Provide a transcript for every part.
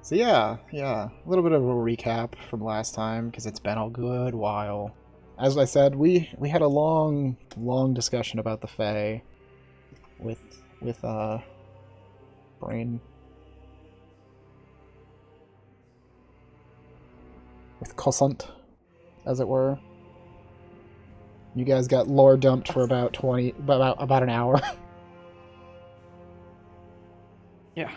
So yeah, a little bit of a recap from last time because it's been a good while. As I said, we had a long discussion about the Fae with Brain with Cossunt, as it were. You guys got lore dumped for about about an hour. Yeah.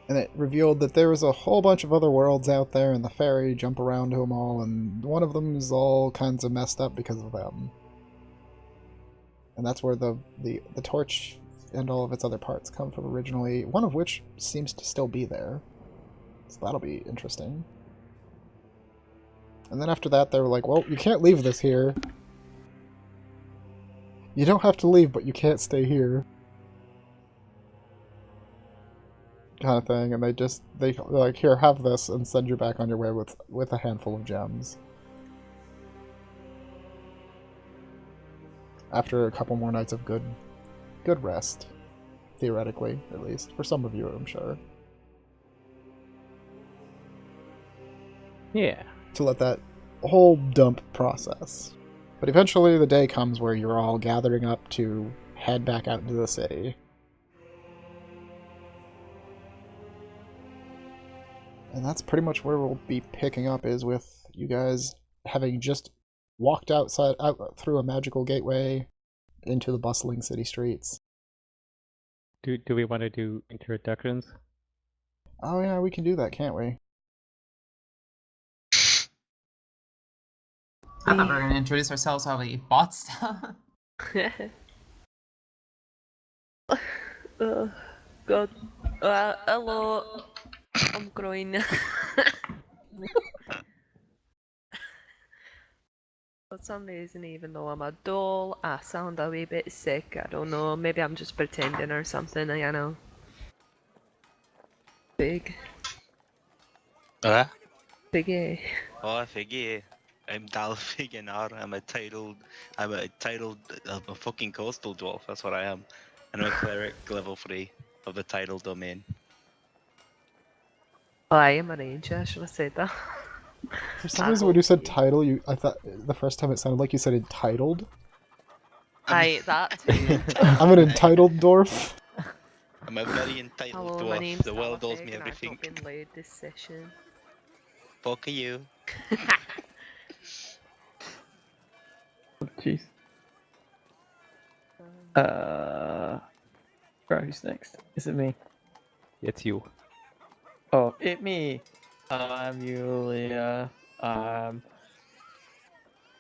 And it revealed that there was a whole bunch of other worlds out there, and the fairy jump around to them all, and one of them is all kinds of messed up because of them. And that's where the torch and all of its other parts come from originally, one of which seems to still be there. So that'll be interesting. And then after that, they were like, well, you can't leave this here. You don't have to leave, but you can't stay here. Kind of thing, and they're like, here, have this, and send you back on your way with a handful of gems. After a couple more nights of good rest. Theoretically, at least. For some of you, I'm sure. Yeah. To let that whole dump process. But eventually the day comes where you're all gathering up to head back out into the city. And that's pretty much where we'll be picking up, is with you guys having just walked out through a magical gateway into the bustling city streets. Do we want to do introductions? Oh yeah, we can do that, can't we? I thought we were going to introduce ourselves while we bought stuff. Oh, God. Hello. I'm growing. For some reason, even though I'm a doll, I sound a wee bit sick. I don't know. Maybe I'm just pretending or something, you know. Big. Biggie. Oh, Figgy. I'm Dal Figinar. I'm a fucking coastal dwarf. That's what I am. And I'm a cleric level 3 of the tidal domain. Oh, I am a ranger. I should have said that. For some reason, when you said title, I thought the first time it sounded like you said entitled. Aye, that too. I'm an entitled dwarf. I'm a very entitled Hello, my dwarf. name's The world owes Dalafig me and everything. I've not been led this session. Fuck you. Jeez. Bro, who's next? Is it me? It's you. Oh, it me. I'm Yulia. I'm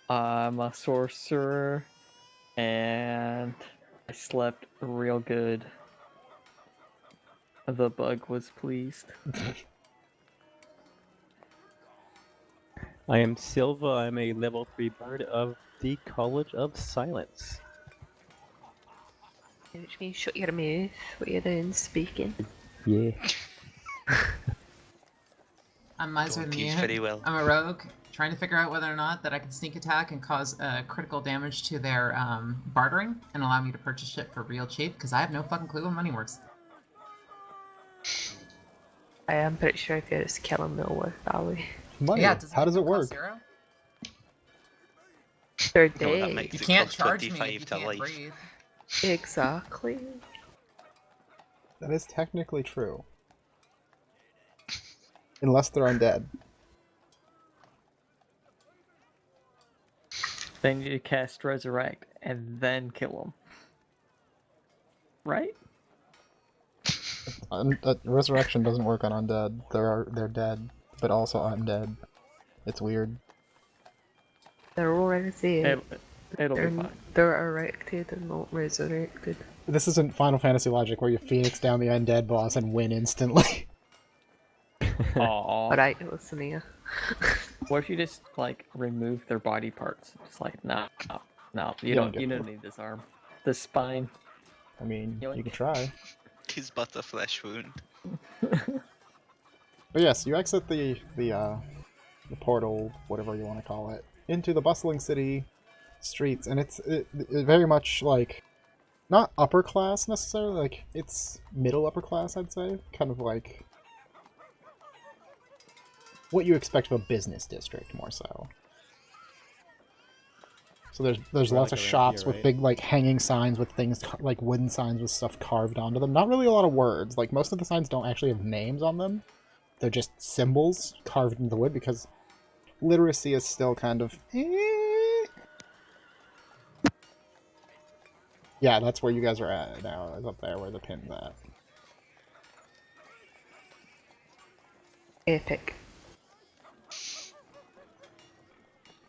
a sorcerer, and I slept real good. The bug was pleased. I am Silva. I'm a level 3 bard of the College of Silence. Which means shut your mouth. What you're doing, speaking. Yeah. I'm Miser Don't the teach Mute. very well. I'm a rogue, trying to figure out whether or not that I can sneak attack and cause critical damage to their bartering and allow me to purchase shit for real cheap, because I have no fucking clue how money works. I am pretty sure if you just kill him, they'll work that way. Money. Yeah, How does it cost work? 0? They're No, that dead. makes You it can't cost charge me 25 if you to can't life. breathe. Exactly. That is technically true. Unless they're undead. Then you cast Resurrect and then kill them. Right? Resurrection doesn't work on undead. They're dead, but also undead. It's weird. They're already dead. It'll be fine. They're erected and not resurrected. This isn't Final Fantasy logic where you phoenix down the undead boss and win instantly. Aww. Alright, listen here. What if you just like remove their body parts? Just like no, you don't don't get need this arm, the spine. I mean, Yoink. you could try. His but a flesh wound. But yes, you exit the portal, whatever you want to call it, into the bustling city streets, and it very much like not upper class necessarily, like, it's middle upper class, I'd say. Kind of like what you expect of a business district, more so. So there's We're lots like of around shops here, with right? big, like, hanging signs with things, like wooden signs with stuff carved onto them. Not really a lot of words. Like, most of the signs don't actually have names on them. They're just symbols carved into the wood because literacy is still kind of... Yeah, that's where you guys are at now, is up there where the pin's at. Epic.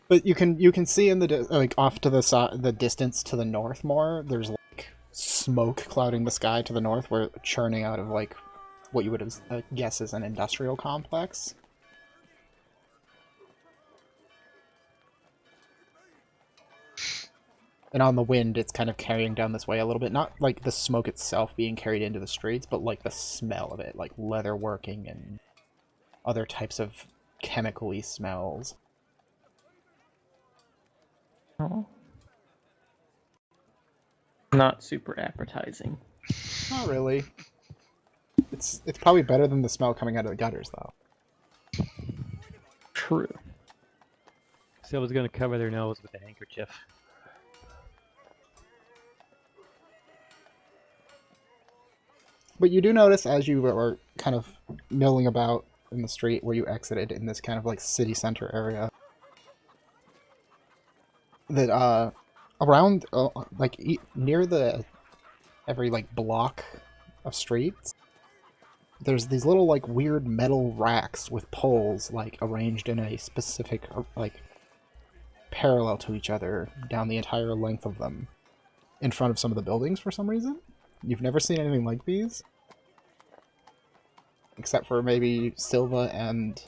But you can see in the like off to the distance to the north more. There's like smoke clouding the sky to the north, where churning out of like what you would guess is an industrial complex. And on the wind, it's kind of carrying down this way a little bit. Not like the smoke itself being carried into the streets, but like the smell of it, like leather working and other types of chemical-y smells. Oh. Not super appetizing. Not really. It's probably better than the smell coming out of the gutters, though. True. Someone's gonna cover their nose with a handkerchief. But you do notice as you are kind of milling about in the street where you exited in this kind of like city center area, that around like near the every like block of streets, there's these little like weird metal racks with poles like arranged in a specific like parallel to each other down the entire length of them in front of some of the buildings for some reason. You've never seen anything like these? Except for maybe Silva and...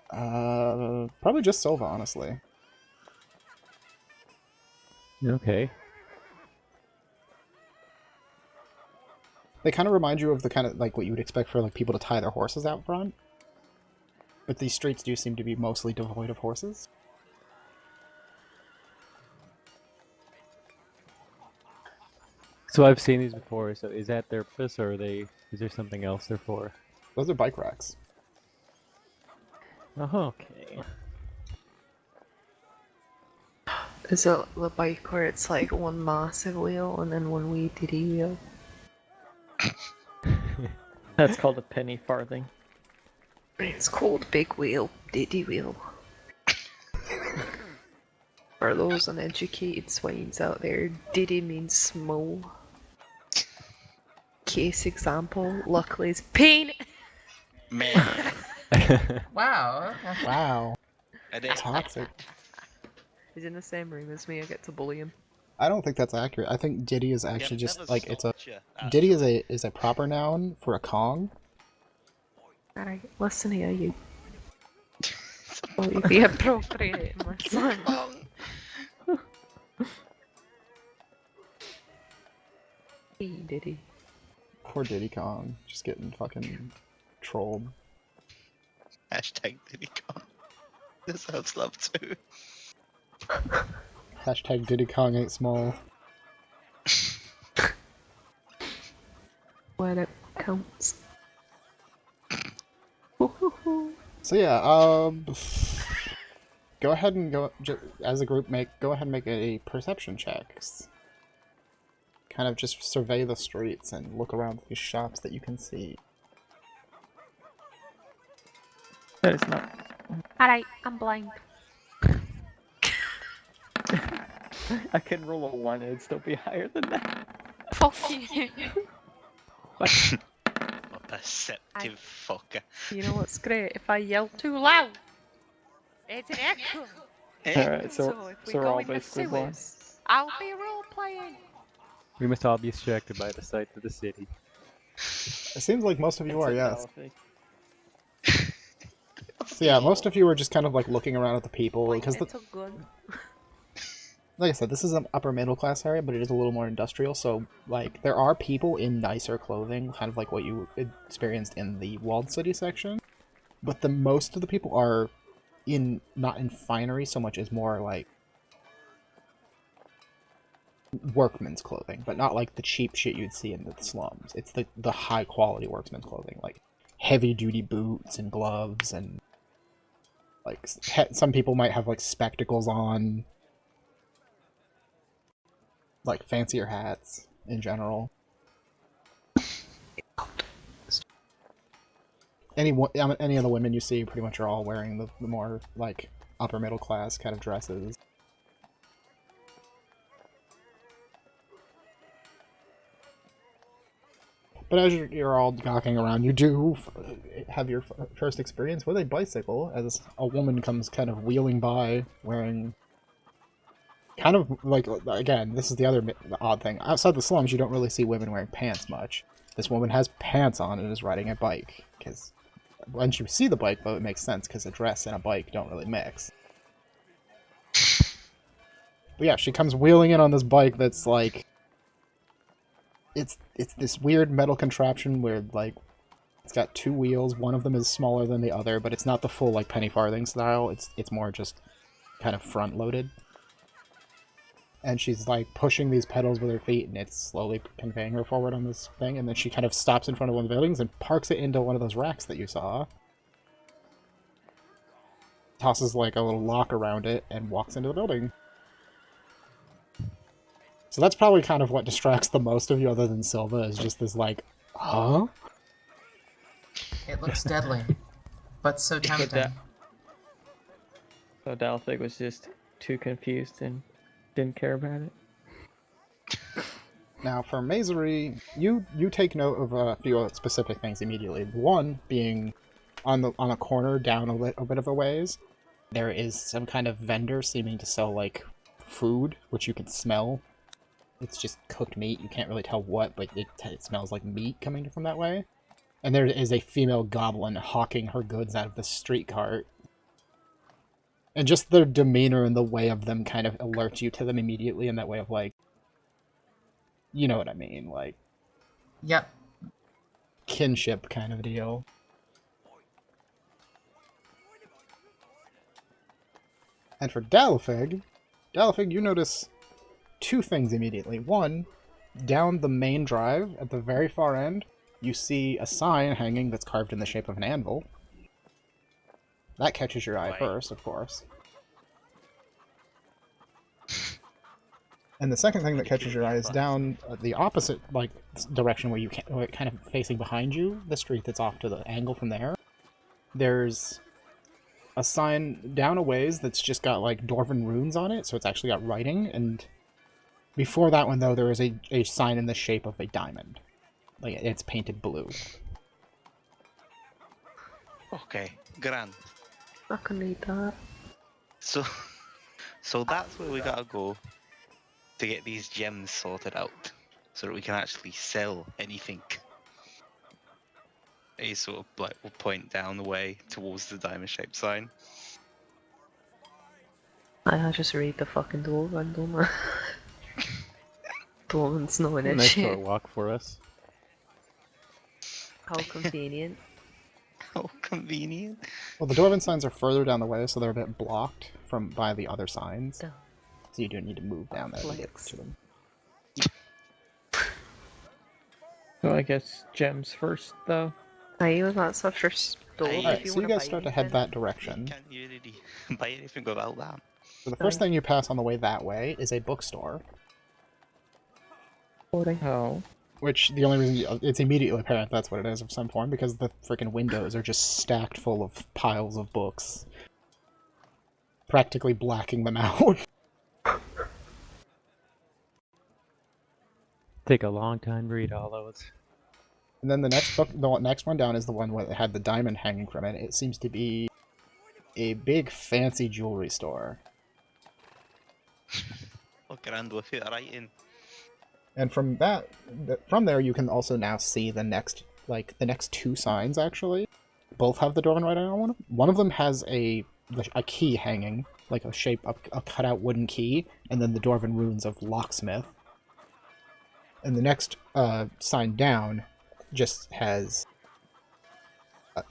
probably just Silva, honestly. Okay. They kind of remind you of the kind of, like, what you would expect for, like, people to tie their horses out front. But these streets do seem to be mostly devoid of horses. So I've seen these before. So is that their purpose, or is there something else they're for? Those are bike racks. Oh, okay. Is it the bike where it's like one massive wheel and then one wee diddy wheel? That's called a penny farthing. It's called big wheel, diddy wheel. For those uneducated swines out there, diddy means small. Case example, luckily is pain. Man. Wow. Okay. Wow. It is. Toxic. He's in the same room as me, I get to bully him. I don't think that's accurate. I think Diddy is actually Yep, just, never like, it's a... stopped you, that's Diddy is a proper noun for a Kong. Alright, listen here, you. Will you be appropriate, my son? Hey, Diddy. Poor Diddy Kong. Just getting fucking trolled. Hashtag Diddy Kong. This sounds love too. Hashtag Diddy Kong ain't small. When it counts. So yeah, go ahead and as a group go ahead and make a perception check. Kind of just survey the streets and look around these shops that you can see. That is not. Alright, I'm blind. I can roll a 1 and it'd still be higher than that. Fuck you. What a deceptive fucker. You know what's great? If I yell too loud, it's an echo. Alright, So so if we we're go all in the basically blind. sewers, I'll be role playing. We must all be distracted by the sights of the city. It seems like most of you It's are, a yes. fallacy. So yeah, most of you are just kind of like looking around at the people because, It's a gun. like I said, this is an upper middle class area, but it is a little more industrial. So like, there are people in nicer clothing, kind of like what you experienced in the walled city section. But the most of the people are not in finery so much as more like workman's clothing, but not like the cheap shit you'd see in the slums. It's the high quality workman's clothing, like heavy duty boots and gloves, and like some people might have like spectacles on, like fancier hats in general. Any of the women you see pretty much are all wearing the more like upper middle class kind of dresses. But as you're all gawking around, you do have your first experience with a bicycle as a woman comes kind of wheeling by wearing kind of like, again, this is the odd thing. Outside the slums, you don't really see women wearing pants much. This woman has pants on and is riding a bike, because once you see the bike, though, it makes sense, because a dress and a bike don't really mix. But yeah, she comes wheeling in on this bike that's like... It's this weird metal contraption where, like, it's got two wheels. One of them is smaller than the other, but it's not the full, like, penny farthing style. It's more just kind of front-loaded. And she's, like, pushing these pedals with her feet, and it's slowly conveying her forward on this thing, and then she kind of stops in front of one of the buildings and parks it into one of those racks that you saw. Tosses, like, a little lock around it, and walks into the building. So that's probably kind of what distracts the most of you, other than Silva, is just this, like, huh? It looks deadly, but so tempting. So Dalfig was just too confused and didn't care about it. Now, for Mazery, you take note of a few specific things immediately. One being on a corner down a bit of a ways, there is some kind of vendor seeming to sell, like, food, which you can smell. It's just cooked meat. You can't really tell what, but it smells like meat coming from that way. And there is a female goblin hawking her goods out of the street cart. And just their demeanor and the way of them kind of alerts you to them immediately in that way of, like, you know what I mean, like... Yep. Kinship kind of deal. And for Dalfig, you notice two things immediately. One, down the main drive at the very far end, you see a sign hanging that's carved in the shape of an anvil. That catches your eye first, of course. And the second thing that catches your eye is down the opposite like direction where kind of facing behind you, the street that's off to the angle from there. There's a sign down a ways that's just got like Dwarven runes on it, so it's actually got writing, and before that one, though, there is a sign in the shape of a diamond. Like, it's painted blue. Okay, grand. I can read that. So that's where we gotta go to get these gems sorted out, so that we can actually sell anything. A sort of like will point down the way towards the diamond-shaped sign. I just read the fucking Dwarven, don't I? Dwarven's knowing it Nice shit. short walk for us. How convenient. How convenient. Well, the Dwarven signs are further down the way, so they're a bit blocked by the other signs. Oh. So you do need to move down there to get Flex. to them. So I guess gems first, though. Aye, well, that's our first door. Aye. Alright, so you guys start to head that direction. Can't you really buy anything without that? So the first thing you pass on the way that way is a bookstore. Oh. Which, the only reason it's immediately apparent that's what it is of some form, because the freaking windows are just stacked full of piles of books. Practically blacking them out. Take a long time to read all those. And then the next one down is the one where it had the diamond hanging from it. It seems to be a big fancy jewelry store. Oh, grand, with it writing. And from there you can also now see the next two signs actually. Both have the Dwarven writing on one. One of them has a key hanging, like a cutout wooden key, and then the Dwarven runes of locksmith. And the next sign down just has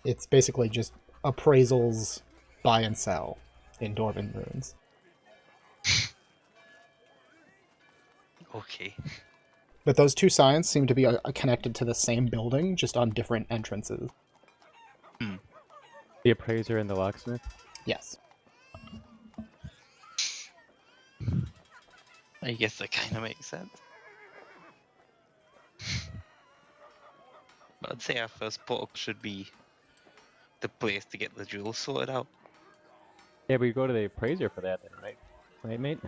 it's basically just appraisals, buy and sell in Dwarven runes. Okay. But those two signs seem to be connected to the same building, just on different entrances. The appraiser and the locksmith. Yes. I guess that kind of makes sense. But I'd say our first port should be the place to get the jewels sorted out. Yeah, we go to the appraiser for that then, right? Right, mate?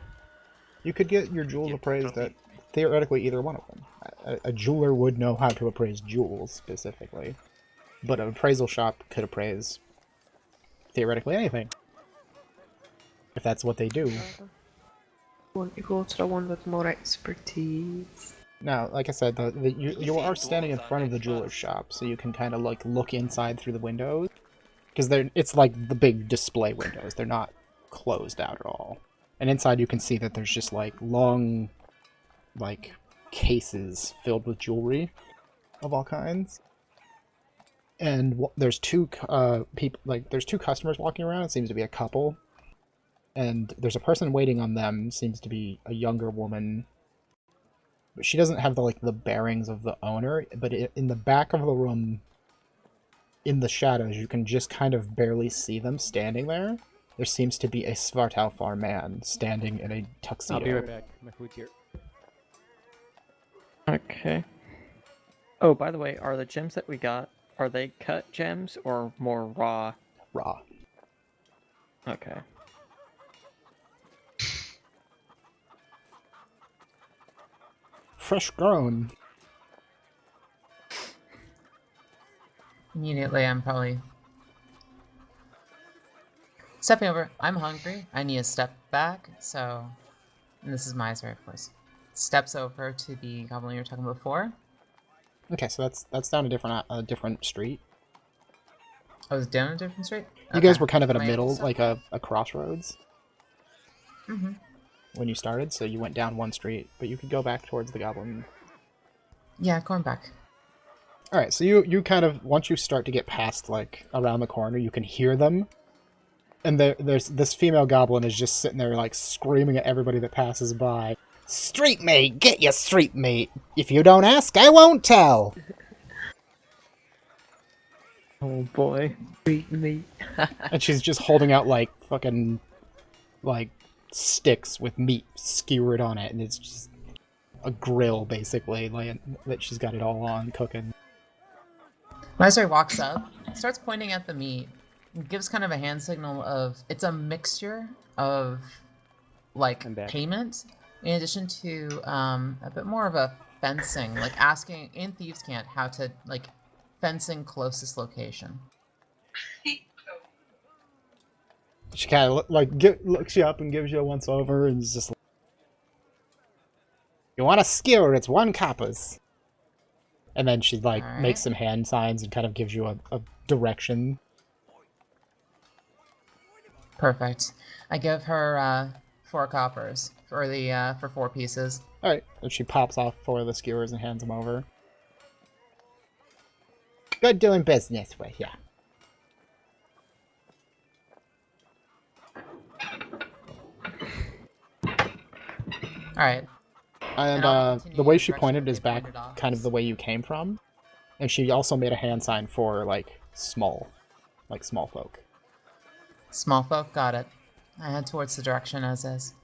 You could get your jewels Yeah, appraised probably. at theoretically either one of them. A jeweler would know how to appraise jewels specifically, but an appraisal shop could appraise theoretically anything. If that's what they do. Want to go to the one with more expertise? Now, like I said, you see, are standing in dwarves front of the aren't jeweler's experts. shop, so you can kind of like look inside through the windows, because it's like the big display windows. They're not closed out at all, and inside you can see that there's just like long, like cases filled with jewelry of all kinds. And there's two people, like there's two customers walking around. It seems to be a couple, and there's a person waiting on them. Seems to be a younger woman. But she doesn't have the bearings of the owner, but in the back of the room, in the shadows, you can just kind of barely see them standing there. There seems to be a Svartalfar man standing in a tuxedo. I'll be right back. My food's here. Okay. Oh, by the way, are the gems that we got, are they cut gems or more raw? Raw. Okay. Fresh grown. Immediately, I'm probably stepping over. I'm hungry. I need a step back. So, and this is Miser, of course. Steps over to the goblin you were talking about before. Okay, so that's down a different street. I was down a different street. You guys were kind of at a Am I able to middle, step like back? a crossroads Mm-hmm. when you started, so you went down one street, but you could go back towards the goblin. Yeah, going back. All right, so you kind of, once you start to get past like around the corner, you can hear them, and there's this female goblin is just sitting there like screaming at everybody that passes by. Street mate, get your street mate. If you don't ask, I won't tell. Oh boy. Treat me. And she's just holding out like fucking like sticks with meat skewered on it, and it's just a grill basically, like that she's got it all on cooking. Miser walks up, starts pointing at the meat, and gives kind of a hand signal of it's a mixture of like I'm back. payment in addition to a bit more of a fencing, like asking in Thieves' Cant how to like fencing closest location. She kind of looks you up and gives you a once over, and is just like, you want a skewer? It's 1 copper's. And then she like Alright. makes some hand signs and kind of gives you a direction. Perfect. I give her 4 coppers for the for 4 pieces. All right, and she pops off 4 of the skewers and hands them over. Good doing business with ya. All right. And I'll the continue way in the she direction pointed that is they back pointed off. kind of the way you came from. And she also made a hand sign for, like, small folk. Small folk, got it. I head towards the direction as is.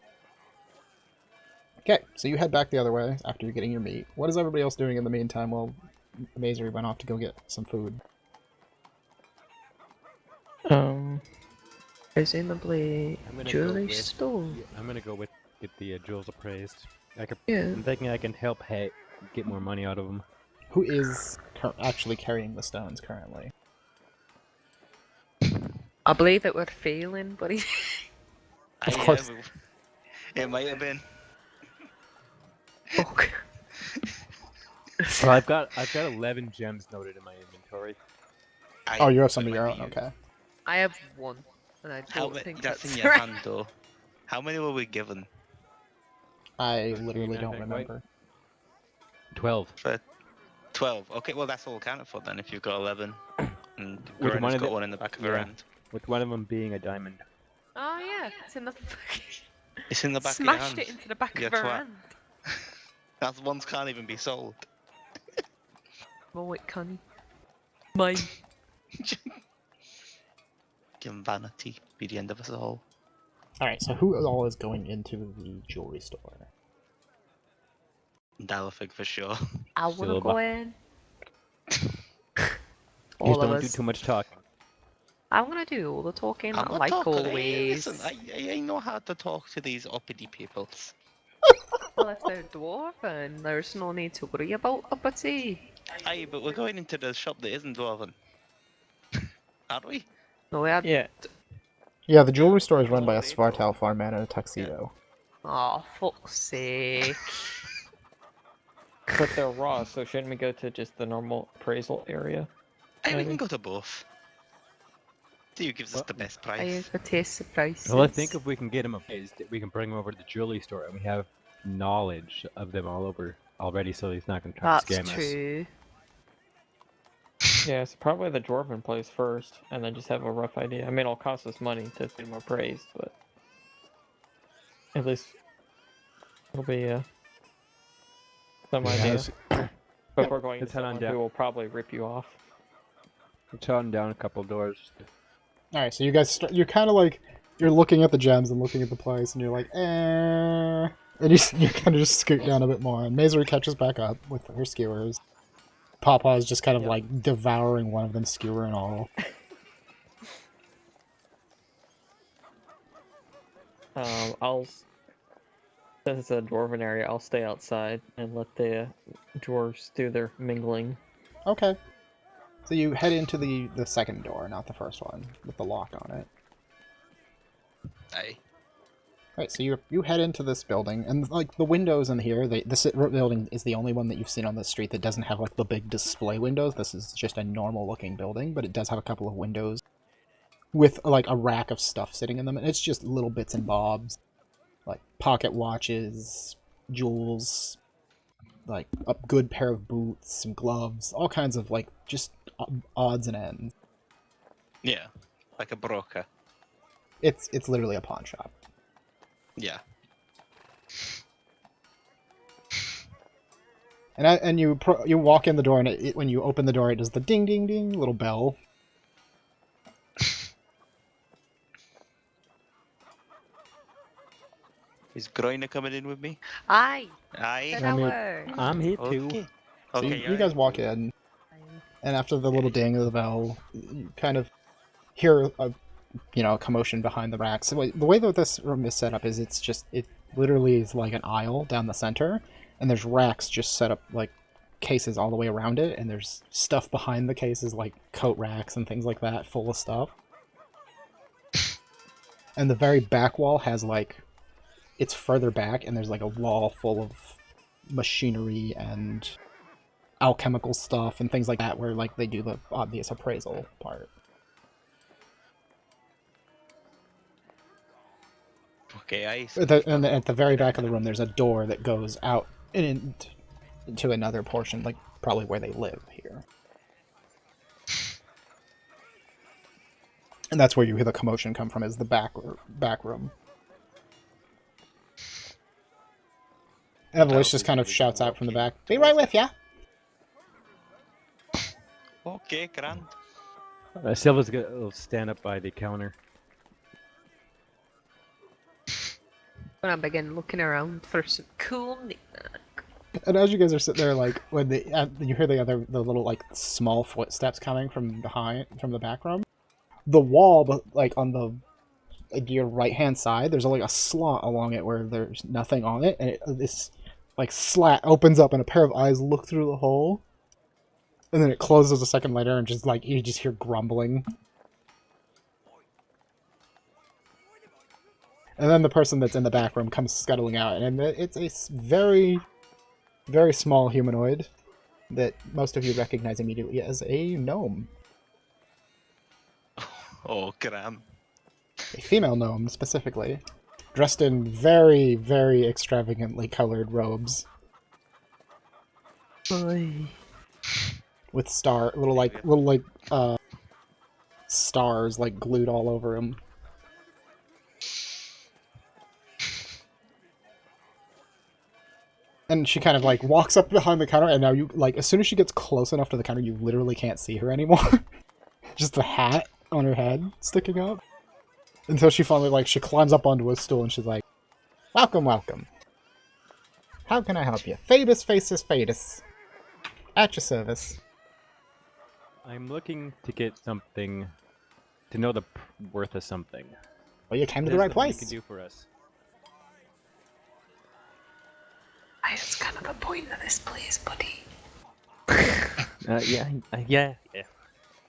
Okay, so you head back the other way after you're getting your meat. What is everybody else doing in the meantime while Mazer went off to go get some food? Presumably I'm gonna go jewelry with- store. I'm gonna go with get the jewels appraised. Yeah. I'm thinking I can help get more money out of them. Who is actually carrying the stones currently? I believe it we're failing, buddy. Of course. It might have been. Fuck. Well, I've got 11 gems noted in my inventory. Oh, you have some of it your might own? be you. Okay. I have 1, and I How don't many? think That's that's in your right. hand, though. How many were we given? I literally I don't think, right? remember. 12. 12. Okay, well that's all counted for then. If you've got 11, and With Gorena's one of got the- one in the back of her yeah. hand. With one of them being a diamond. Oh yeah, it's in the It's in the back smashed of your it hand. into the back Yeah, of her twat. hand. That's ones can't even be sold. Oh, it can. Mine. Can vanity be the end of us all? Alright, so who all is going into the jewelry store? Dalifig for sure. I wanna Still go in. Just All of don't do us. too much talking. I'm gonna do all the talking, I'm not like talking. always. Listen, I know how to talk to these uppity peoples. Well, if they're dwarven, there's no need to worry about uppity. Aye, but we're going into the shop that isn't dwarven. Aren't we? No, we had. Yeah. Yeah, the jewelry store is run by a Alright. Svartal farm man in a tuxedo. Oh, fuck's sake. But they're raw, so shouldn't we go to just the normal appraisal area? Aye, we Maybe. can go to both. See who gives us Well, the best I price. have to taste the prices. Well, I think if we can get them appraised, we can bring them over to the jewelry store, and we have knowledge of them all over already, so he's not going to try That's to scam us. true. Yeah, so probably the dwarven place first, and then just have a rough idea. I mean, it'll cost us money to get them appraised, but at least it'll be some idea. Before going to let's head on someone down. who will probably rip you off. We're shutting down a couple doors. Alright, so you guys you're kind of like, you're looking at the gems and looking at the place, and you're like, eh. And you kind of just scoot down a bit more, and Mazery catches back up with her skewers. Pawpaw is just kind of like devouring one of them, skewer and all. Since it's a dwarven area, I'll stay outside and let the dwarves do their mingling. Okay. So you head into the second door, not the first one, with the lock on it. Aye. Right, so you head into this building, and like the windows in here, this building is the only one that you've seen on the street that doesn't have like the big display windows. This is just a normal looking building, but it does have a couple of windows with like a rack of stuff sitting in them, and it's just little bits and bobs, like pocket watches, jewels, like a good pair of boots, some gloves, all kinds of like just odds and ends. Yeah. Like a broker. It's literally a pawn shop. Yeah. And you walk in the door, and when you open the door, it does the ding ding ding little bell. Is Groiner coming in with me? Aye. Aye. Said I I mean, were. I'm here too. Okay. So Okay, you guys walk in, and after the little ding of the bell, you kind of hear a commotion behind the racks. So the way that this room is set up is it literally is like an aisle down the center, and there's racks just set up like cases all the way around it, and there's stuff behind the cases like coat racks and things like that full of stuff. And the very back wall has like, it's further back, and there's like a wall full of machinery and alchemical stuff and things like that, where like they do the obvious appraisal part. Okay, aye. And at the very back of the room, there's a door that goes out into another portion, like probably where they live here. And that's where you hear the commotion come from, is the back room. And a voice just kind of shouts out from the back, "Be right with ya!" Okay, grand. Silva's gonna stand up by the counter. When I begin looking around for some cool knickknack. And as you guys are sitting there, like when you hear the little like small footsteps coming from the back room, the wall, but like on your right hand side, there's like a slot along it where there's nothing on it, and this like slat opens up, and a pair of eyes look through the hole, and then it closes a second later, and just like you just hear grumbling. And then the person that's in the back room comes scuttling out, and it's a very, very small humanoid that most of you recognize immediately as a gnome. Oh, grand. A female gnome, specifically. Dressed in very, very extravagantly colored robes. Boy. With little stars like glued all over him. And she kind of like walks up behind the counter, and now you like as soon as she gets close enough to the counter, you literally can't see her anymore. Just the hat on her head sticking up. Until she finally like she climbs up onto a stool and she's like, "Welcome, welcome. How can I help you? Fadus faces Fadus. At your service." I'm looking to get something, to know the worth of something. Well, you came to the There's right something place. You can do for us. That's kind of the point of this place, buddy. Yeah.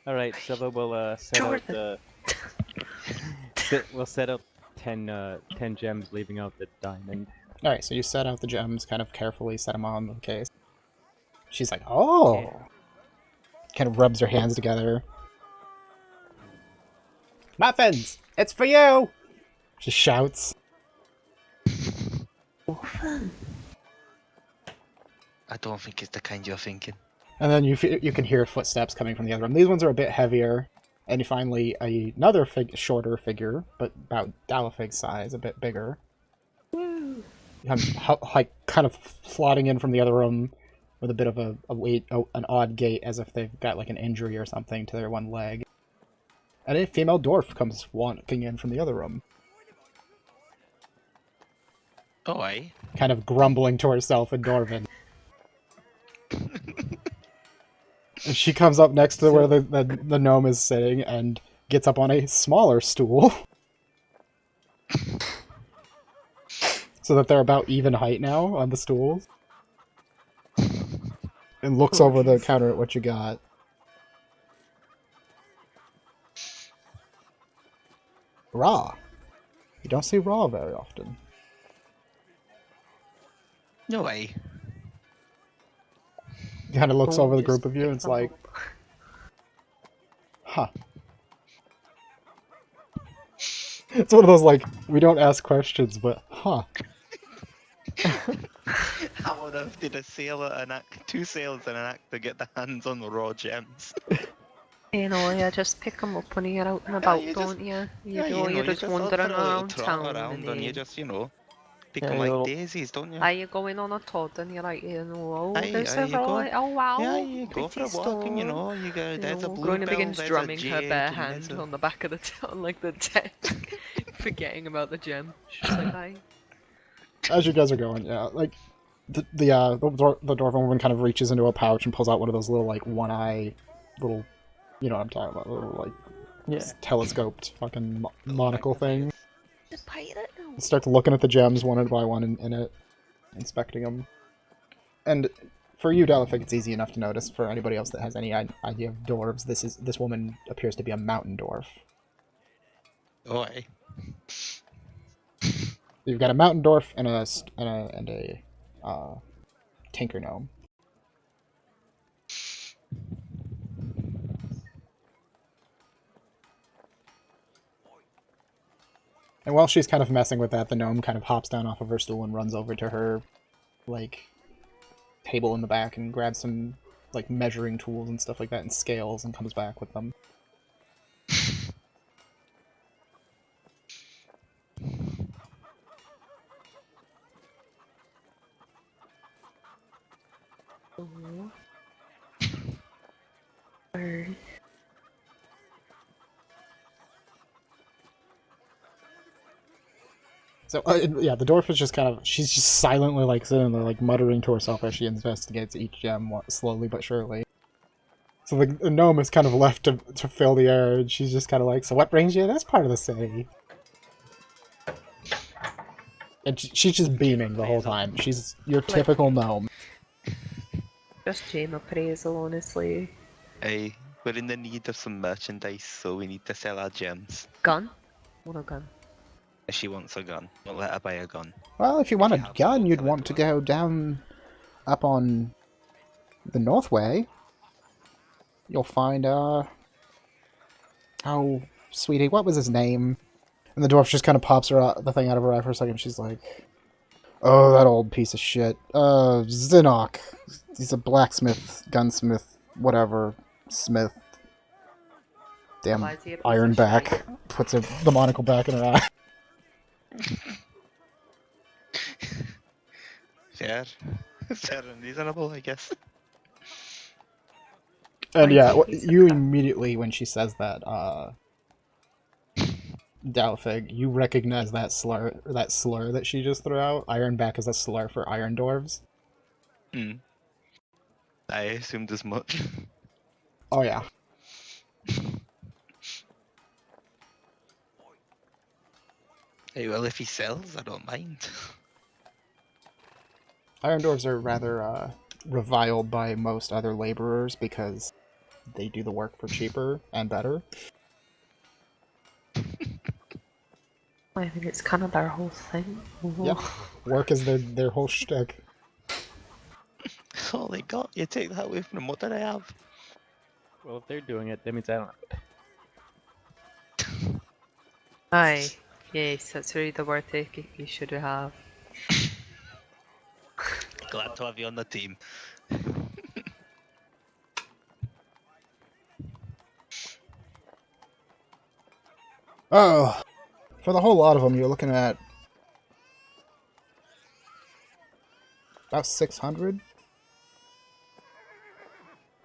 All right, so we'll set out Jordan. we'll set out 10 gems, leaving out the diamond. Alright, so you set out the gems, kind of carefully set them on the case. She's like, "Oh!" Yeah. Kind of rubs her hands together. "Muffins! It's for you!" She shouts. I don't think it's the kind you're thinking. And then you can hear footsteps coming from the other room. These ones are a bit heavier. And you finally another shorter figure, but about Dalifig's size, a bit bigger. Kind of plodding in from the other room with a bit of an odd gait, as if they've got like an injury or something to their one leg. And a female dwarf comes walking in from the other room, Oh, aye. kind of grumbling to herself in Dwarven. And she comes up next to where the gnome is sitting and gets up on a smaller stool. So that they're about even height now on the stools. And looks over the counter at what you got. Raw. You don't see raw very often. No way. He kind of looks Oh, over the just group of you and pick it's them like, up. huh. It's one of those like, we don't ask questions, but huh. How on earth did a sailor two sailors and an actor get their hands on the raw gems? You know, you just pick them up when you're out and about, you don't just- you? you just put wandering a little around trot town around and and you then... just, pick Yeah, them you like little- daisies, don't you? Are you going on a todd and you're like, oh, Aye, there's aye, a you go- raw, oh wow, Yeah, you go for a pretty walk and stone. you go, there's a Grona bluebell, begins there's a drumming her jade, bare and hand there's a... on the back of on like the desk, forgetting about the gem. She's like, aye. As you guys are going, yeah, like the dwarven woman kind of reaches into a pouch and pulls out one of those little like one eye little, you know what I'm talking about, little like Yeah. telescoped fucking monocle thing. Just pirate now. Starts looking at the gems one by one in it, inspecting them. And for you, Dalifig, it's easy enough to notice. For anybody else that has any idea of dwarves, this woman appears to be a mountain dwarf. Oh, aye. You've got a mountain dwarf and a tinker gnome. And while she's kind of messing with that, the gnome kind of hops down off of her stool and runs over to her, like, table in the back and grabs some, like, measuring tools and stuff like that and scales and comes back with them. Or So, yeah, the dwarf is just kind of, she's just silently, like, sitting there, like, muttering to herself as she investigates each gem slowly but surely. So the gnome is kind of left to fill the air, and she's just kind of like, so what brings you to this part of the city? And she's just beaming the whole time. She's your typical gnome. just gem appraisal, honestly. Aye, we're in the need of some merchandise, so we need to sell our gems. Gun? What a gun? She wants a gun. Don't let her buy a gun. Well, if you want you a have gun, some, you'd tell her want to to her. go down up on the north way. You'll find, oh, sweetie, what was his name? And the dwarf just kind of pops the thing out of her eye for a second. She's like, oh, that old piece of shit. Zinok. He's a blacksmith, gunsmith, whatever, smith. Damn, Why is he a piece iron of back. shite? Puts the monocle back in her eye. Fair. Fair and reasonable, I guess. And I yeah, think he's you a- immediately, when she says that, Dalfig, you recognize that slur that she just threw out. Ironback is a slur for Iron Dwarves. Hmm. I assumed as much. Oh yeah. Hey, well, if he sells, I don't mind. Iron Dwarves are rather reviled by most other laborers because they do the work for cheaper and better. I think it's kind of their whole thing. Yep. Work is their whole shtick. That's all they got. You take that away from them. What did I have? Well, if they're doing it, that means I don't have it. Aye. Yes, that's really the word you should have. Glad to have you on the team. Oh, for the whole lot of them, you're looking at about 600.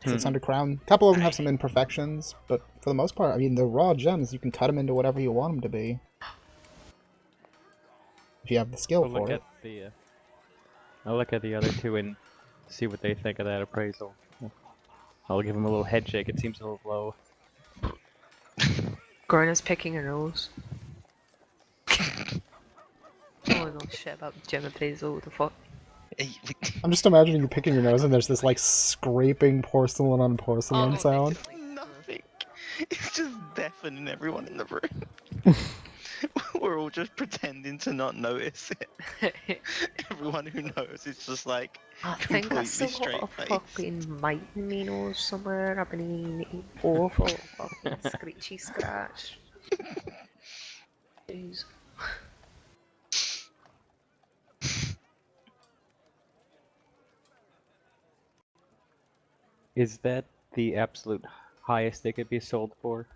600 crown. A couple of them have some imperfections, but for the most part, I mean, the raw gems, you can cut them into whatever you want them to be. If you have the skill I'll for look it. at the I'll look at the other two and see what they think of that appraisal. I'll give them a little head shake. It seems a little low. Gorna's picking her nose. Oh no, shit about gem appraisal, what the fuck? Hey, I'm just imagining you picking your nose and there's this, like, scraping porcelain on porcelain sound. nothing. It's just deafening everyone in the room. We're all just pretending to not notice it. Everyone who knows, it's just like I think I completely still got straight a face. fucking mite in me nose somewhere. I've been eating awful fucking screechy scratch. Jeez. Is that the absolute highest they could be sold for?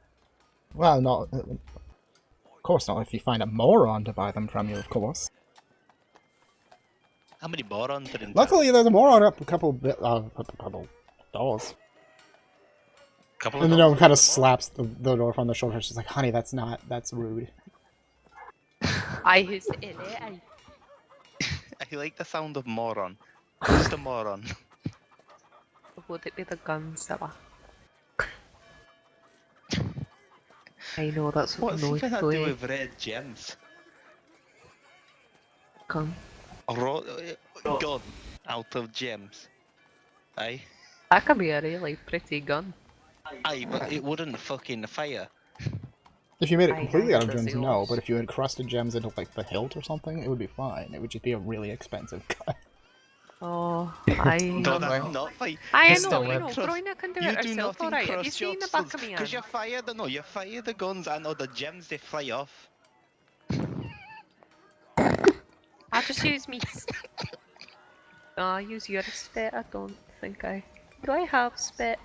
Well, no, of course not if you find a moron to buy them from you, of course. How many morons are in town? Luckily, there's a moron up a couple doors. Couple of And the dollars gnome for kind of the moron? slaps the dwarf on the shoulder. She's like, honey, that's rude. I who's in it? I like the sound of moron. Who's the moron? Would it be the gun seller? I know that's what What's the he noise gonna do way. with red gems? Gun. Gun out of gems. Aye. That could be a really pretty gun. Aye, but it wouldn't fucking fire. If you made it I completely out of heard gems, the no. old- But if you encrusted gems into, like, the hilt or something, it would be fine. It would just be a really expensive gun. Oh, I No, Don't that's worry. not fire. I Pistol know, whip. Groina can do You it do herself, not alright. Have you encrust seen the your back of me Because hand? you fire the guns and all the gems they fly off. I just use me. No, I use your spit. I don't think I. Do I have spit?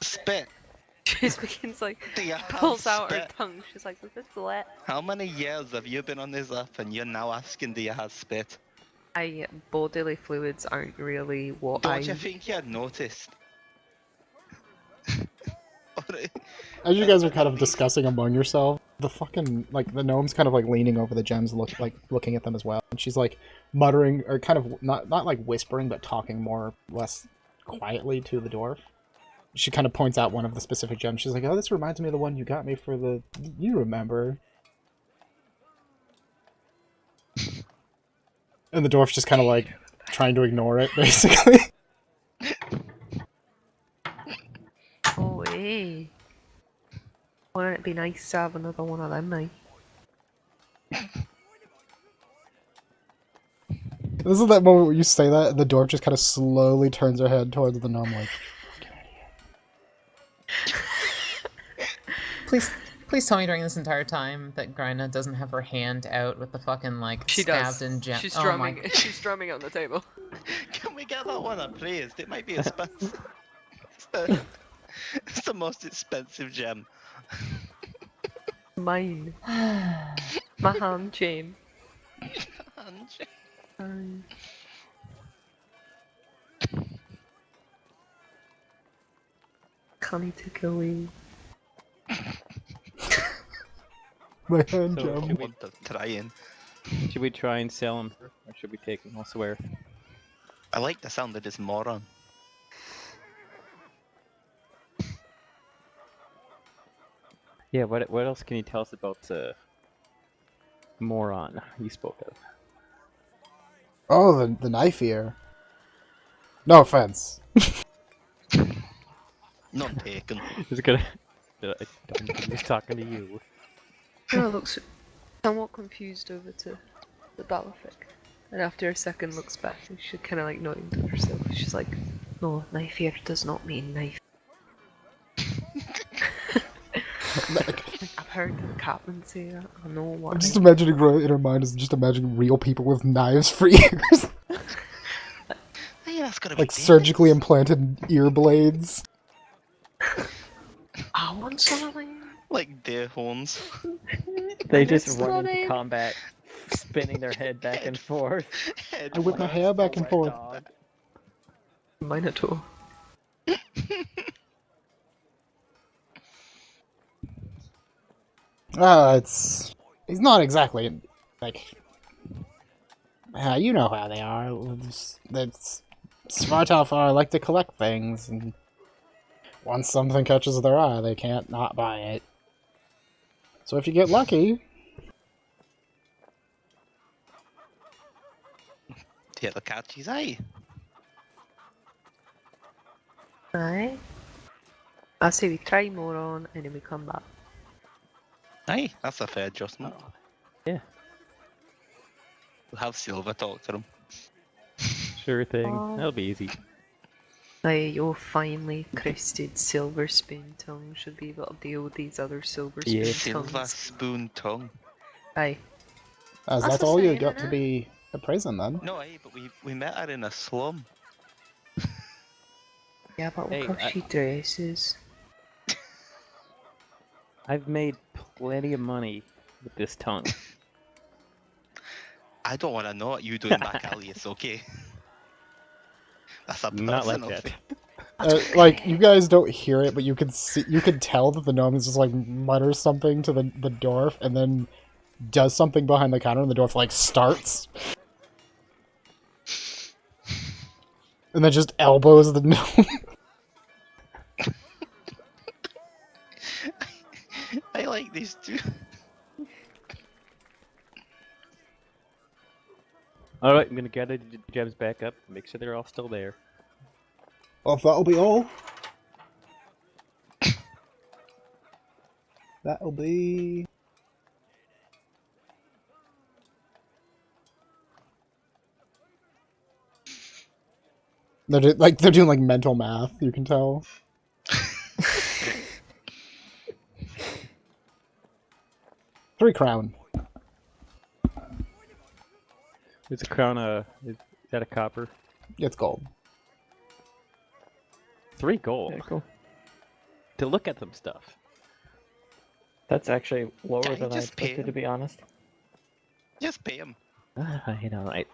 Spit. She begins like Do you have pulls out her spit? tongue. She's like, "Is this wet?" How many years have you been on this app and you're now asking do you have spit? Bodily fluids aren't really what Don't I. you think you had noticed? Alright. As you guys are kind of discussing among yourselves, the fucking, like, the gnome's kind of, like, leaning over the gems, looking at them as well. And she's, like, muttering, or kind of, not like whispering, but talking more or less quietly to the dwarf. She kind of points out one of the specific gems. She's like, oh, this reminds me of the one you got me for the... You remember. And the dwarf's just kind of, like, trying to ignore it, basically. Oh, hey. Wouldn't it be nice to have another one of them now? This is that moment where you say that, and the dwarf just kind of slowly turns her head towards the gnome, like... Please tell me during this entire time that Grina doesn't have her hand out with the fucking, like, She scabbed does. and gem. She's Oh my- drumming. She's drumming on the table. Can we get that one appraised? It might be expensive. It's the most expensive gem. Mine. My hand chain. And Um, can't take away. My hand So, jump. should we- Want to try and... Should we try and sell him, or should we take him elsewhere? I like the sound of this moron. Yeah, what else can you tell us about the moron you spoke of? Oh, the knife ear. No offense. Not taken. Is it gonna... I'm just talking to you. Hannah looks somewhat confused over to the Balafic. And after a second looks back, she kind of like nodding to herself. She's like, no, knife here does not mean knife. I've heard the captain say that. I know what. I'm just imagining in her mind is just imagining real people with knives for ears. Hey, that's gotta be Like surgically implanted ear blades. I want something. like deer horns. They That's just run into funny. combat, spinning their head back and forth. Head I whip my first. hair back and Wet forth. dog. Minotaur. He's not exactly like. You know how they are. That's Svartalfar like to collect things, and once something catches their eye, they can't not buy it. So if you get lucky, Yeah, the catch his eye. Aye. I say we try more on and then we come back. Aye, that's a fair adjustment. Yeah. We'll have Silver talk to him. Sure thing. Oh. That'll be easy. Aye, your finely crested silver spoon tongue should be able to deal with these other silver spoon Yeah. Silver tongues. spoon tongue. Aye. as That's that's the all you saying, got to innit? be a prison then. No, aye, but we met her in a slum. Yeah, but look Hey, how she dresses. I've made plenty of money with this tongue. I don't want to know what you do in back alley, okay? That's a Not like personal that. thing. Like you guys don't hear it, but you could tell that the gnome is just like mutters something to the dwarf, and then does something behind the counter, and the dwarf like starts, and then just elbows the gnome. I like these two. Alright, I'm gonna gather the gems back up, make sure they're all still there. Well, if that'll be all. That'll be. They're doing like mental math. You can tell. 3 crown. Is a crown is that a copper? It's gold. 3 gold. Yeah, cool. To look at some stuff. That's actually lower Can you than I just pay expected, to him? be honest. Just pay him. Alright.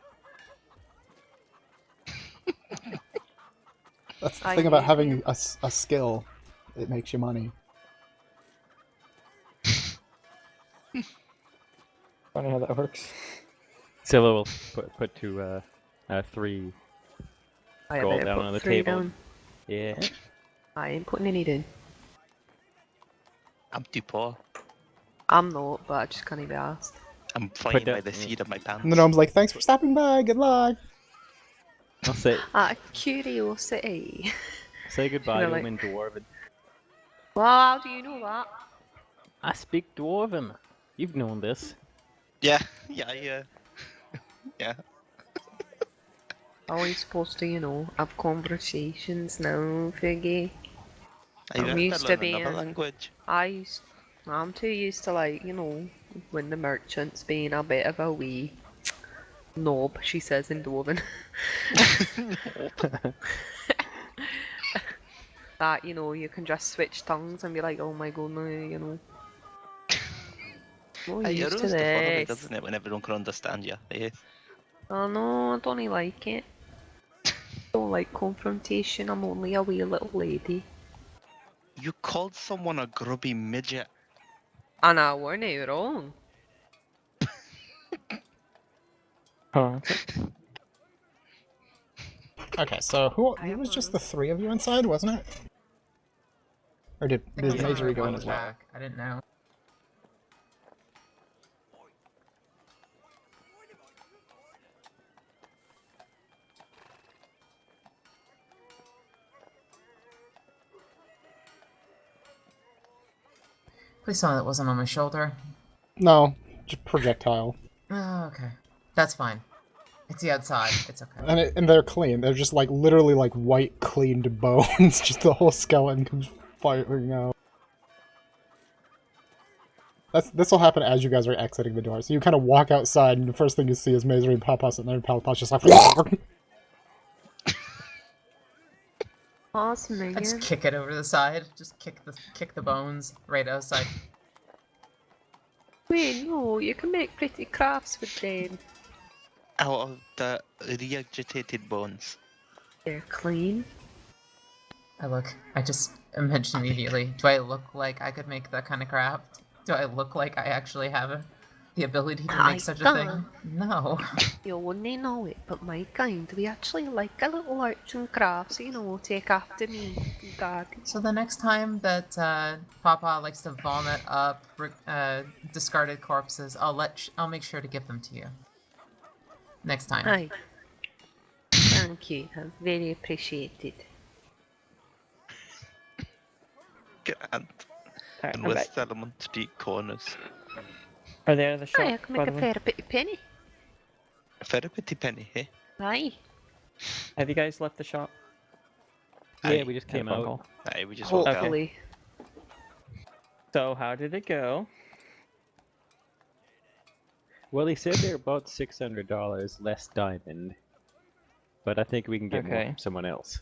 That's the I thing about need having him. a skill. It makes you money. Funny how that works. Scylla will put to 3. I Gold better down put on the 3 table. down. Yeah. I ain't putting any down. I'm too poor. I'm not, but I just can't be asked. I'm flying by down- the seat of my pants. And the gnome's like, "Thanks for stopping by. Good luck." I'll say Curiosity. say goodbye Kinda to like- him in Dwarven. Well, how do you know that? I speak Dwarven. You've known this. Yeah. Yeah. Always supposed to, have conversations now, Figgy. You I'm have used to learn being- another language. I'm too used to, when the merchant's being a bit of a wee knob, she says in Dwarven. That, you can just switch tongues and be like, oh my god, no, I'm It used ruins to the fun of it, this. doesn't it, when everyone can understand you? Yeah. Oh no, I don't like it. Don't like confrontation, I'm only a wee little lady. You called someone a grubby midget. And I weren't wrong. Oh, Okay, so who? I It have was one just of the those. 3 of you inside, wasn't it? Or did I think Majory someone go in went as well? back. I didn't know. Please tell me that wasn't on my shoulder. No, just projectile. Oh, okay. That's fine. It's the outside. It's okay. And they're clean. They're just like literally like white cleaned bones. Just the whole skeleton comes firing out. This will happen as you guys are exiting the door. So you kind of walk outside, and the first thing you see is Mazer and Papas, and then Papas just like. Awesome, I just man. kick it over the side. Just kick the bones right outside. Wait, no, you can make pretty crafts with them. Out of the regurgitated bones. They're clean. I just mentioned immediately. Do I look like I could make that kind of craft? Do I look like I actually have the ability to I make such a don't. thing? No. You wouldn't know it, but my kind, we actually like a little arts and crafts, you know, take after me, Dad. So the next time that Papa likes to vomit up discarded corpses, I'll make sure to give them to you. Next time. Hi. Thank you, very appreciated. And alright, and I'm with back. them on street corners. Are they out of the shop? Aye, I can by make the a way? fair bit of penny. Therapy penny, eh? Aye. Have you guys left the shop? Yeah, Aye. we just Had a came phone out. call. Aye, we just walked out. Hopefully. So how did it go? Well, he said they're about $600 less diamond, but I think we can get more Okay. from someone else.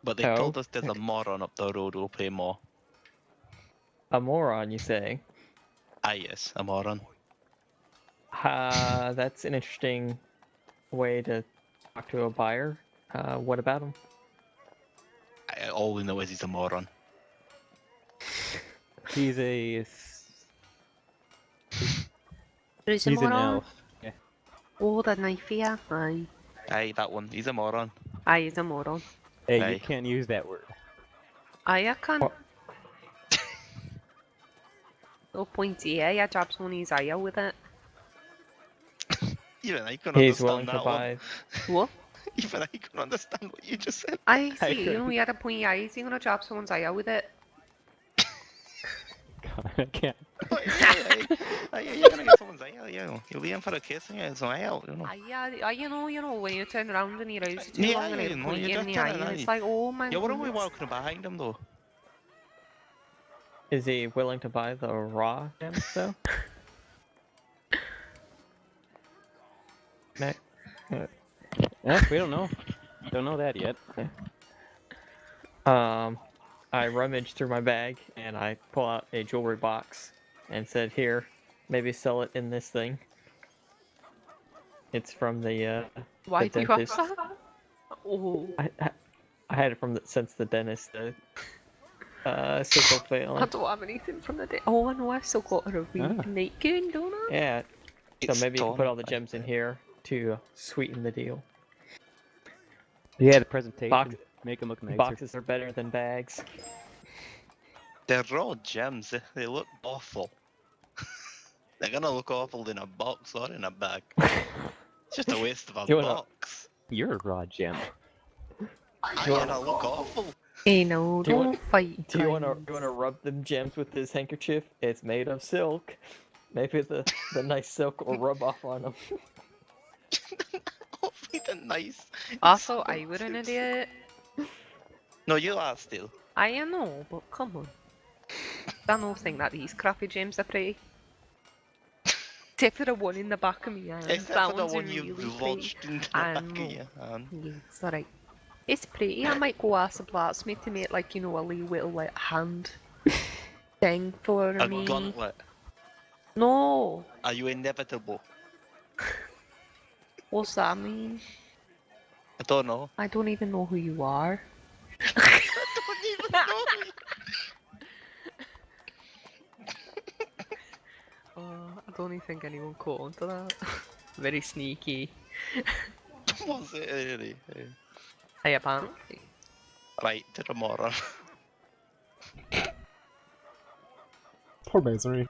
But they Oh. told us there's a moron up the road who'll pay more. A moron, you say? Ah, yes, a moron. That's an interesting way to talk to a buyer. What about him? All we know is he's a moron. He's a There's a he's an moron. elf. Yeah. Oh, the knife here. Aye. Aye, that one. He's a moron. Aye, he's a moron. Hey, Aye. you can't use that word. Aye, I can. What? No pointy eye, I jab someone in his eye with it. Even I can He's understand willing that to one. buy. What? Even I can understand what you just said. I I see, you know, you had a pointy eye, so you're gonna jab someone's eye with it. God, I can't. You're gonna get someone's eye out, you know. You'll be in for a kiss and get some eye out, you know. Aye, you know, when you turn around and your eyes are too Yeah, long and you you know, point you're in just the eye, turning and around. it's like, oh my Yeah, what are we goodness. walking behind him though? Is he willing to buy the raw gems though? Mac? We don't know. Don't know that yet. I rummaged through my bag and I pull out a jewelry box and said, "Here, maybe sell it in this thing." It's from the Why do you have dentist. that? Oh, I had it from since the dentist. Scáthbhaile. I don't have anything from the day. Oh, I know, I still got a wee Ah. nightgown, don't I? Yeah, so It's maybe you can put done. all the gems in here to sweeten the deal. Yeah, the presentation. Box- Make them look nicer. Boxes are better than bags. They're raw gems. They look awful. They're gonna look awful in a box or in a bag. It's just a waste of a You wanna- box. You're a raw gem. I'm gonna look awful. Hey, no, Do you don't want- fight. Do you want guys. to rub them gems with this handkerchief? It's made of silk. Maybe the nice silk will rub off on them. Hopefully the nice. Also, I were an idiot. No, you are still. I know, but come on. I don't think that these crappy gems are pretty. Except for the one in the back of my hand. Except That for the one's one really you pretty. lodged into the I back of know. your hand. Yeah, it's alright. It's pretty. I might go ask the blacksmith to make, like, you know, a little like hand thing for A me. gauntlet. No, Are you inevitable? what's that mean? I don't know. I don't even know who you are. I don't even Oh, I don't even think anyone caught onto that. Very sneaky. Was it really? Hey, apparently. Right, to tomorrow. Poor Misery.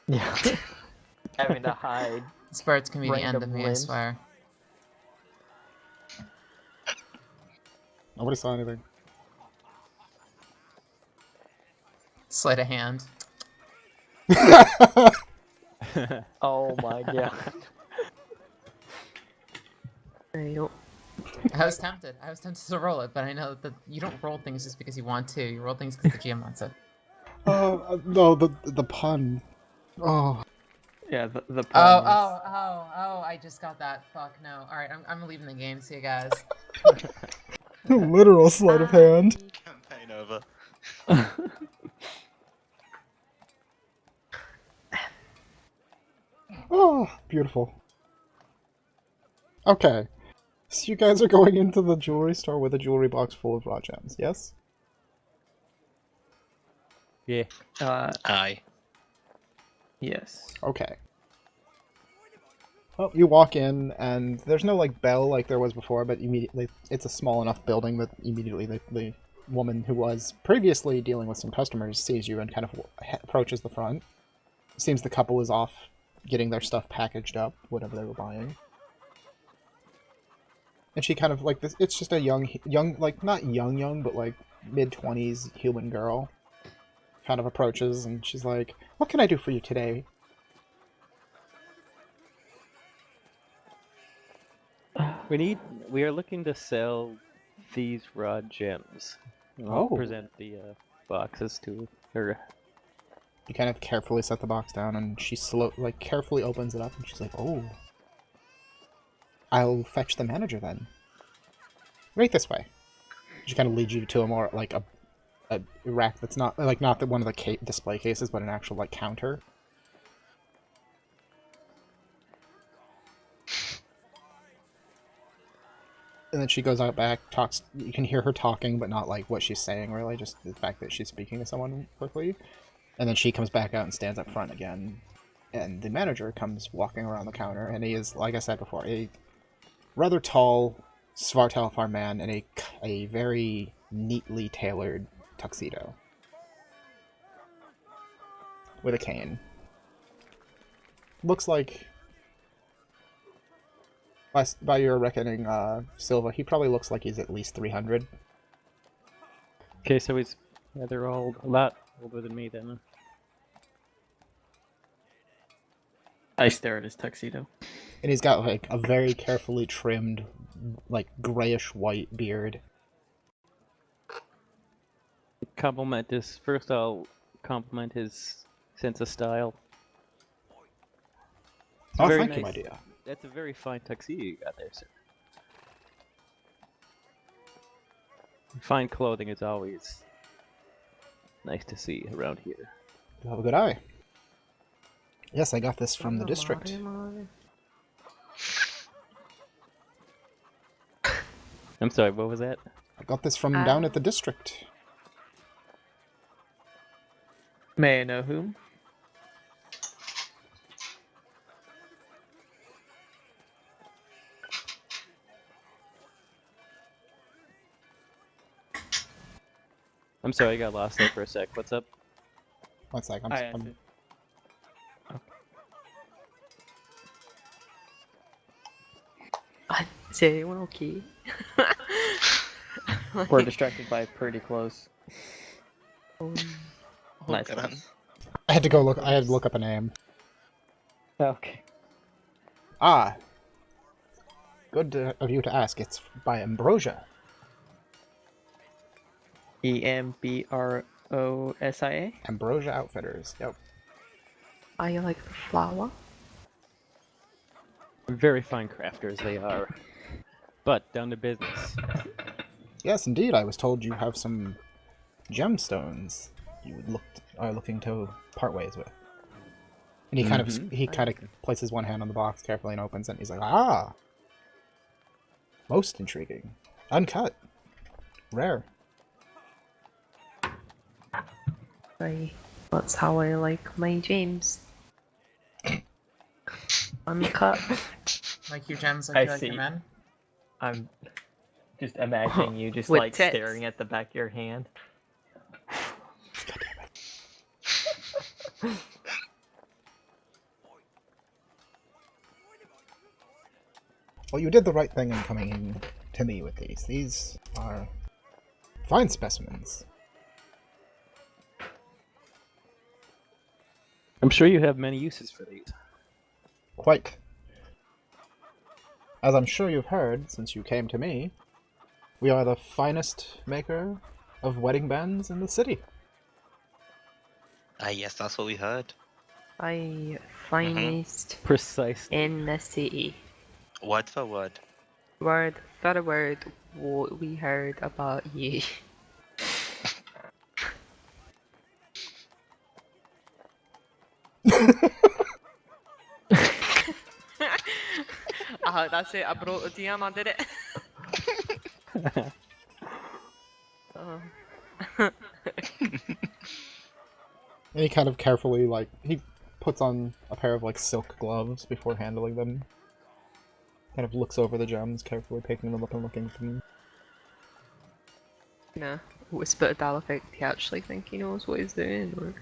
Yeah. Having to hide. This part's gonna be the end of Random me, limbs. I swear. Nobody saw anything. Sleight of hand. Oh my god. There you go. I was tempted. I was tempted to roll it, but I know that you don't roll things just because you want to. You roll things because the GM wants it. No, the pun. Oh. Yeah, the Oh, pun is... I just got that. Fuck, no. Alright, I'm leaving the game. See you guys. Literal sleight of hand. Campaign over. Oh, beautiful. Okay. So you guys are going into the jewelry store with a jewelry box full of raw gems, yes? Yeah. Aye. Yes. Okay. Well, you walk in, and there's no, like, bell like there was before, but immediately, it's a small enough building that immediately the woman who was previously dealing with some customers sees you and kind of approaches the front. Seems the couple is off getting their stuff packaged up, whatever they were buying. And she kind of, like, this, it's just a young, like, not young, but, like, mid-20s human girl. Kind of approaches, and she's like, "What can I do for you today?" We are looking to sell these raw gems. I'll Oh. present the boxes to her. You kind of carefully set the box down, and she carefully opens it up, and she's like, "Oh, I'll fetch the manager then. Right this way." She kind of leads you to a more like a rack that's not like not the one of the display cases, but an actual like counter. And then she goes out back, talks. You can hear her talking, but not like what she's saying really, just the fact that she's speaking to someone quickly. And then she comes back out and stands up front again. And the manager comes walking around the counter, and he is, like I said before, a rather tall Svartalfar man in a very neatly tailored tuxedo. With a cane. Looks like, by your reckoning, Silva, he probably looks like he's at least 300. Okay, so he's rather old, a lot older than me then. I stare at his tuxedo. And he's got like a very carefully trimmed, like grayish white beard. Compliment this. First, I'll compliment his sense of style. It's Oh, very thank you, my nice. dear. That's a very fine tuxedo you got there, sir. Fine clothing is always nice to see around here. You have a good eye. Yes, I got this from the district. I'm sorry, what was that? I got this from down at the district. May I know whom? I'm sorry, I got lost there for a sec. What's up? One sec, I answered. Is everyone okay? We're distracted by pretty close. Nice. Look at him. I had to go look. I had to look up a name. Okay. Ah, good of you to ask. It's by Ambrosia. Embrosia? Ambrosia Outfitters. Yep. Are you like the flower? Very fine crafters they are. But down to business. Yes, indeed. I was told you have some gemstones you are looking to part ways with. And he kind of places one hand on the box carefully and opens it. And he's like, "Ah, most intriguing, uncut, rare. That's how I like my James. Uncut. Like your gems, like I you like see. your men. I'm just imagining you just With like tits. staring at the back of your hand. Well, you did the right thing in coming in to me with these. These are fine specimens. I'm sure you have many uses for these. Quite. As I'm sure you've heard since you came to me, we are the finest maker of wedding bands in the city. Ah, yes, that's what we heard. I finest Precisely. in the city. Word for word. Word for word, what we heard about you. That's it. I brought the DM. I did it. And he kind of carefully, like, he puts on a pair of, like, silk gloves before handling them. Kind of looks over the gems, carefully picking them up and looking at them. Nah, whisper to Dalifik. Do you actually think he knows what he's doing, or do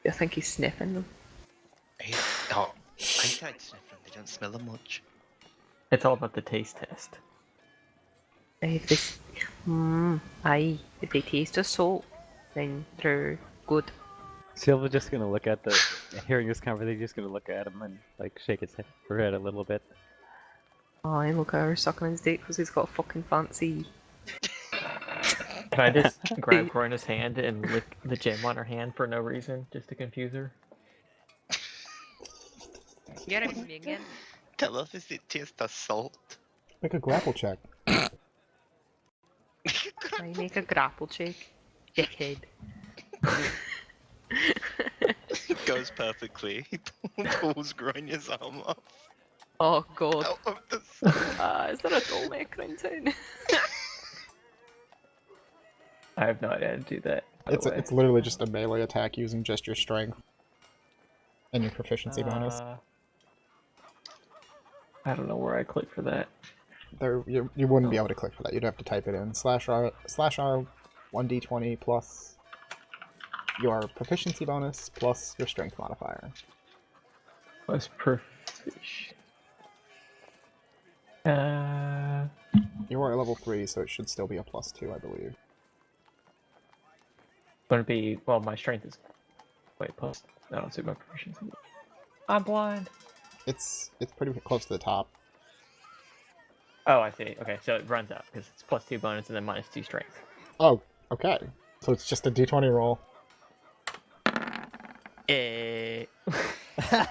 you think he's sniffing them? Oh, I tried sniffing. They don't smell them much. It's all about the taste test. If this, aye, if they taste of salt, then they're good. Silva's just gonna look at the. Hearing this conversation, just gonna look at him and like shake his head a little bit. Aye, look at her sucking his dick because he's got a fucking fancy. Can I just grab Corona's hand and lick the gem on her hand for no reason, just to confuse her? You're a again. Tell us if it tastes of salt. Make a grapple check. I make a grapple check. Dickhead. It goes perfectly. He pulls Gronya's arm off. Oh god. Out of the Is there a doll maker in town? I have no idea how to do that. by the way. It's literally just a melee attack using just your strength. And your proficiency bonus. I don't know where I click for that. There, you wouldn't be able to click for that. You'd have to type it in. /R 1d20 plus your proficiency bonus plus your strength modifier. What's proficient? You are at level 3, so it should still be a +2, I believe. Gonna be, well, my strength is, wait, plus, I don't see my proficiency. I'm blind. It's pretty close to the top. Oh, I see. Okay, so it runs up, because it's +2 bonus and then -2 strength. Oh, okay. So it's just a d20 roll.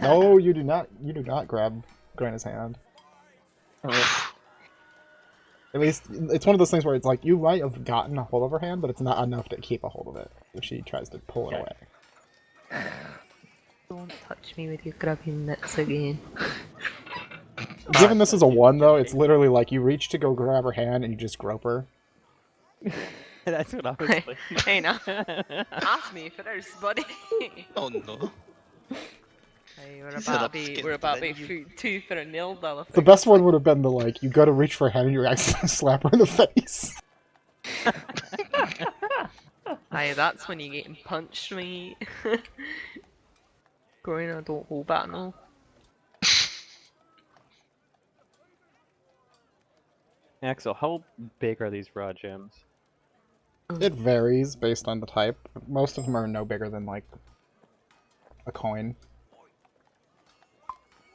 No, you do not grab Grana's hand. At least, it's one of those things where it's like, you might have gotten a hold of her hand, but it's not enough to keep a hold of it if she tries to pull it away. Don't touch me with your grabbing mitts again. Given this is a 1, though, it's literally like you reach to go grab her hand and you just grope her. That's what I was thinking. Hey now. Ask me first, buddy. Oh no. Hey, He said we're upskin, about to then be you- two for a nil, Dalifik. The best one would have been the, like, you go to reach for her hand and you accidentally slap her in the face. Aye, that's when you getting punched, mate. Growing, I don't hold back, no. Axel, how big are these raw gems? It varies based on the type. Most of them are no bigger than, like, a coin.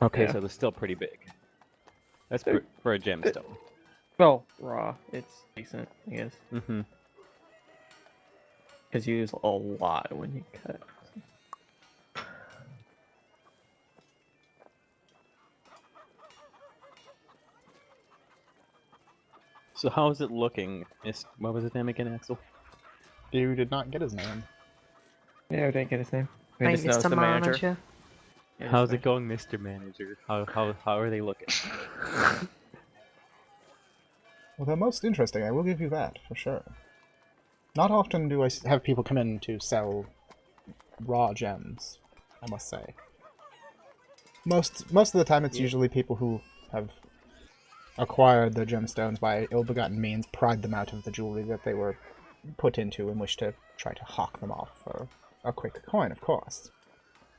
Okay, Yeah. so they're still pretty big. That's for a gemstone. Well, raw, it's decent, I guess. Mm-hmm. Because you use a lot when you cut. So how is it looking? What was his name again, Axel? You did not get his name. Yeah, I didn't get his name. We Aye, just know it's Mr. the manager. Manager. Yeah, How's it's it going, Mr. Manager? How are they looking? Well, they're most interesting, I will give you that, for sure. Not often do I have people come in to sell raw gems, I must say. Most of the time it's usually people who have acquired the gemstones by ill-begotten means, pried them out of the jewelry that they were put into, and wish to try to hawk them off for a quick coin, of course.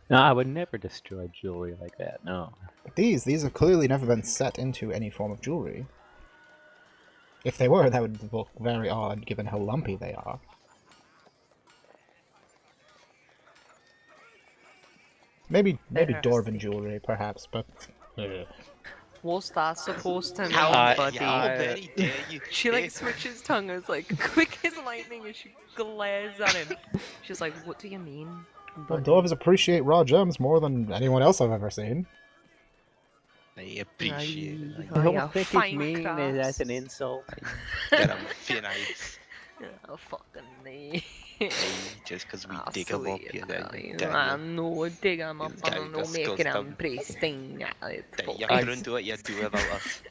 No, I would never destroy jewelry like that, no. But these have clearly never been set into any form of jewelry. If they were, that would look very odd, given how lumpy they are. Maybe dwarven jewelry, perhaps, but... What's that supposed to mean, How buddy? very dare you? She like switches tongue as like quick as lightning as she glares at him. She's like, "What do you mean?" Well, buddy?" dwarves appreciate raw gems more than anyone else I've ever seen. I appreciate it. Oh, Don't yeah, think it's fine mean crafts. as an insult. Get them few nights. Oh, fucking me. Just because we dig them up, you I know, dig them up You and I know, disgust making them them. pristine. Yeah, it's You fucking- couldn't do what you do without us.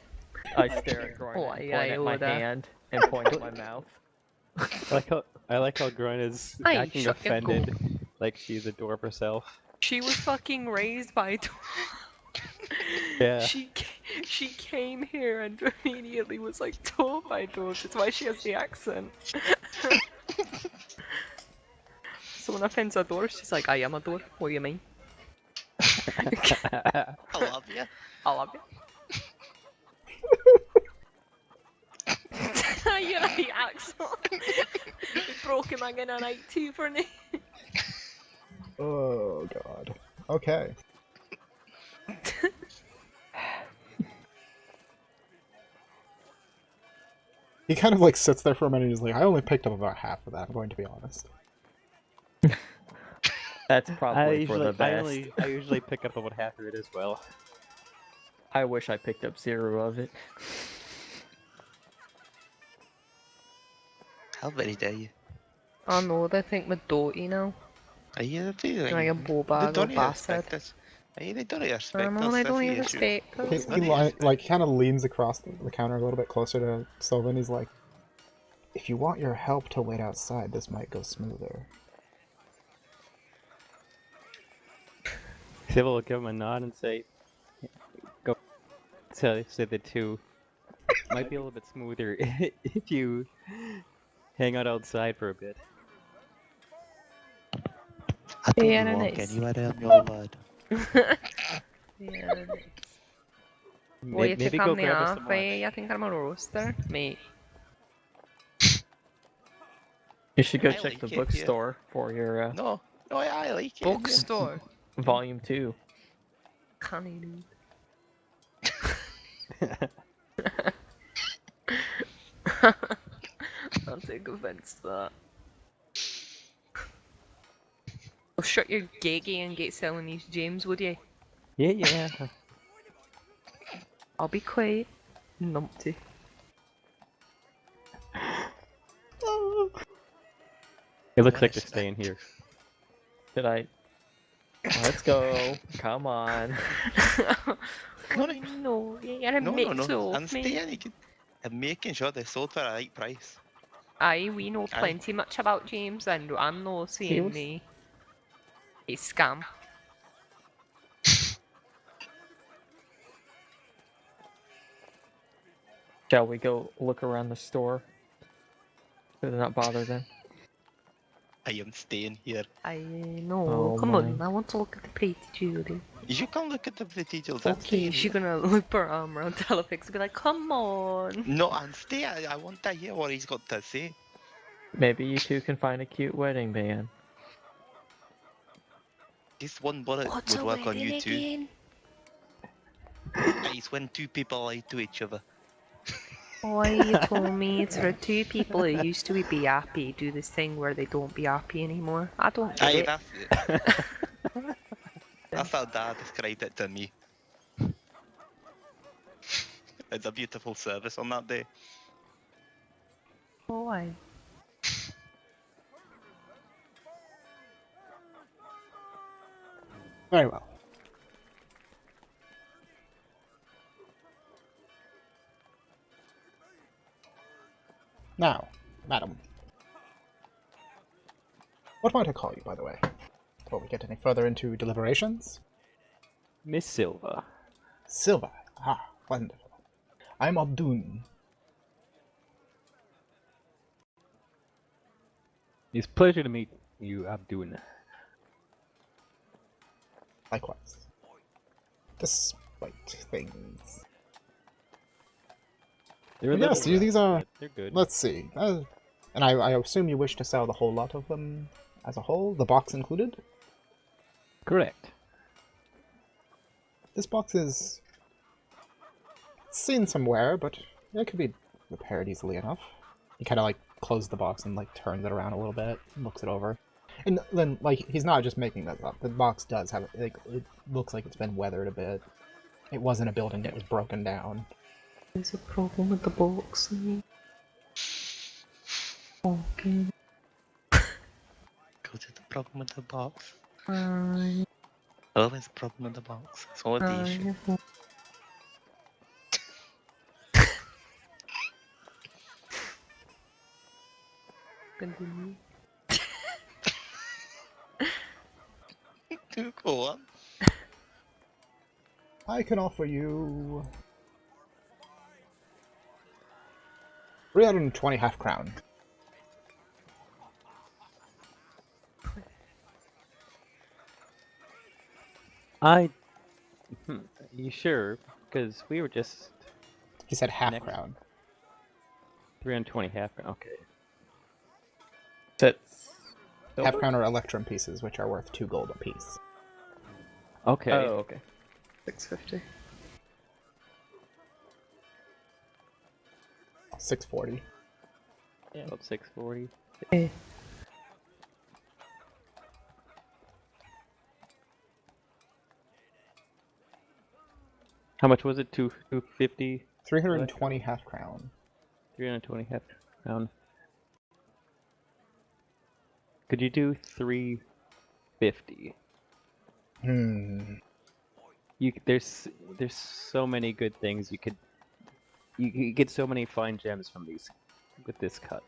I stare at Groin Oh, and yeah, point at my Yoda. hand and point at my mouth. I like how Groin is Aye, acting shut your offended, like she's a dwarf herself. She was fucking raised by Yeah. She came here and immediately was like told by dwarves. That's why she has the accent. So when I offends a dwarf, she's like, "I am a dwarf. What do you mean? I love you. I love you." You're right, Axel. We broke him again a night too for me. Oh, God. Okay. He kind of like sits there for a minute and he's like, I only picked up about half of that, I'm going to be honest. That's probably for the best. I usually pick up about half of it as well. I wish I picked up 0 of it. How very dare you? I know, they think we're dirty now. Are you feeling? Like a bowbag or bastard. They don't respect I us. know, they that's don't the even issue. respect He, us. like kind of leans across the counter a little bit closer to Sylvan. He's like, if you want your help to wait outside, this might go smoother. Sybil will give him a nod and say, "Go." Say the two. Might be a little bit smoother if you hang out outside for a bit. I don't Yeah, walk nice. anywhere, I'm your lad. Yeah, well, you Maybe took go on the grab us off, some I think I'm a roaster, mate. You should go I check like the it, yeah. bookstore for your No, I like it. Bookstore. volume 2. Canny dude. I'll take offense to that. Well, shut your gaggy and get selling these James, would you? Yeah. I'll be quiet. Numpty. It looks like they're staying here. Did I? Let's go. Come on. No, you're a No, mix I'm of me. staying. I'm making sure they're sold for a right price. Aye, we know Aye. plenty much about James, and I'm not saying was- me. He's scam. Shall we go look around the store? Did it not bother them? I am staying here. I know. Oh Come my. on, I want to look at the pretty jewelry. You should come look at the pretty jewels. I'm Okay, staying she's here. gonna loop her arm around Telefix and be like, "Come on." No, I'm staying. I want to hear what he's got to say. Maybe you two can find a cute wedding band. This one bullet What's would a work on wedding you too. again? It's when two people lie to each other. Boy, you told me it's for two people who used to be happy do this thing where they don't be happy anymore. I don't get Aye, it. that's it. That's how Dad described it to me. It's a beautiful service on that day. Boy. Very well. Now, madam, What might I call you, by the way? Before we get any further into deliberations? Miss Silva. Silva. Ah, wonderful. I'm Abdun. It's a pleasure to meet you, Abdul. Likewise. Despite things. They're a Yes, little rough, these are... but they're good. Let's see. And I assume you wish to sell the whole lot of them as a whole? The box included? Correct. This box is... It's seen some wear, but it could be repaired easily enough. He kind of like closes the box and like turns it around a little bit, looks it over. And then, like, he's not just making that up. The box does have, like, it looks like it's been weathered a bit. It wasn't a building that was broken down. There's a problem with the box. Okay. Go to the problem with the box. Always a problem with the box. That's always the issue. Continue. Go on. I can offer you 320 half crown. You sure? Because we were just He said half Next. crown. 320 half. Okay. That's Half crown are electrum pieces, which are worth 2 gold apiece. Okay. Oh, okay. 650. 640. Yeah. About 640. Eh. How much was it? 250? 320 half crown. 320 half crown. Could you do 350? There's so many good things you could get so many fine gems from these with this cut.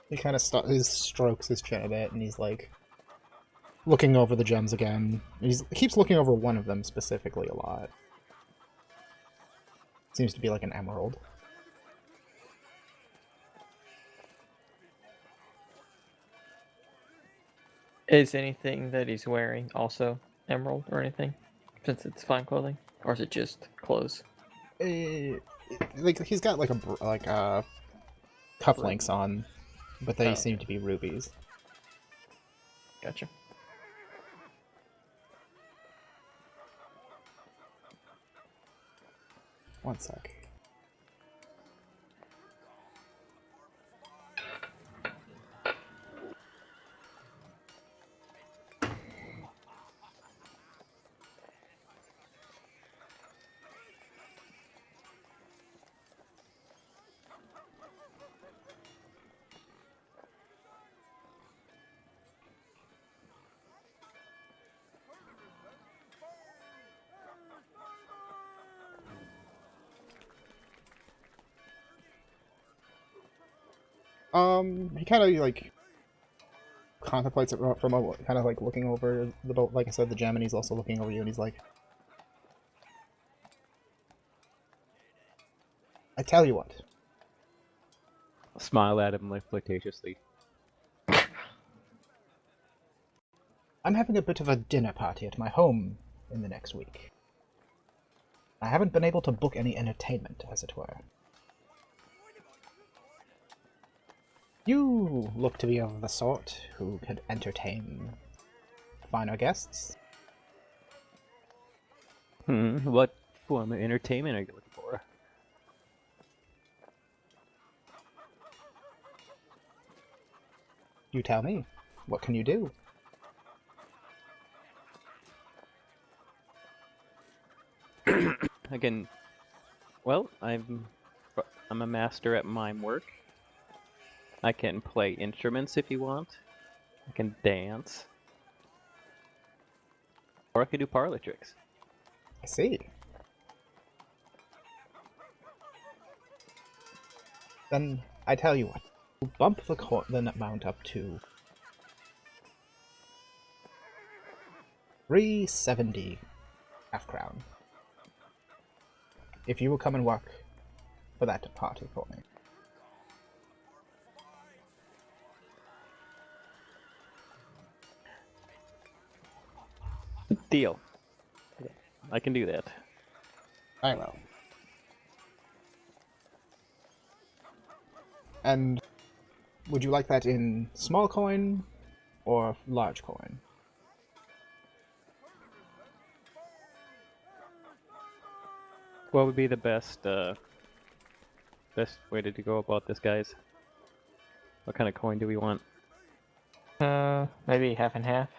He kind of strokes his chin a bit, and he's like looking over the gems again. He keeps looking over one of them specifically a lot. Seems to be like an emerald. Is anything that he's wearing also emerald or anything? Since it's fine clothing? Or is it just clothes? Like he's got like cufflinks on, but they Oh. seem to be rubies. Gotcha. One sec. He kind of like contemplates it from a kind of like looking over the boat, like I said, the gem, and he's also looking over you, and he's like, I tell you what. Smile at him like flirtatiously. I'm having a bit of a dinner party at my home in the next week. I haven't been able to book any entertainment, as it were. You look to be of the sort who could entertain finer guests. What form of entertainment are you looking for? You tell me. What can you do? Again, well, I'm a master at mime work. I can play instruments if you want. I can dance. Or I could do parlor tricks. I see. Then I tell you what, we'll bump the amount up to 370 half crown. If you will come and work for that party for me. Deal. I can do that. I will. And would you like that in small coin or large coin? What would be the best way to go about this, guys? What kind of coin do we want? Maybe half and half.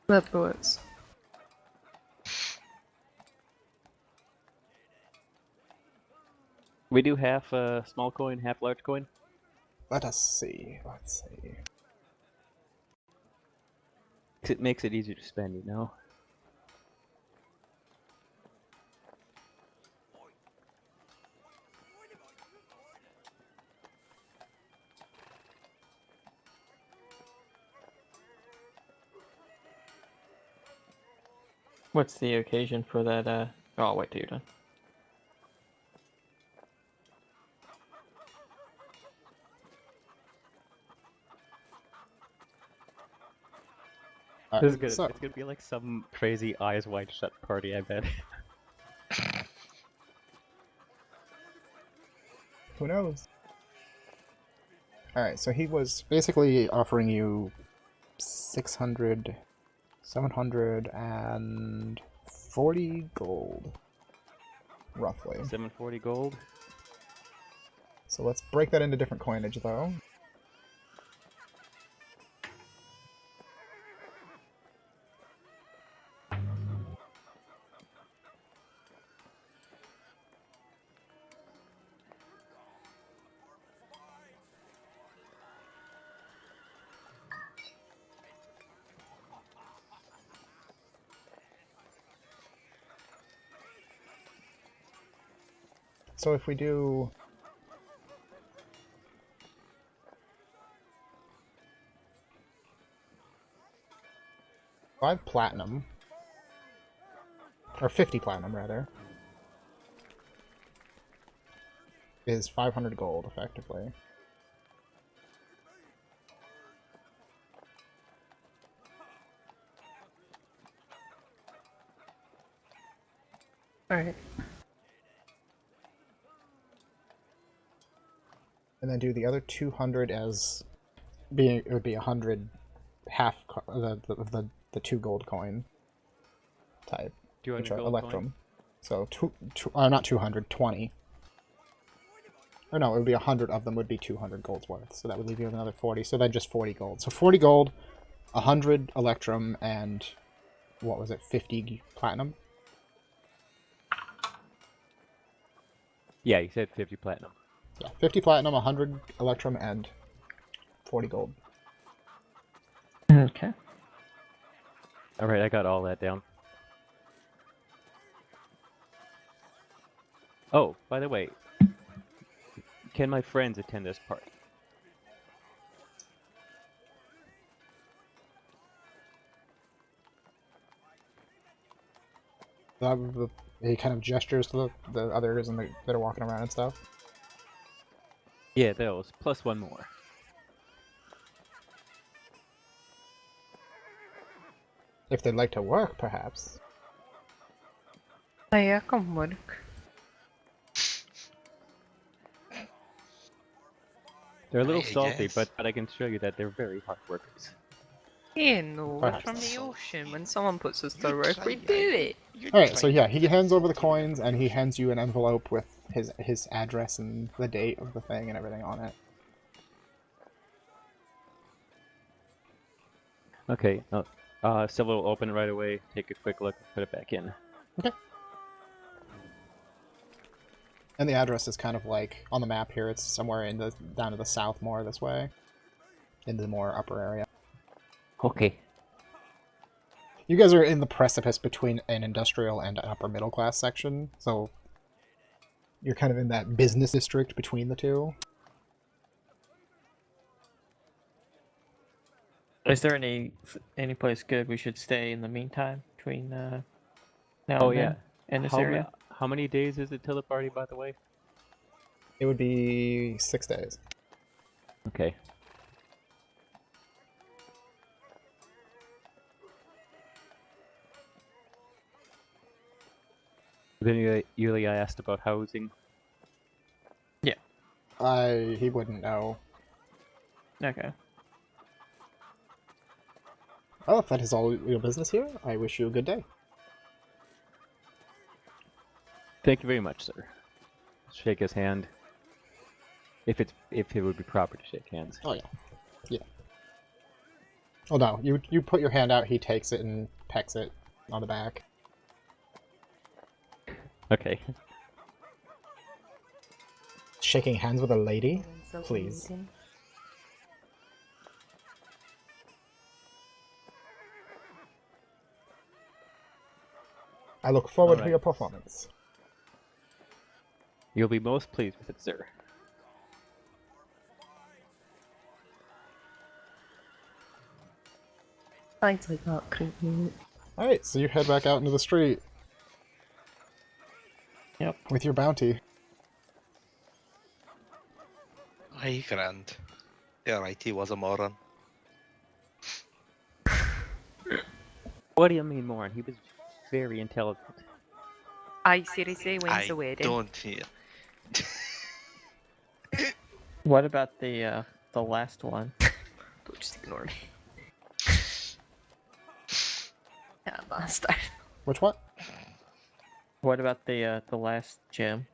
That works. We do half small coin, half large coin. Let us see. Let's see. It makes it easier to spend, you know. What's the occasion for that? Oh, I'll wait till you're done. Alright, This is good. so, It's gonna be like some crazy eyes wide shut party, I bet. who knows? Alright, so he was basically offering you 600, 740 gold. Roughly. 740 gold. So let's break that into different coinage though. So if we do 5 platinum, or 50 platinum rather, is 500 gold effectively. Alright. And then do the other 200 as being, it would be 100 half the 2 gold coin type, 200 which are gold electrum. coin. So not 200, 20. Or no, it would be 100 of them would be 200 gold's worth. So that would leave you with another 40. So then just 40 gold. So 40 gold, 100 electrum, and what was it, 50 platinum? Yeah, you said 50 platinum. Yeah, 50 platinum, 100 electrum, and 40 gold. Okay. Alright, I got all that down. Oh, by the way, can my friends attend this party? He kind of gestures to the others and that are walking around and stuff. Yeah, those, plus one more. If they'd like to work, perhaps. Yeah, I can work. They're a little I salty, guess. but I can show you that they're very hard workers. Yeah, no, we're Perhaps from the so. ocean. When someone puts us to You work, try we it. do it. You Alright, so try yeah, it. he hands over the coins and he hands you an envelope with his address and the date of the thing and everything on it. Okay, Silver will open it right away, take a quick look, put it back in. And the address is kind of like on the map here. It's somewhere in the down to the south more this way, into the more upper area. Okay. You guys are in the precipice between an industrial and an upper middle class section, so you're kind of in that business district between the two. Is there any place good we should stay in the meantime between now Oh and yeah. then in this How area? how many days is it till the party, by the way? It would be 6 days. Okay. Then Yulia asked about housing. He wouldn't know. Okay. Well, if that is all your business here, I wish you a good day. Thank you very much, sir. Shake his hand. If it would be proper to shake hands. Oh, yeah. Yeah. Oh, no. You put your hand out, he takes it and pecks it on the back. Okay. Shaking hands with a lady? Please. I look forward to Alright. your performance. You'll be most pleased with it, sir. I'd like that, creepy. Alright, so you head back out into the street. Yep. With your bounty. Aye, grand. Yeah, right, he was a moron. What do you mean, moron? He was very intelligent. I seriously, when's I the wedding? don't hear. What about the last one? Don't just ignore me. Yeah, bastard. Which what? What about the last gem?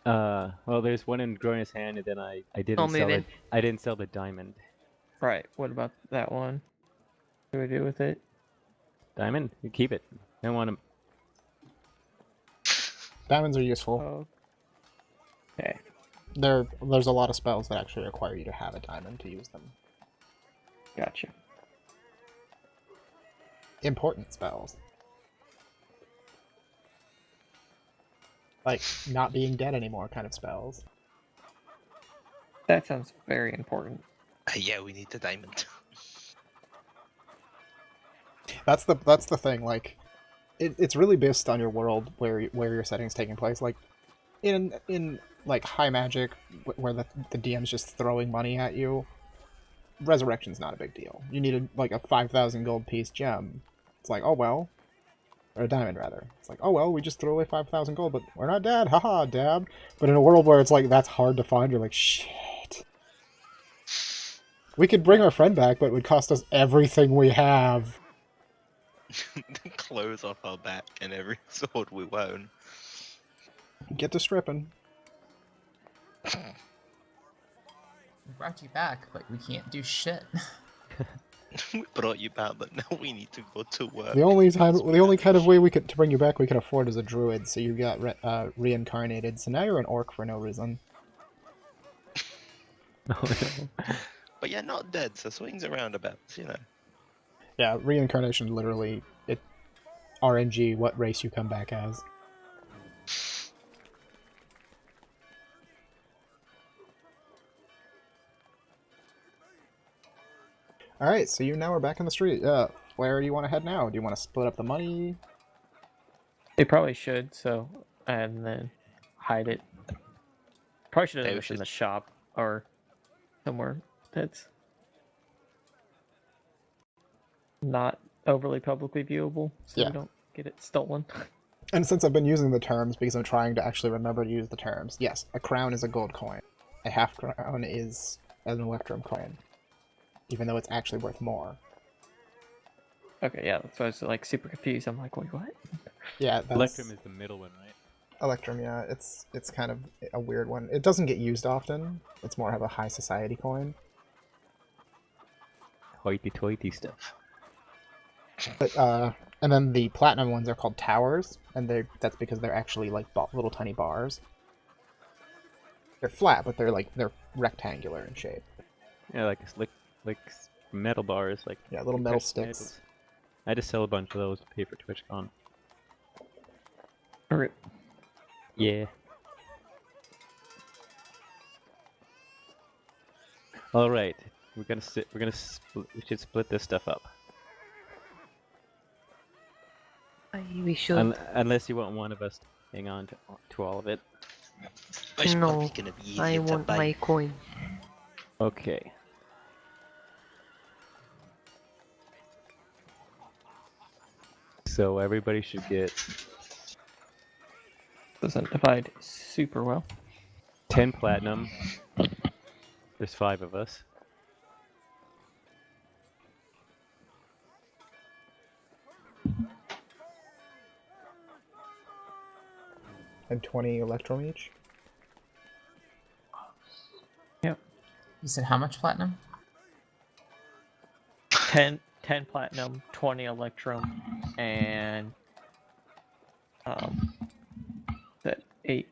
Well, there's one in Groina's hand, and then I didn't I'll sell move it. I didn't sell the diamond. Right. What about that one? What do we do with it? Diamond? You keep it. I don't want to. Diamonds are useful. Oh. Okay. There's a lot of spells that actually require you to have a diamond to use them. Gotcha. Important spells. Like, not being dead anymore kind of spells. That sounds very important. Yeah, we need the diamond. That's the thing, like, it's really based on your world where your setting's taking place. Like, in like high magic, where the DM's just throwing money at you, resurrection's not a big deal. You need like a 5,000 gold piece gem. It's like, oh well, or a diamond rather. It's like, oh well, we just threw away 5,000 gold, but we're not dead, haha, dab. But in a world where it's like that's hard to find, you're like, shit. We could bring our friend back, but it would cost us everything we have. The clothes off our back and every sword we own. Get to stripping. We brought you back, but we can't do shit. We brought you back, but now we need to go to work. The only kind of way to bring you back we could afford is a druid. So you got reincarnated. So now you're an orc for no reason. Oh, no. But you're not dead, so swings and roundabouts, you know. Yeah, reincarnation literally RNG what race you come back as. Alright, so you now are back in the street. Where do you want to head now? Do you want to split up the money? They probably should, so, and then hide it. Probably should have Maybe done we this in should- the shop or somewhere that's not overly publicly viewable, so Yeah. we don't get it stolen. And since I've been using the terms, because I'm trying to actually remember to use the terms, yes, a crown is a gold coin. A half crown is an electrum coin. Even though it's actually worth more. Okay, yeah, that's why I was like super confused. I'm like, wait, what? Yeah, that's... Electrum is the middle one, right? Electrum, yeah, it's kind of a weird one. It doesn't get used often. It's more of a high society coin. Hoity-toity stuff. But, and then the platinum ones are called towers, and that's because they're actually like little tiny bars. They're flat, but they're rectangular in shape. Yeah, like metal bars, like Yeah, little metal precious sticks. metals. I just sell a bunch of those to pay for TwitchCon. Okay. Yeah. All right, we should split this stuff up. We should. Unless you want one of us to hang on to all of it. It's No, probably gonna be easier I to want buy. my coin. Okay. So everybody should get Doesn't divide super well. 10 platinum. There's 5 of us. And 20 electrum each. You said how much platinum? 10 platinum, 20 electrum, and that 8.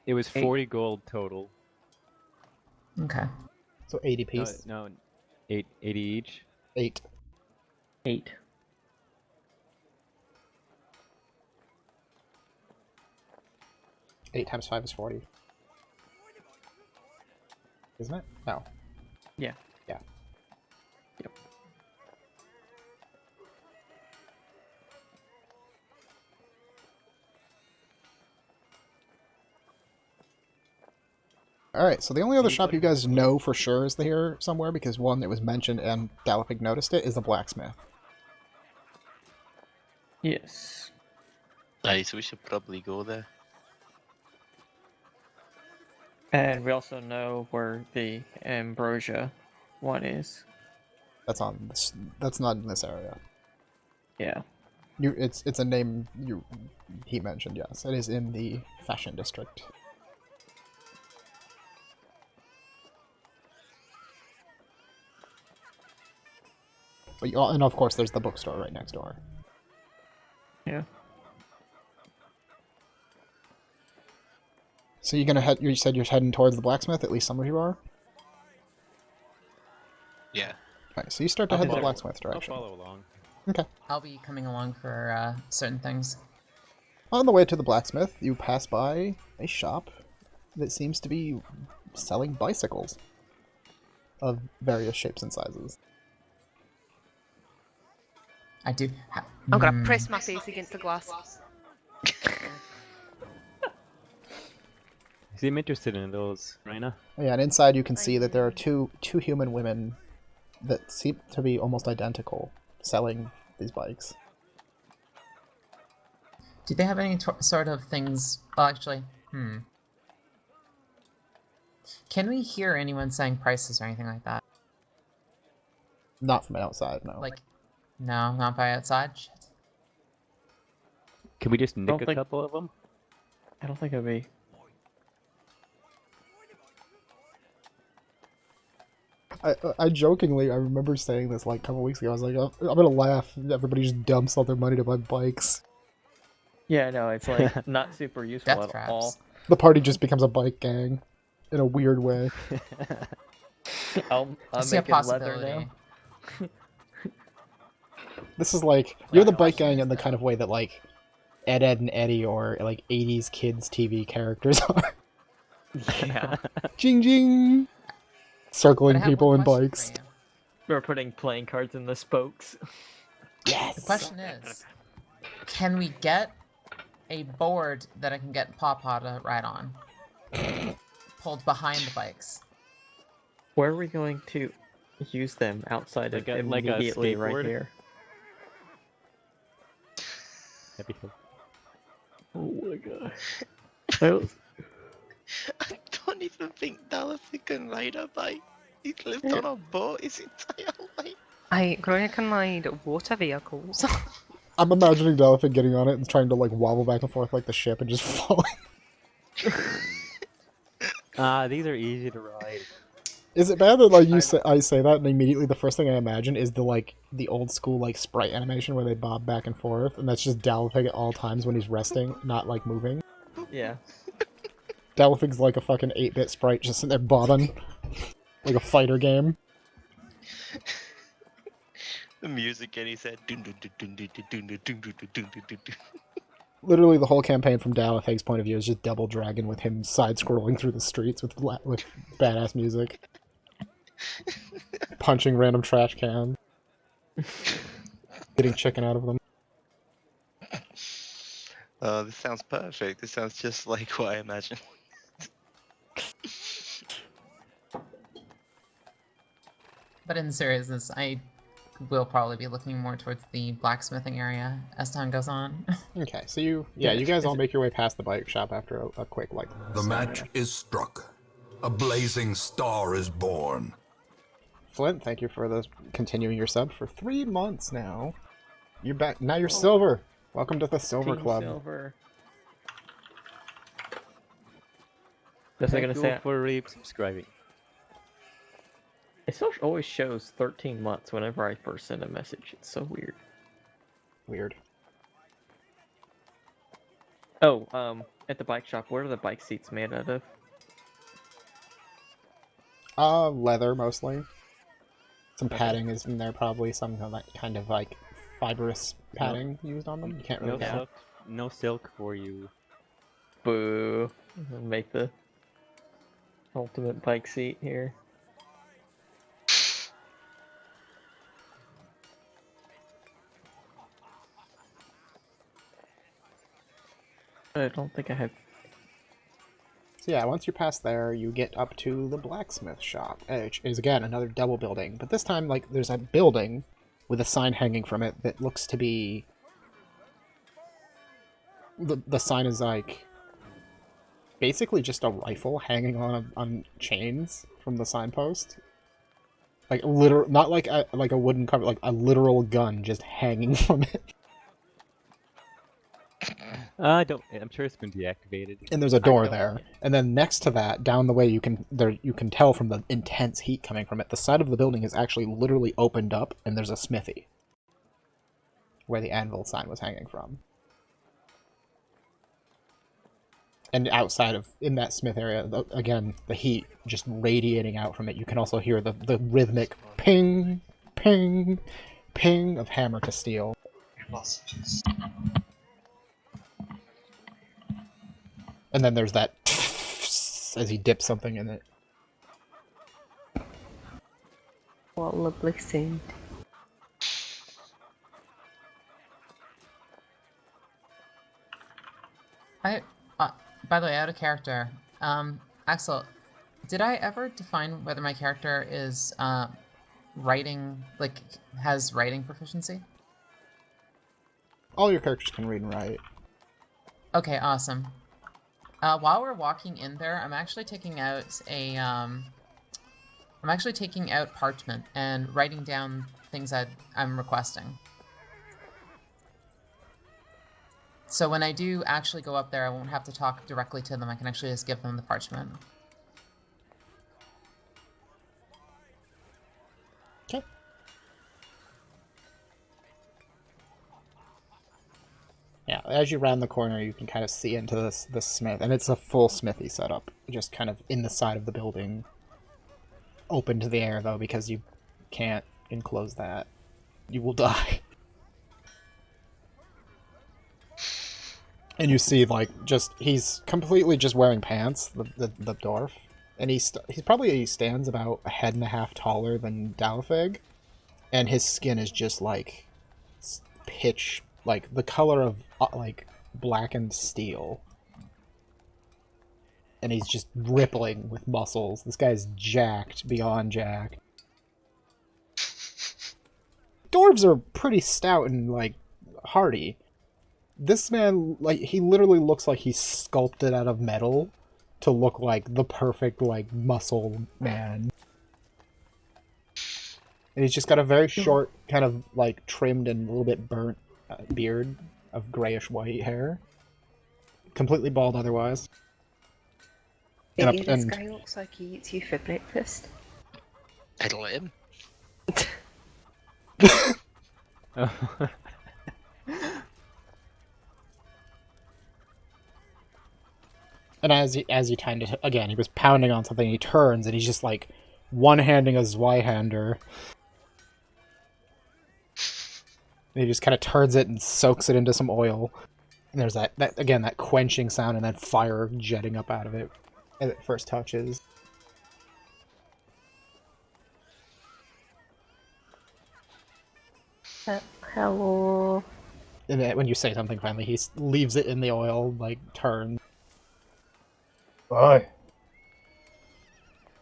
It was 40 gold total. Okay. So 80 piece. No, 80 each. 8. 8. Eight times 5 is 40. Isn't it? No. Yeah. Yeah. Yep. Alright, so the only other shop you guys know for sure is here somewhere, because one, it was mentioned and Dalifig noticed it, is the blacksmith. Yes. Aye, so we should probably go there. And we also know where the ambrosia one is. That's on this, that's not in this area. Yeah. It's a name he mentioned, yes. It is in the fashion district. But and of course there's the bookstore right next door. Yeah. So you're gonna head, you said you're heading towards the blacksmith, at least some of you are? Yeah. Alright, so you start to head the follow- blacksmith I'll direction. follow along. Okay. I'll be coming along for certain things. On the way to the blacksmith, you pass by a shop that seems to be selling bicycles of various shapes and sizes. I do. I'm gonna press my face against the glass. See, I'm interested in those, Raina. Yeah, and inside you can see that there are two human women that seem to be almost identical selling these bikes. Do they have any sort of things? Well, actually, Can we hear anyone saying prices or anything like that? Not from outside, no. Like, no, not by outside. Shit. Can we just nick a think- couple of them? I don't think it'd be. I jokingly, I remember saying this like a couple weeks ago. I was like, oh, I'm gonna laugh. Everybody just dumps all their money to buy bikes. Yeah, no, it's like not super useful Death at traps. all. The party just becomes a bike gang in a weird way. I'm I see a making leather possibility. now. This is like, you're the bike gang in the kind of way that like Ed, Ed, and Eddie or like 80s kids TV characters are. Yeah. Jing jing! Circling But I have people one in question bikes. for you. We're putting playing cards in the spokes. The question is, can we get a board that I can get Pawpaw to ride on? Pulled behind the bikes. Where are we going to use them outside Like of a immediately right skateboard? here? That'd be Oh my god. I was- I don't even think Dallas can ride a bike. He's lived on a boat his entire life. Gloria can ride water vehicles. I'm imagining Delphin getting on it and trying to like wobble back and forth like the ship and just falling. these are easy to ride. Is it bad that like I say that and immediately the first thing I imagine is the old school like sprite animation where they bob back and forth and that's just Dalpig at all times when he's resting, not like moving. Yeah. Dalpig's like a fucking 8-bit sprite just sitting there bobbing like a fighter game. The music and he said dun dun dun dun dun dun dun dun dun dun dun dun dun dun. Literally, the whole campaign from Daletheg's point of view is just Double Dragon with him side-scrolling through the streets with badass music, punching random trash cans, getting chicken out of them. This sounds perfect. This sounds just like what I imagined. But in seriousness, I will probably be looking more towards the blacksmithing area as time goes on. Okay, so you guys all make your way past the bike shop after a quick, like... The match is struck. A blazing star is born. Flint, thank you for continuing your sub for 3 months now. You're back. Now you're silver. Welcome to the Silver Team Club. Silver. That's what I'm Thank gonna you say. for resubscribing. It still always shows 13 months whenever I first send a message. It's so weird. Weird. Oh, at the bike shop, what are the bike seats made out of? Leather mostly. Some padding is in there, probably some kind of like fibrous padding used on them. You can't really No tell. silk, no silk for you. Boo. Make the ultimate bike seat here. I don't think I have. So yeah, once you pass there, you get up to the blacksmith shop, which is again another double building. But this time, like, there's a building with a sign hanging from it that looks to be... The sign is like basically just a rifle hanging on chains from the signpost. Like literal, not like a wooden cover, like a literal gun just hanging from it. I'm sure it's been deactivated. And there's a door there, and then next to that, down the way, you can tell from the intense heat coming from it, the side of the building is actually literally opened up, and there's a smithy where the anvil sign was hanging from. And outside of, in that smith area, again, the heat just radiating out from it, you can also hear the rhythmic ping, ping, ping of hammer to steel. And then there's that as he dips something in it. What a lovely sound. By the way, out of character, Axel, did I ever define whether my character is writing, like, has writing proficiency? All your characters can read and write. Okay, awesome. While we're walking in there, I'm actually taking out parchment and writing down things that I'm requesting. So when I do actually go up there, I won't have to talk directly to them. I can actually just give them the parchment. Okay. Yeah, as you round the corner, you can kind of see into this smith, and it's a full smithy setup, just kind of in the side of the building, open to the air though, because you can't enclose that. You will die. And you see, like, he's completely just wearing pants, the dwarf, and he probably stands about a head and a half taller than Daletheg, and his skin is just like pitch, like the color of like blackened steel, and he's just rippling with muscles. This guy's jacked beyond jacked. Dwarves are pretty stout and like hardy. This man, like, he literally looks like he's sculpted out of metal to look like the perfect, like, muscle man. And he's just got a very short, kind of, like, trimmed and a little bit burnt beard of grayish-white hair. Completely bald otherwise. Maybe this guy looks like he eats you for breakfast. I'd let him. And as he kind of, again, he was pounding on something, he turns, and he's just, like, one-handing a Zweihander. And he just kind of turns it and soaks it into some oil. And there's that quenching sound and then fire jetting up out of it as it first touches. Hello. And then when you say something finally, he leaves it in the oil, like, turns. Bye.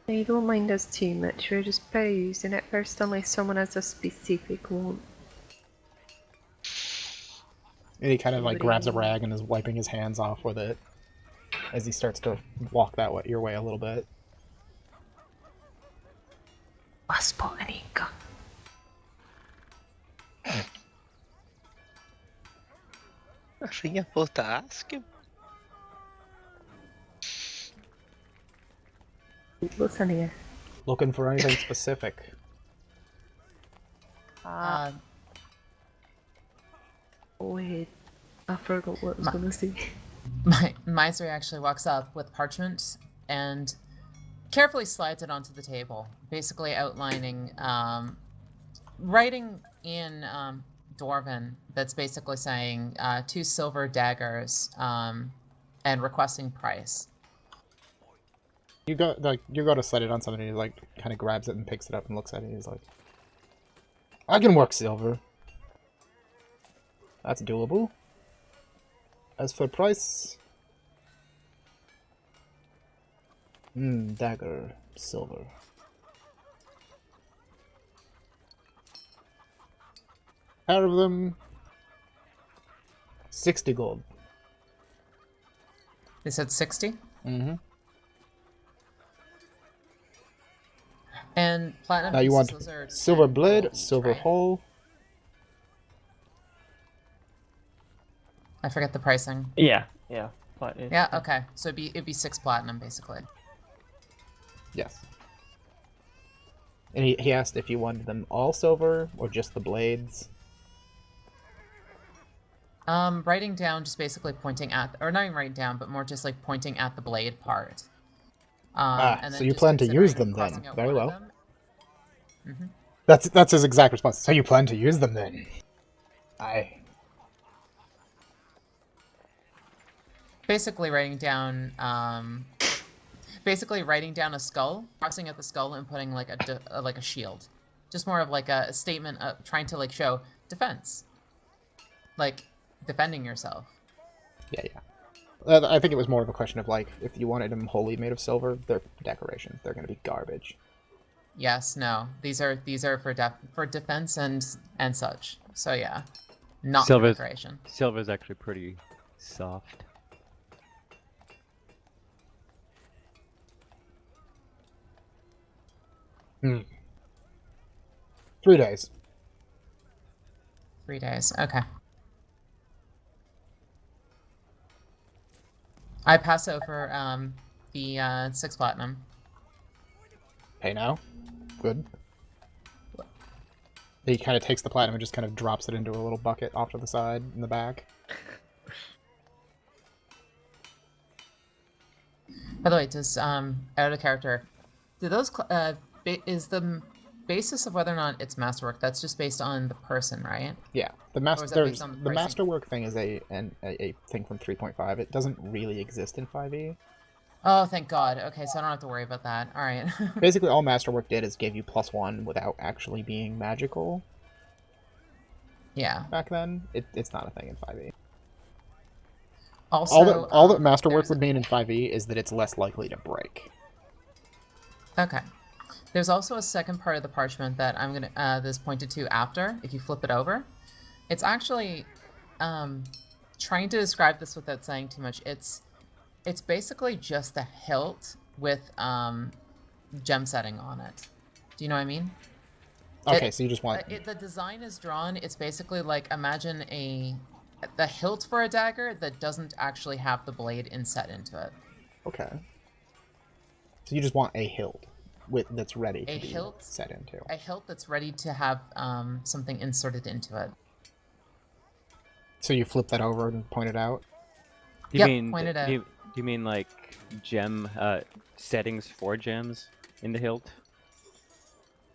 Now, you don't mind us too much, we're just using it first unless someone has a specific want. And he kind of like What do you grabs a mean? rag and is wiping his hands off with it as he starts to walk your way a little bit. I spot an ink. I think I'm supposed to ask him. Listen here. Looking for anything specific? Uh, Oh wait, I forgot what I was gonna say. Miser actually walks up with parchment and carefully slides it onto the table, basically outlining, writing in Dwarven that's basically saying 2 silver daggers and requesting price. You go to slide it on somebody, and he like kind of grabs it and picks it up and looks at it. And he's like, "I can work silver. That's doable. As for price, dagger, silver. Pair of them, 60 gold. They said 60? Mm-hmm. And platinum Now you pieces, want those are silver 10 blade, gold each, silver right? hole. I forget the pricing. Yeah. Yeah, okay. So it'd be 6 platinum, basically. Yes. And he asked if you wanted them all silver or just the blades. Writing down, just basically pointing at, or not even writing down, but more just like pointing at the blade part. And so then you just plan to use considering them then. crossing out Very one of well. them. Mhm. That's his exact response. So you plan to use them then? Aye. Basically writing down a skull, crossing out the skull and putting like a shield. Just more of like a statement of trying to like show defense. Like defending yourself. Yeah. I think it was more of a question of like, if you wanted them wholly made of silver, they're decorations. They're going to be garbage. Yes, no. These are for defense and such. So yeah. Not for decoration. Silver's actually pretty soft. Hmm. 3 days. 3 days. Okay. I pass over the 6 platinum. Pay now. Good. He kind of takes the platinum and just kind of drops it into a little bucket off to the side in the back. By the way, does out of character, do those is the basis of whether or not it's masterwork? That's just based on the person, right? Yeah, the Or is that based on the pricing? masterwork thing is a thing from 3.5. It doesn't really exist in 5e. Oh, thank God. Okay, so I don't have to worry about that. All right. Basically, all masterwork did is give you +1 without actually being magical. Yeah. Back then, it's not a thing in 5e. Also, All that masterwork there's- would mean in 5e is that it's less likely to break. Okay. There's also a second part of the parchment that I'm gonna that's pointed to after. If you flip it over, it's actually trying to describe this without saying too much. It's basically just the hilt with gem setting on it. Do you know what I mean? Okay, so you just want The design is drawn. It's basically like imagine the hilt for a dagger that doesn't actually have the blade inset into it. okay. So you just want a hilt that's ready to A be hilt? set into. A hilt that's ready to have something inserted into it. So you flip that over and point it out. Do you Yep, mean point it out. do you mean like gem settings for gems in the hilt?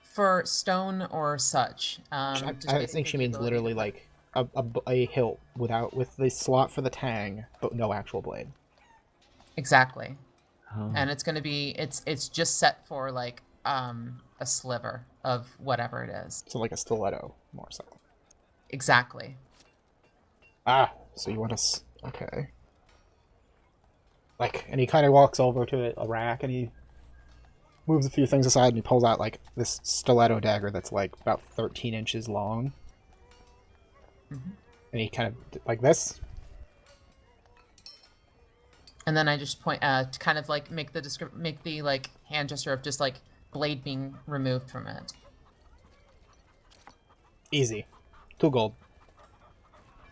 For stone or such. I just think basically she the means ability literally to- like a hilt with the slot for the tang, but no actual blade. Exactly. Oh. And it's gonna be it's just set for like a sliver of whatever it is. So like a stiletto, more so. Exactly. Ah, so you want to... Okay. Like, and he kind of walks over to a rack, and he moves a few things aside, and he pulls out, like, this stiletto dagger that's, like, about 13 inches long. Mhm. And he kind of, like this. And then I just point to kind of like make the like hand gesture of just like blade being removed from it. Easy. 2 gold.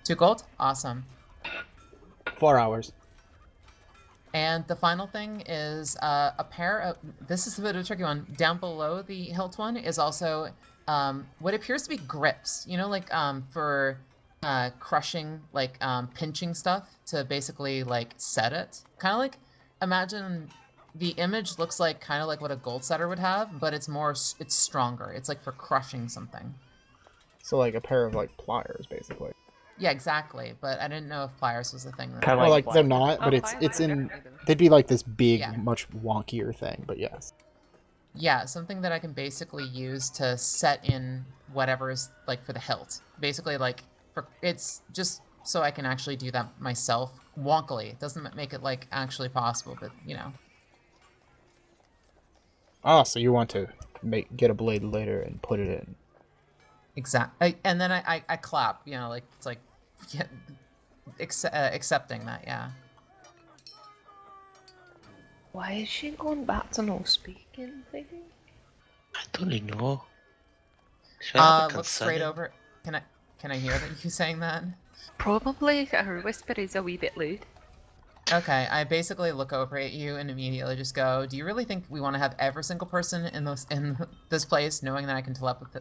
2 gold? Awesome. 4 hours. And the final thing is a pair of... This is a bit of a tricky one. Down below the hilt one is also what appears to be grips. You know, like for crushing, like pinching stuff to basically like set it. Kind of like, imagine the image looks like kind of like what a gold setter would have, but it's stronger. It's like for crushing something. So like a pair of like pliers, basically. Yeah, exactly. But I didn't know if pliers was a thing. Kinda Well, like like they're blacksmith. not, but Oh, it's pliers in. are definitely the- They'd be like this big, Yeah. much wonkier thing. But yes. Yeah, something that I can basically use to set in whatever is like for the hilt. Basically, like it's just so I can actually do that myself wonkily. It doesn't make it like actually possible, but you know. Ah, so you want to get a blade later and put it in. Exactly. And then I clap. You know, like it's like yeah, accepting that. Yeah. Why is she going back to no speaking thing? I don't really know. Should I have a Look straight concern? over. Can I hear that you saying that? Probably her whisper is a wee bit loud. Okay, I basically look over at you and immediately just go, "Do you really think we want to have every single person in this place knowing that I can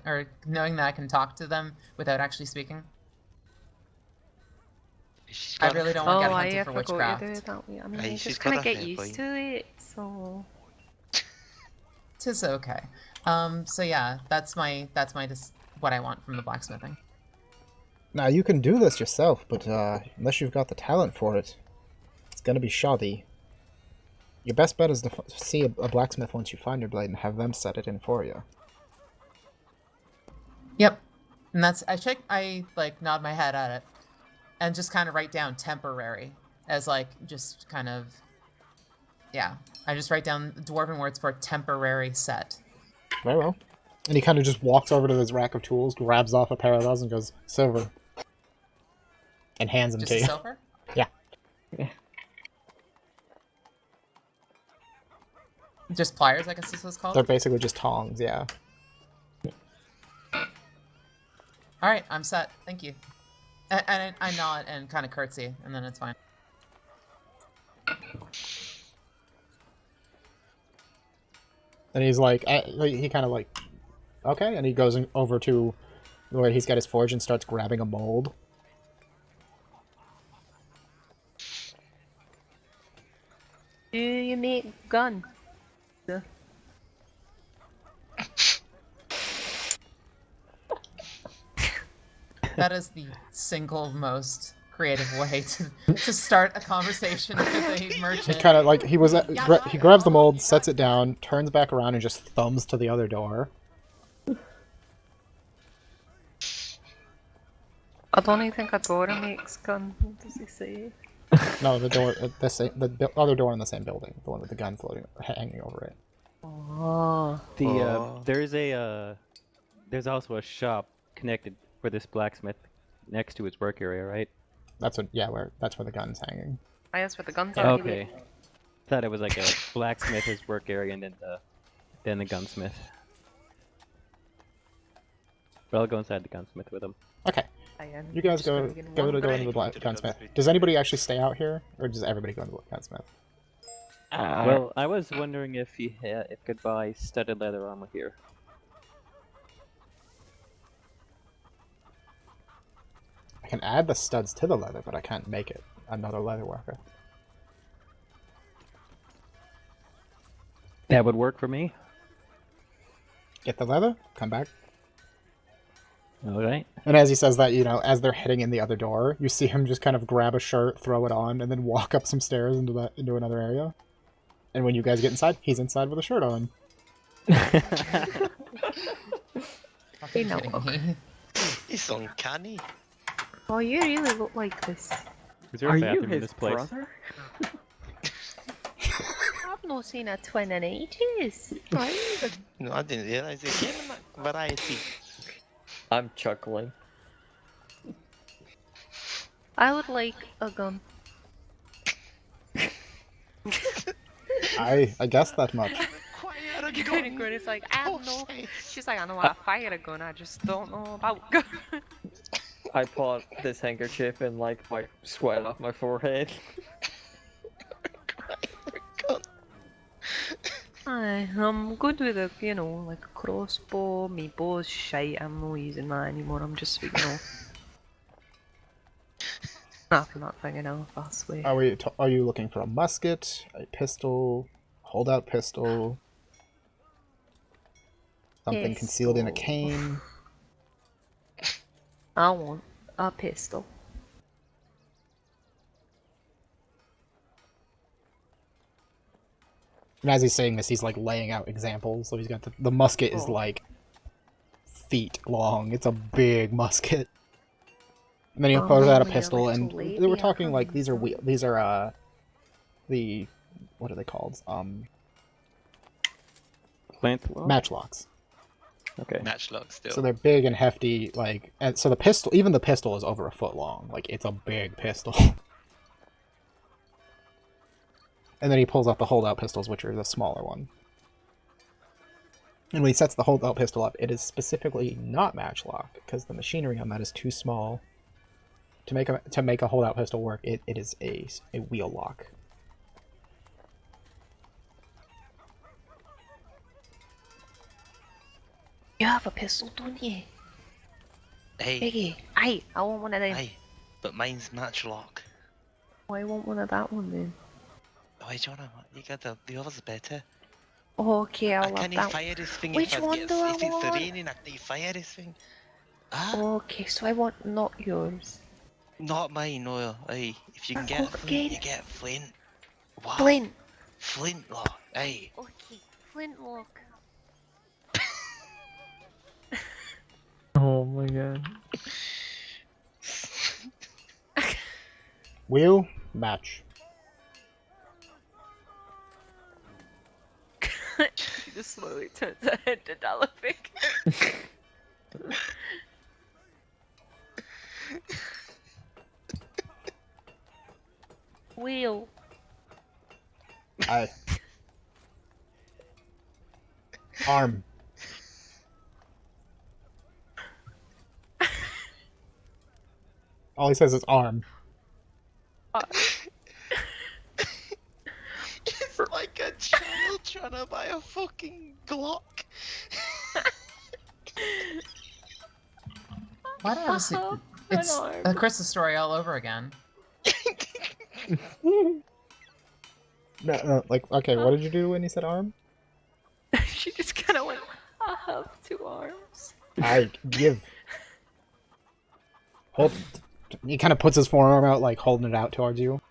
or knowing that I can talk to them without actually speaking? She's I got a really don't hair- want to Oh, get I hunted for forgot witchcraft." to do it that way. I mean, Aye, you she's just got kind of a get hair used point. to it, so... Tis okay. So yeah, that's what I want from the blacksmithing. Now you can do this yourself, but unless you've got the talent for it, it's gonna be shoddy. Your best bet is to see a blacksmith once you find your blade and have them set it in for you. Yep. And I like nod my head at it and just kind of write down temporary as like just kind of, yeah. I just write down dwarven words for temporary set. Very well. And he kind of just walks over to his rack of tools, grabs off a pair of those, and goes, "Silver." And hands them Just to a you. silver? Yeah. Just pliers, I guess this was called? They're basically just tongs, yeah. Alright, I'm set. Thank you. And I nod and kind of curtsy, and then it's fine. And he's like, he kind of like, okay, and he goes over to where he's got his forge and starts grabbing a mold. Do you make gun? That is the single most creative way to start a conversation with a merchant. He kind of like he grabs the mold, sets it down, turns back around, and just thumbs to the other door. I don't even think a door makes gun. What does he say? No, the door, the other door in the same building, the one with the gun floating, hanging over it. Oh. There's also a shop connected for this blacksmith next to his work area, right? That's where the gun's hanging. I asked where the guns are. Okay. Thought it was like a blacksmith, his work area, and then the gunsmith. But I'll go inside the gunsmith with him. Okay, you guys go into the gunsmith. Does anybody actually stay out here, or does everybody go into the gunsmith? Well, I was wondering if could buy studded leather armor here. I can add the studs to the leather, but I can't make it. I'm not a leather worker. That would work for me. Get the leather, come back. All right. And as he says that, as they're heading in the other door, you see him just kind of grab a shirt, throw it on, and then walk up some stairs into another area. And when you guys get inside, he's inside with a shirt on. Fucking Hey, no. kidding me. It's uncanny. Oh, you really look like this. Is there a Are you bathroom in his this place? brother? I've not seen a twin in ages. Right? No, I didn't realise it came in that variety. I'm chuckling. I would like a gun. I guessed that much. Fire a Granny gun. is like, I Oh, know. shit. She's like, I know how to fire a gun, I just don't know about gun. I pull out this handkerchief and like wipe sweat off my forehead. I'm good with a, like a crossbow. Me bow's shite, I'm not using that anymore, I'm just, snapping that thing in a fast way. Are you looking for a musket, a pistol, holdout pistol, something concealed in a Pistol. cane? I want a pistol. And as he's saying this, he's like laying out examples. So he's got the musket is Oh. like feet long. It's a big musket. And then he pulls out a only a pistol, and little lady, they were I talking like can't these are the what are they called? Lancelot? Matchlocks. Okay. Matchlock still. So they're big and hefty, like, and so even the pistol is over a foot long. Like, it's a big pistol. And then he pulls out the holdout pistols, which are the smaller one. And when he sets the holdout pistol up, it is specifically not matchlock, because the machinery on that is too small. To make a holdout pistol work, it is a wheel lock. You have a pistol, don't you? Hey, Biggie, I want one of them. hey, but mine's matchlock. I want one of that one then. Why, Jonah? You got the others better. Oh, okay, I I'll have can't that. fire this thing Which if one do I if it's want? raining. I can't fire this thing. Ah, Okay, so I want not yours. not mine. No, hey, if you can get Oh, flint, you okay. get flint. Wow, Flint. flintlock. Hey, Okay, flintlock. Oh my god. Wheel, match. She just slowly turns her head to Dalaphic. Wheel. Arm. All he says is arm. it's like a child trying to buy a fucking Glock. Why do I have a se- An It's arm. a Christmas story all over again. No, like, okay, what did you do when he said arm? She just kind of went, I have two arms. I give. Hold. He kind of puts his forearm out, like holding it out towards you,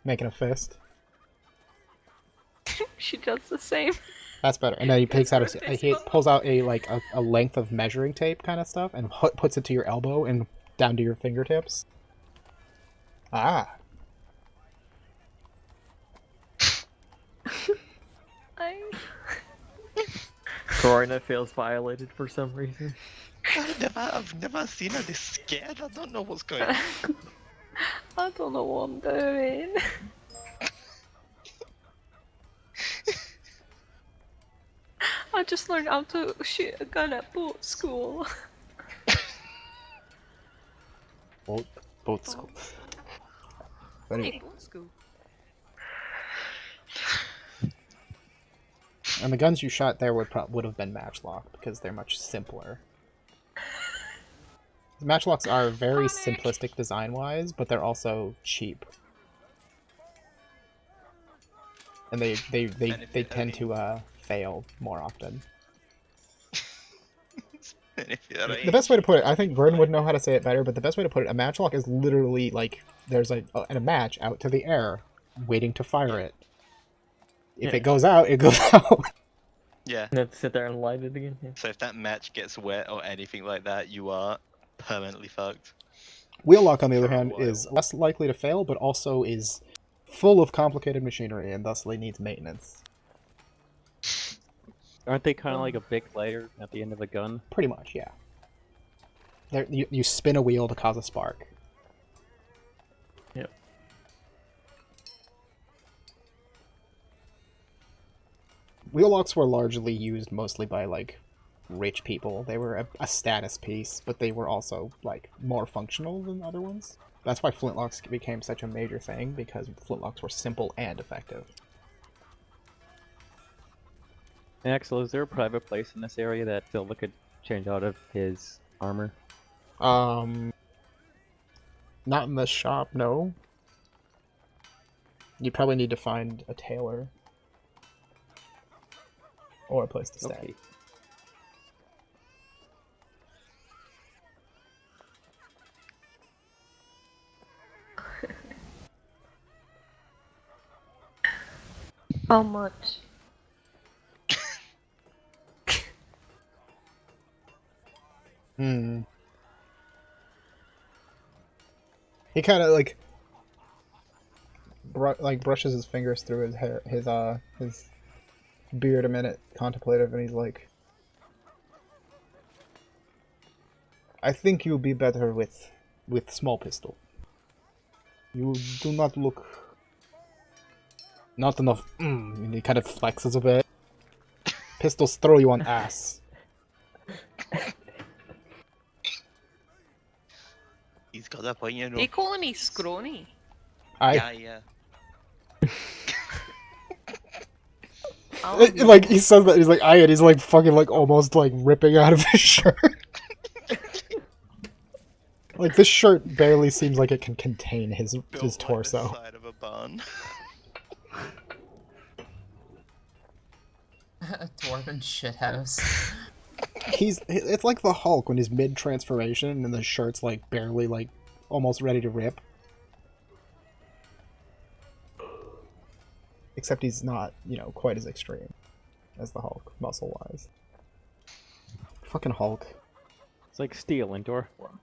making a fist. She does the same. That's better. And then he takes out birthday he spell. pulls out a length of measuring tape kind of stuff and puts it to your elbow and down to your fingertips. Ah, Corina feels violated for some reason. I've never seen her this scared. I don't know what's going on. I don't know what I'm doing. I just learned how to shoot a gun at boat school. both school. But anyway, Boat school. and the guns you shot there would have been matchlock because they're much simpler. The matchlocks are very simplistic design-wise, but they're also cheap. And they tend to fail more often. And if you're right, The best way to put it, I think Vern would know how to say it better, but the best way to put it, a matchlock is literally like there's a match out to the air, waiting to fire it. If Yeah. it goes out, it goes out. yeah. You have to sit there and light it again. Yeah. So if that match gets wet or anything like that, you are permanently fucked. Wheellock, on the other For a hand, while. is less likely to fail, but also is full of complicated machinery and thusly needs maintenance. Aren't they kind of like a big lighter at the end of a gun? Pretty much, yeah. You spin a wheel to cause a spark. Yep. Wheellocks were largely used mostly by, like, rich people. They were a status piece, but they were also, like, more functional than other ones. That's why flintlocks became such a major thing, because flintlocks were simple and effective. Axel, is there a private place in this area that Silva could change out of his armor? Not in the shop, no. You probably need to find a tailor. Or a place to stay. Okay. How much? Hmm. He kind of like brushes his fingers through his hair, his beard a minute, contemplative, and he's like, "I think you'll be better with small pistol. You do not look not enough." And he kind of flexes a bit. Pistols throw you on ass. He's got that point, you know. Are you calling me scrawny? Yeah. Like he says that he's like and he's like fucking like almost like ripping out of his shirt. Like this shirt barely seems like it can contain his Built like the torso. side of a barn. A dwarven shithouse. It's like the Hulk when he's mid transformation and the shirt's like barely like almost ready to rip. Except he's not, quite as extreme as the Hulk, muscle-wise. Fucking Hulk. It's like steel in door form.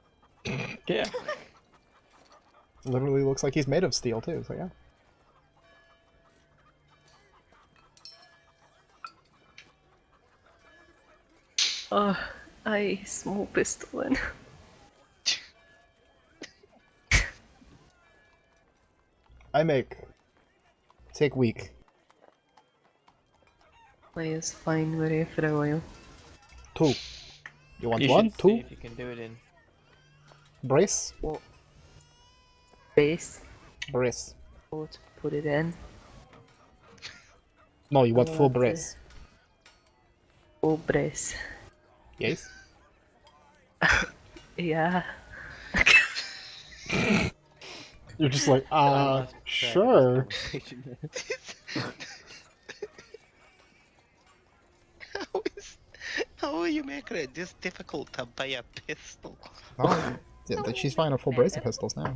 Yeah. Literally looks like he's made of steel too, so yeah. I small pistol in. Take week. Is fine, ready for a while. 2. You want You 1? should see 2? if you can do it in. Brace? What? Base. Brace. Oh, to put it in. No, you want I full want to- brace. Oh, brace. Yes? Yeah. You're just like, lost track of this sure. conversation. How are you making it this difficult to buy a pistol? Oh, yeah, she's finding a full brace of pistols now.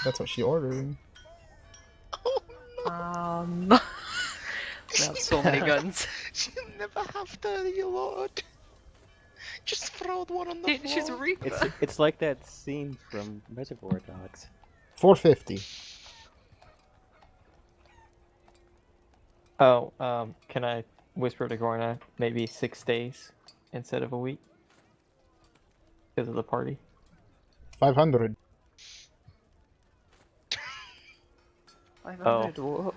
That's what she ordered. Oh, We have so many guns. she'll never have to reload. Just throwed one on the floor. She's a Reaper. It's like that scene from Reservoir Dogs. 450. Oh, can I whisper to Gorna maybe 6 days instead of a week? Because of the party. 500. 500 what?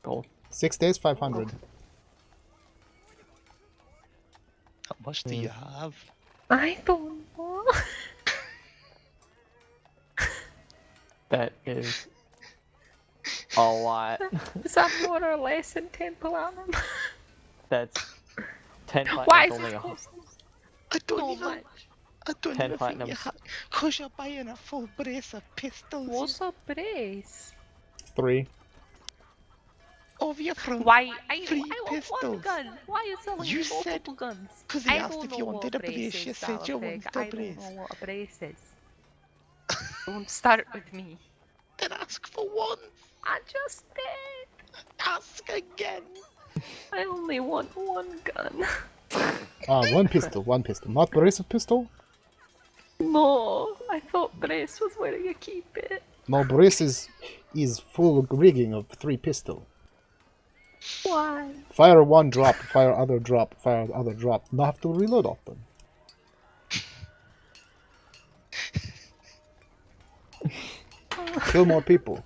Gold. 6 days, 500. How much do you have? I don't know. That is a lot. Is that more or less than 10 platinum? That's 10 platinum. Why is only this a cost I don't so even. much? I don't 10 even think you platinums. have. Cause you're buying a full brace of pistols. What's a brace? 3. Over your throat. Why? Three I want pistols. one gun. Why are you selling You me said- multiple guns? Because he I asked don't if know you what wanted a brace. You is, said you wanted a I don't brace. know what a brace is. Don't start with me. Then ask for one. I just did. Ask again. I only want one gun. One pistol, one pistol. Not brace of pistol? No, I thought brace was where you keep it. No, brace is full rigging of 3 pistol. Why? Fire one drop, fire other drop, fire other drop. Not have to reload often. Kill more people.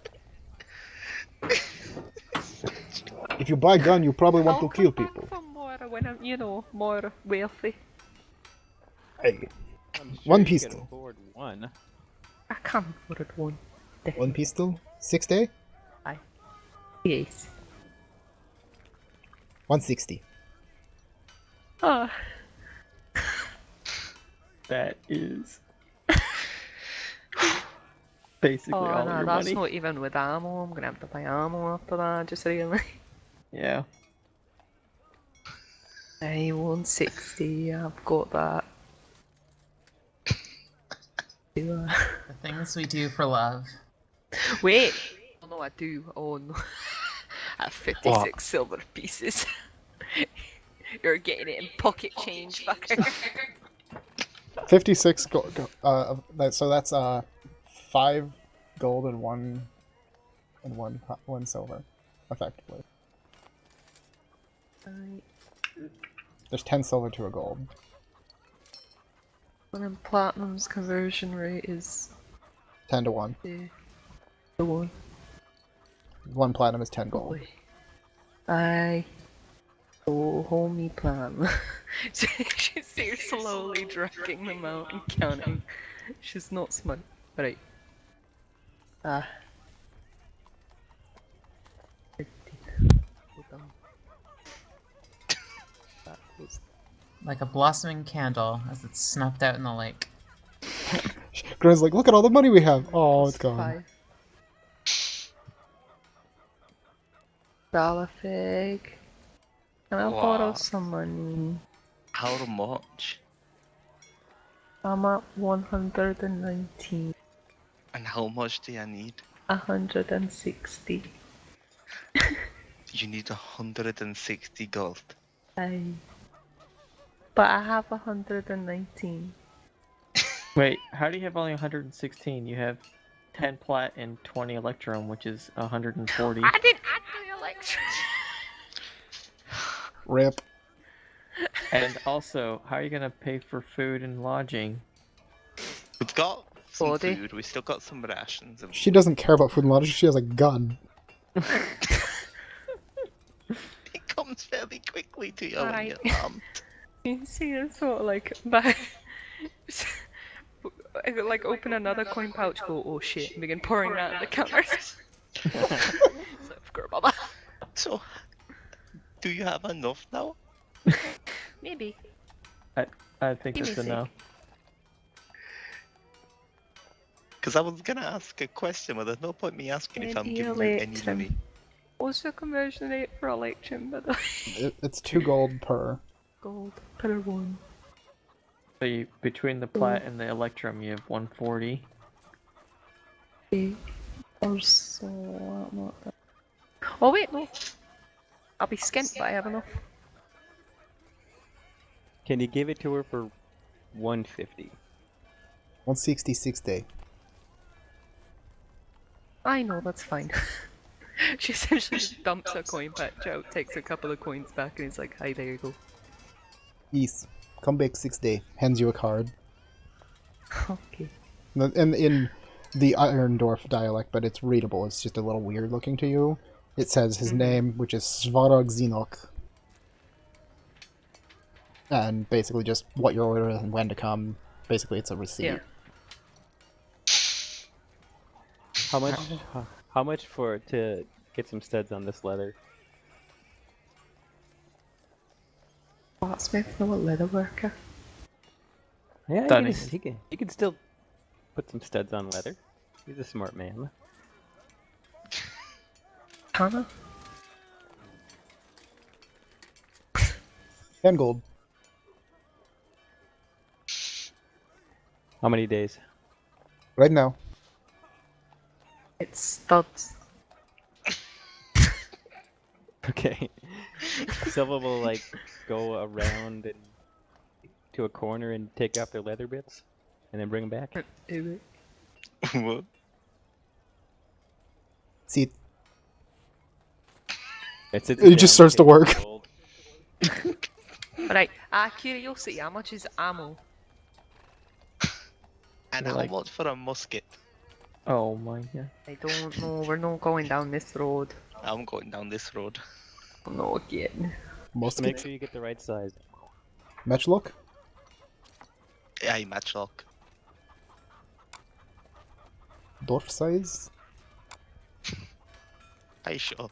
If you buy a gun, you probably want I'll to kill come back people. for more when I'm, more wealthy. Hey, I'm One you could pistol. afford one. I can't afford one. one pistol, 6 day, Yes. 160. Oh, That is basically all no, your that's money. not even with ammo. I'm gonna have to buy ammo after that, just really. Yeah. Hey, 160, I've got that. The things we do for love. Wait! Oh no, I do. Oh no. I have 56 silver pieces. You're getting it in pocket change, fucker. 56 gold. So that's 5 gold and one silver, effectively. There's 10 silver to a gold. And then platinum's conversion rate is 10 to 1. the one. 1 platinum is 10 gold. Boy. Aye. Oh, homie plan. She's here slowly dragging them out and counting. She's not smart. Right. Ah. Hold on. That was Like a blossoming candle as it's snuffed out in the lake. Gren's like, look at all the money we have. Oh, it's gone. 5. Balafig. Can I borrow Wow. some money? How much? I'm at 119. And how much do you need? 160. You need 160 gold. Aye. But I have 119. Wait, how do you have only 116? You have 10 plat and 20 electrum, which is 140. I didn't add the electric. Rip. And also, how are you gonna pay for food and lodging? We've got some Body. food. We still got some rations. And She doesn't care about food and lodging. She has a gun. it comes fairly quickly to you Alright. when you're armed. You see, it's sort of like, but I could, like open another coin pouch, go, oh shit, and begin pouring that on the counters. So, forgot about that. So, do you have enough now? Maybe. I think Give that's me a sec. enough. Because I was gonna ask a question, but there's no point me asking if I'm Maybe giving you any electrum. money. What's the conversion rate for electrum, by the way? It's 2 gold per. Gold per one. So you, between the plat and the electrum, you have 140. Okay. Or so, not that. Oh wait, no. I'll be skint, but I have enough. Can you give it to her for 150? 166 day. I know, that's fine. She essentially just dumps a coin patch out, takes a couple of coins back, and is like, hi, there you go. East. Come back 6 day. Hands you a card. Okay. And in the Irondorf dialect, but it's readable. It's just a little weird looking to you. It says his name, which is Svarog Zinok. And basically just what your order is and when to come. Basically, it's a receipt. Yeah. How much for to get some studs on this leather? Blacksmith, no, a leather worker. Yeah, Stunning. he can still put some studs on leather. He's a smart man. Hannah? 10 gold. How many days? Right now. It's studs. Okay. Silva will like go around and to a corner and take off their leather bits, and then bring them back. Do What? See, It sits it just down, starts to takes work. the gold. it. Right. Curiosity. How much is ammo? And You're how like- much for a musket? Oh my god. I don't know. We're not going down this road. I'm going down this road. No again. Most Make sure you get the right size. Matchlock? Aye, matchlock. Dwarf size? Aye, sure.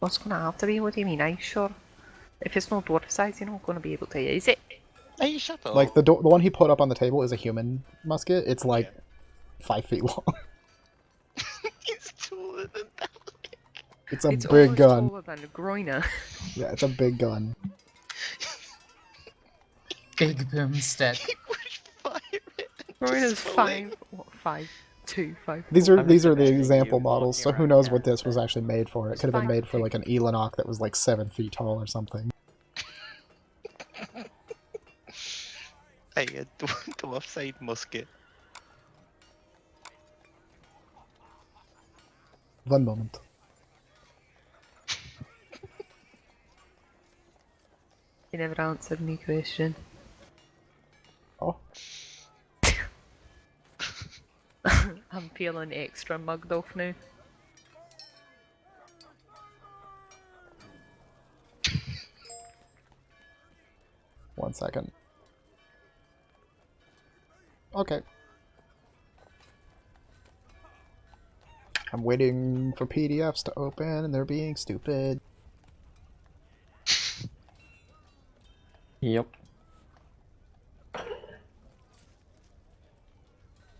What's gonna have to be? What do you mean? I sure. If it's not dwarf size, you're not gonna be able to use it. Aye, shut up. Like, the one he put up on the table is a human musket. It's like 5 feet long. It's taller than that. It's a It's big almost gun. taller than a groiner. Yeah, it's a big gun. Big boomstick. He would fire it. and Groiner's just swing. 5'2", 5'4". These are I'm these just are the imagining example you models, so walking who around knows what town this was with actually made for. It It's could have been fine. made for like an Elenok that was like 7 feet tall or something. Aye, a dwarf side musket. One moment. You never answered any question. Oh, I'm feeling extra mugged off now. one second. Okay. I'm waiting for PDFs to open and they're being stupid. Yep.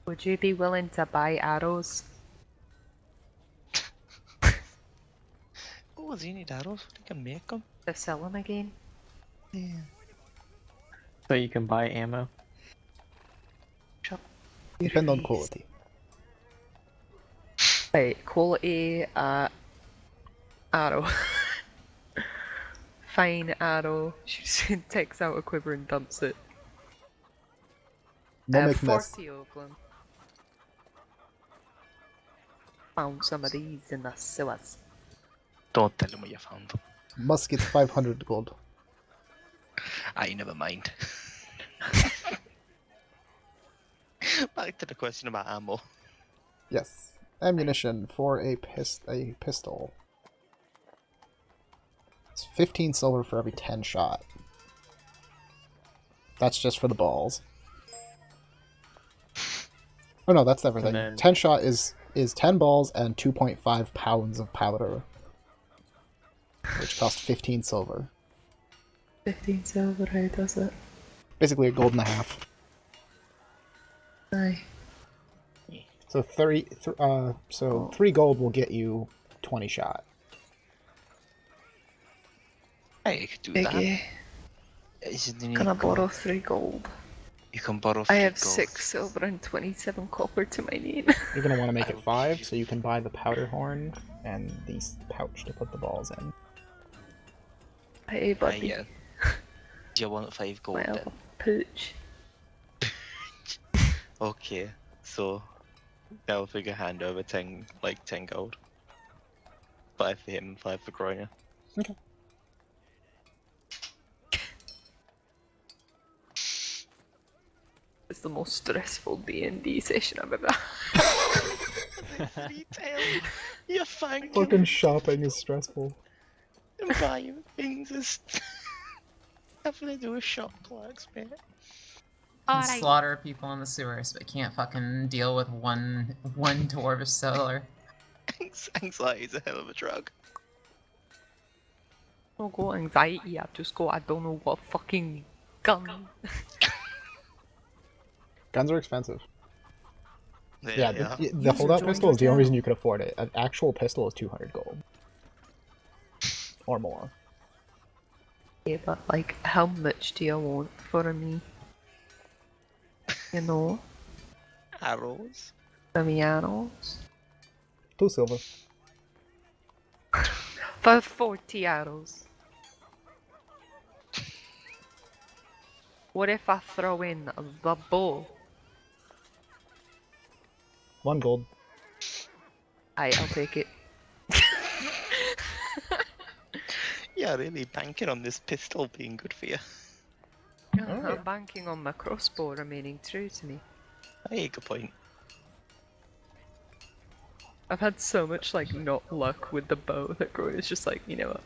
Would you be willing to buy arrows? Oh, does he need arrows? He can make them. To sell them again? Yeah. So you can buy ammo. Depend on quality. Right, quality arrow. Fine arrow. She just takes out a quiver and dumps it. No make mess. 40 of them. Found some of these in the sewers. Don't tell him where you found them. Musket 500 gold. Aye, never mind. Back to the question about ammo. Yes. Ammunition for a pistol. It's 15 silver for every 10 shot. That's just for the balls. Oh no, that's everything. then- 10 shot is 10 balls and 2.5 pounds of powder. Which cost 15 silver. 15 silver, how does it? Basically a gold and a half. Aye. So 3 gold will get you 20 shot. Hey, you could do Biggie. that. Isn't it Can I gold? borrow 3 gold? You can borrow. I have 3 gold. 6 silver and 27 copper to my name. You're gonna want to make it 5, so you can buy the powder horn and the pouch to put the balls in. Hey, Aye, buddy. yeah. Do you want 5 gold Well, then? pooch. Okay, so now if we could hand over 10 gold. 5 for him, 5 for Groiner. Okay. It's the most stressful D&D session I've ever had. Retail, you're thanking Fucking shopping is stressful. and buying things is having to do with shop clerks, man. Can slaughter people in the sewers, but can't fucking deal with one dwarf seller. Anxiety is a hell of a drug. I don't got anxiety, I've just got I don't know what fucking gun. Guns are expensive. Yeah, Yeah. the holdout pistol is the only reason you could afford it. An actual pistol is 200 gold. Or more. Yeah, but like, how much do you want for me? You know, Arrows. for me arrows? 2 silver. For 40 arrows. What if I throw in the bow? 1 gold. I'll take it. Yeah, really banking on this pistol being good for you. I'm banking on my crossbow remaining true to me. Hey, good point. I've had so much like not luck with the bow that Groy is just like, you know what?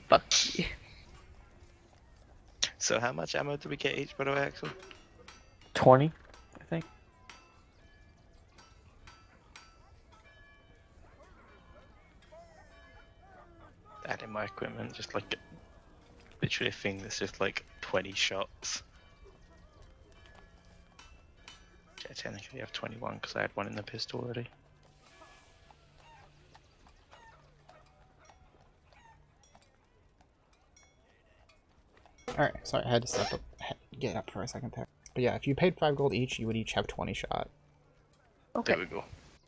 Fuck you. So how much ammo do we get each, by the way, Axel? 20, I think. That in my equipment, just like literally a thing that's just like 20 shots. Yeah, technically I have 21 because I had one in the pistol already. Alright, sorry, I had to step up, get up for a second there. But yeah, if you paid 5 gold each, you would each have 20 shot. Okay. There we go.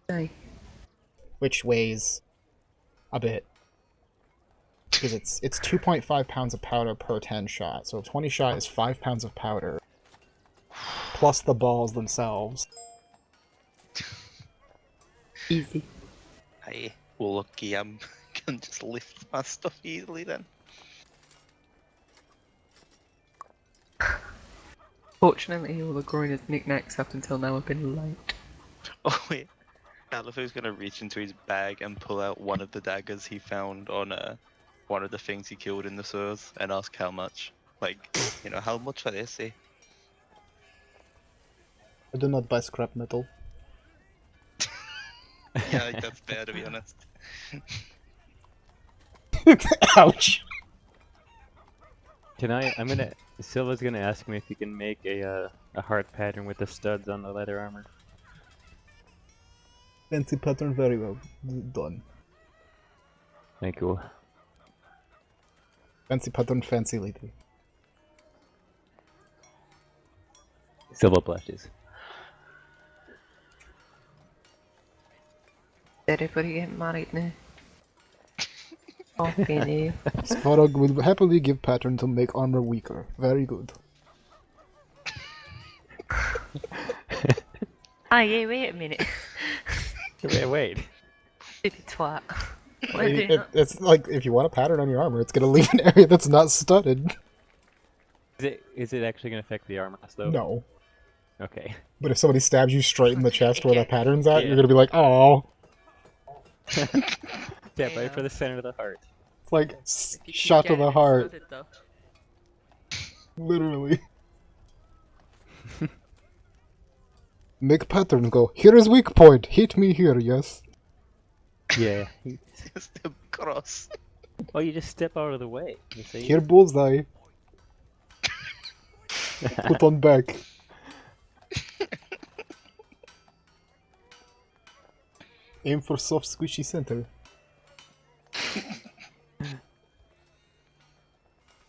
Aye. Which weighs a bit. Because it's 2.5 pounds of powder per 10 shot, so 20 shot is 5 pounds of powder. Plus the balls themselves. Easy. Hey, well lucky I can just lift my stuff easily then. Fortunately, all the Groiner's knickknacks up until now have been light. Oh wait, Califo's gonna reach into his bag and pull out one of the daggers he found on one of the things he killed in the sewers and ask how much. Like, you know, how much for this, eh? I do not buy scrap metal. Yeah, like, that's fair to be honest. Ouch! Silva's gonna ask me if he can make a heart pattern with the studs on the leather armor. Fancy pattern, very well done. Thank you. Fancy pattern, fancy lady. Silva blushes. Everybody getting married now. Okay, now. Svarog will happily give pattern to make armor weaker. Very good. Yeah, wait a minute. Wait. Stupid twat. It's like, if you want a pattern on your armor, it's gonna leave an area that's not studded. Is it actually gonna affect the armor class though? No. Okay. But if somebody stabs you straight in the chest where Yeah. that pattern's at, Yeah. you're gonna be like, oh. Yeah, right for the center of the heart. It's like, If you keep shot to getting the it heart. studded, though. Literally. Make pattern go, here is weak point, hit me here, yes. Yeah. Just a cross. Oh, you just step out of the way. You see? Here bullseye. Put on back. Aim for soft squishy center.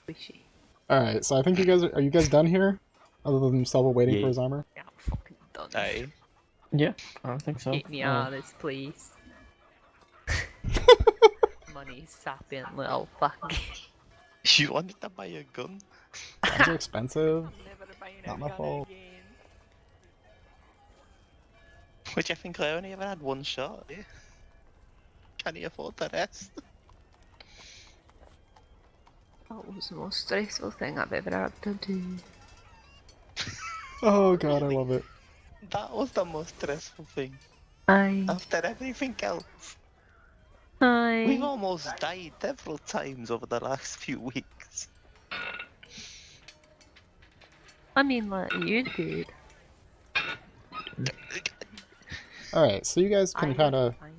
Squishy. Alright, so I think are you guys done here? Other than Selva waiting for his armor? Yeah, I'm fucking done. Aye. Yeah, I don't think so. Get me out of this, please. Money sapping little fuck. You wanted to buy a gun? Guns are expensive. Never buying Not a my gun fault. again. Which I think I only ever had one shot. Yeah. Can he afford the rest? That was the most stressful thing I've ever had to do. Oh god, I love it. That was the most stressful thing. Aye. After everything else, Aye. we've almost died several times over the last few weeks. I mean, like, you did. Alright, so you guys can I kind of... was fine.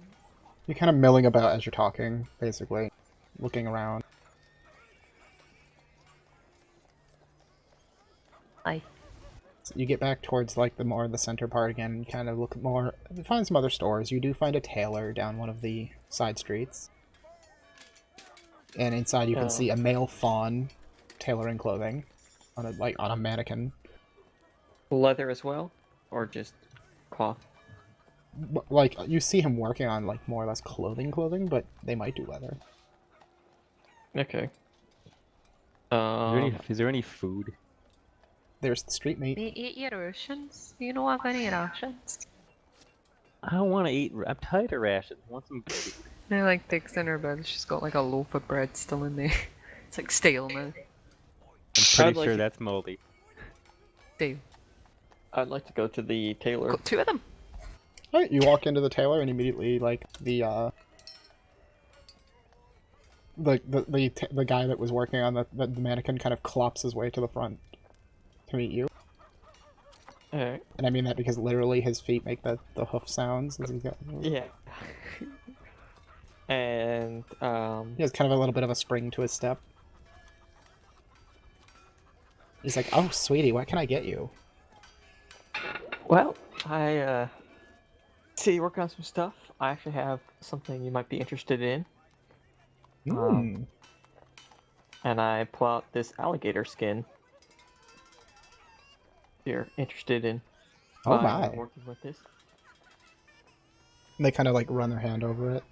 You're kind of milling about as you're talking, basically. Looking around. Aye. So you get back towards, like, the center part again, and kind of look more... You find some other stores. You do find a tailor down one of the side streets. And inside you can Oh. see a male fawn tailoring clothing on a mannequin. Leather as well, or just cloth? Like, you see him working on like more or less clothing, but they might do leather. Okay. Is there any food? There's the street meat. You eat your rations? You don't have any rations? I don't want to eat. I'm tired of rations. I want some good food. They're like digs in her bed. She's got like a loaf of bread still in there. It's like stale now. I'm pretty I'd like sure to- that's moldy. Stale. I'd like to go to the tailor. Got 2 of them. Alright, you walk into the tailor and immediately like the guy that was working on the mannequin kind of clops his way to the front to meet you. Alright. And I mean that because literally his feet make the hoof sounds as he goes. Yeah. And He has kind of a little bit of a spring to his step. He's like, "Oh, sweetie, what can I get you?" well, I see you working on some stuff. I actually have something you might be interested in. Hmm. And I pull out this alligator skin. If you're interested in Oh buying or my. working with this. And they kind of like run their hand over it.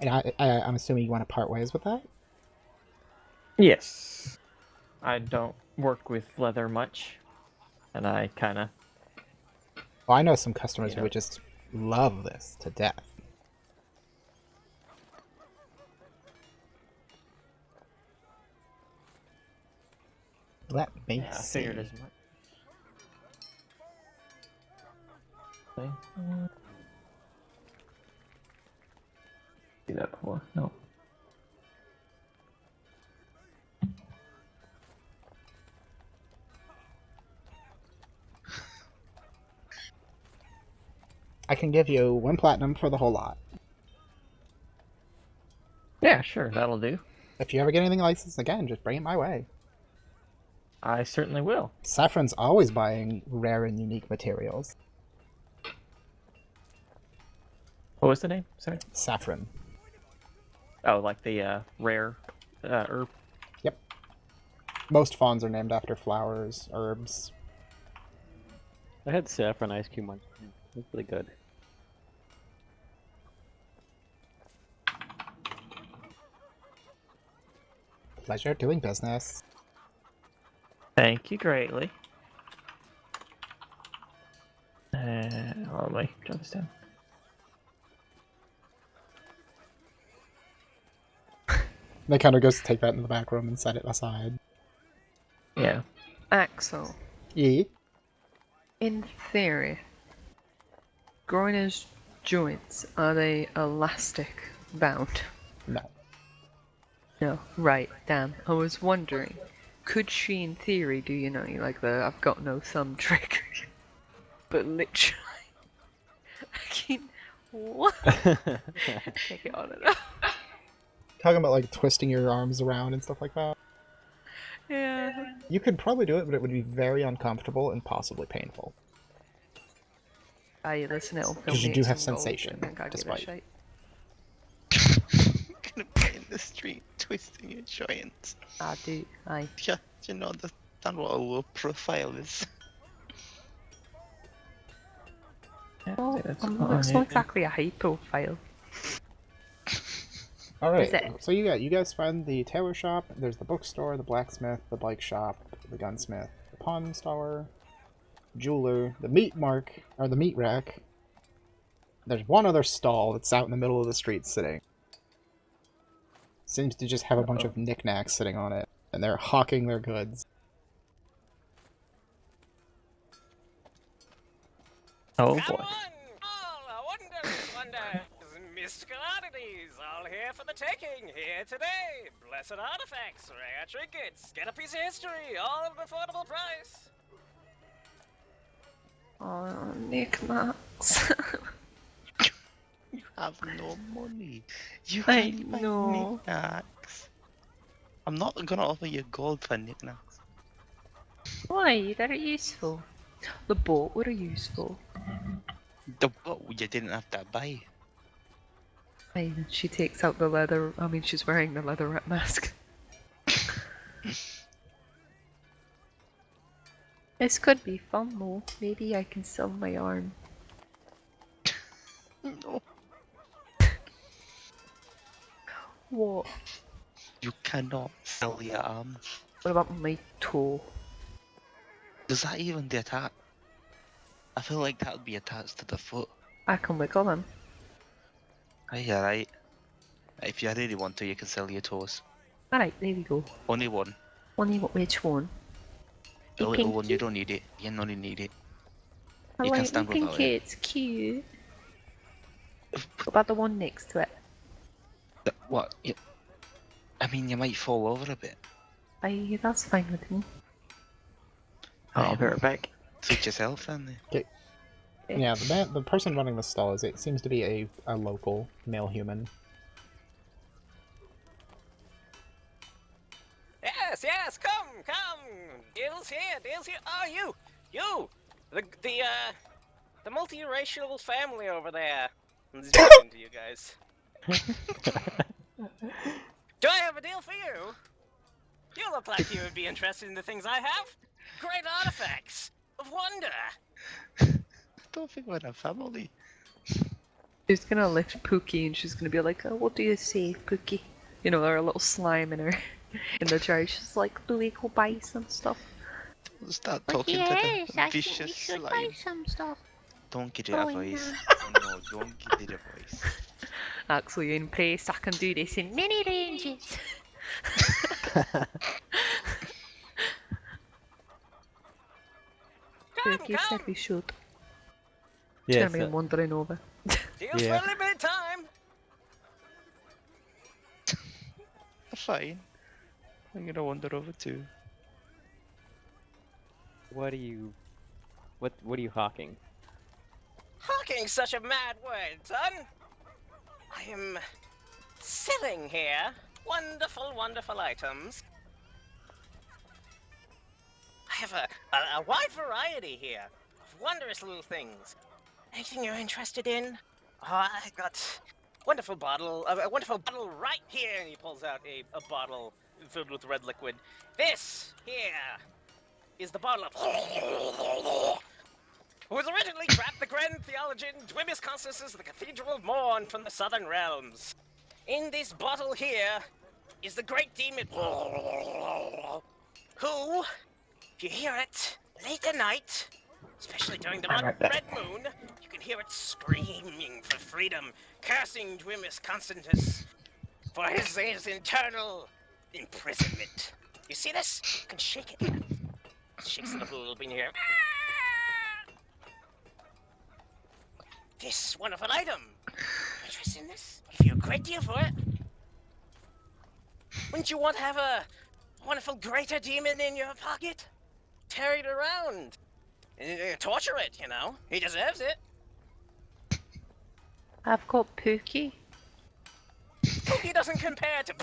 And I'm assuming you want to part ways with that? Yes. I don't work with leather much, and I kind of... Well, I know some customers You who know. would just love this to death. Let me I see. figured as much. Okay. See that before? No. I can give you 1 platinum for the whole lot. Yeah, sure, that'll do. If you ever get anything like this again, just bring it my way. I certainly will. Saffron's always buying rare and unique materials. What was the name? Sorry. Saffron. Oh, like the rare herb. Yep. Most fawns are named after flowers, herbs. I had saffron ice cream once. It was really good. Pleasure doing business. Thank you greatly. Let me jot this down. They kind of goes to take that in the back room and set it aside. Yeah. Axel, E? in theory, Groiner's joints, are they elastic bound? No. No. Right, damn. I was wondering, could she in theory do, you know, like the I've got no thumb trick? But literally, I can, what? Take it on and off. Talking about like twisting your arms around and stuff like that. Yeah. You could probably do it, but it would be very uncomfortable and possibly painful. Aye, listen, it'll film 'Cause you me do some have gold, sensation, and then I'll give it a despite- shite. Gonna be in the street twisting your joints. I do, aye. Yeah, you know understand what a low profile is. Well, That's I'm fine. not, it's not exactly a high profile. Alright, Is it? so you guys find the tailor shop, there's the bookstore, the blacksmith, the bike shop, the gunsmith, the pawn store, jeweler, the meat rack. There's one other stall that's out in the middle of the street sitting. Seems to just have a bunch of knickknacks sitting on it, and they're hawking their goods. Oh Come boy. on, all wonders, mystical-oddities, all here for the taking, here today. Blessed artifacts, rare trinkets, get a piece of history, all at an affordable price. Oh, knickknacks. You have no money. You I can't buy know. knickknacks. I'm not gonna offer you gold for knickknacks. Why? They're useful. The boat were useful. What? You didn't have to buy. And she takes out the leather. I mean, she's wearing the leather mask. This could be fun though. Maybe I can sell my arm. No. What? You cannot sell your arm. What about my toe? Does that even be attached? I feel like that would be attached to the foot. I can wiggle them. Aye, alright. If you really want to, you can sell your toes. Alright, there we go. Only one. Only which one? The The little one, pinky? you don't need it. You don't need it. I You can like the stand without pinky, it. it's cute. What about the one next to it? What? I mean, you might fall over a bit. Aye, that's fine with me. I'll be right back. Suit yourself, then. Yeah, the person running the stall it seems to be a local male human. Yes, yes, come, come. Deal's here. Oh, you, the multiracial family over there. I'm speaking to you guys. Do I have a deal for you? You look like you would be interested in the things I have. Great artifacts of wonder. I don't think we're a family. She's gonna lift Pookie and she's gonna be like, oh, what do you say, Pookie? You know, there are a little slime in her in the jar. She's like, do we go buy some stuff? Don't start talking to the vicious slime. some stuff. Don't give it a Going voice. Oh, no, don't give it a voice. Axel, you're impressed. I can do this in many ranges. Come, Pookie said come. we should. Yes. Jeremy, I'm wandering over. Deals Yeah. for a limited time. Fine. I'm gonna wander over too. What are you are you hawking? Hawking's such a mad word, son. I am selling here wonderful, wonderful items. I have a wide variety here of wondrous little things. Anything you're interested in? Oh, I got a wonderful bottle right here. And he pulls out a bottle filled with red liquid. This here is the bottle of who was originally trapped the grand theologian Dwimus Constances of the Cathedral of Morn from the southern realms. In this bottle here is the great demon who, if you hear it late at night, especially during the red moon, you can hear it screaming for freedom, cursing Dwimus Constantus for his internal imprisonment. You see this? You can shake it. Shakes it up a little bit here. This wonderful item. Interested in this? Give you a great deal for it. Wouldn't you want to have a wonderful greater demon in your pocket? Carry it around. And torture it, you know. He deserves it. I've got Pookie. He doesn't compare to...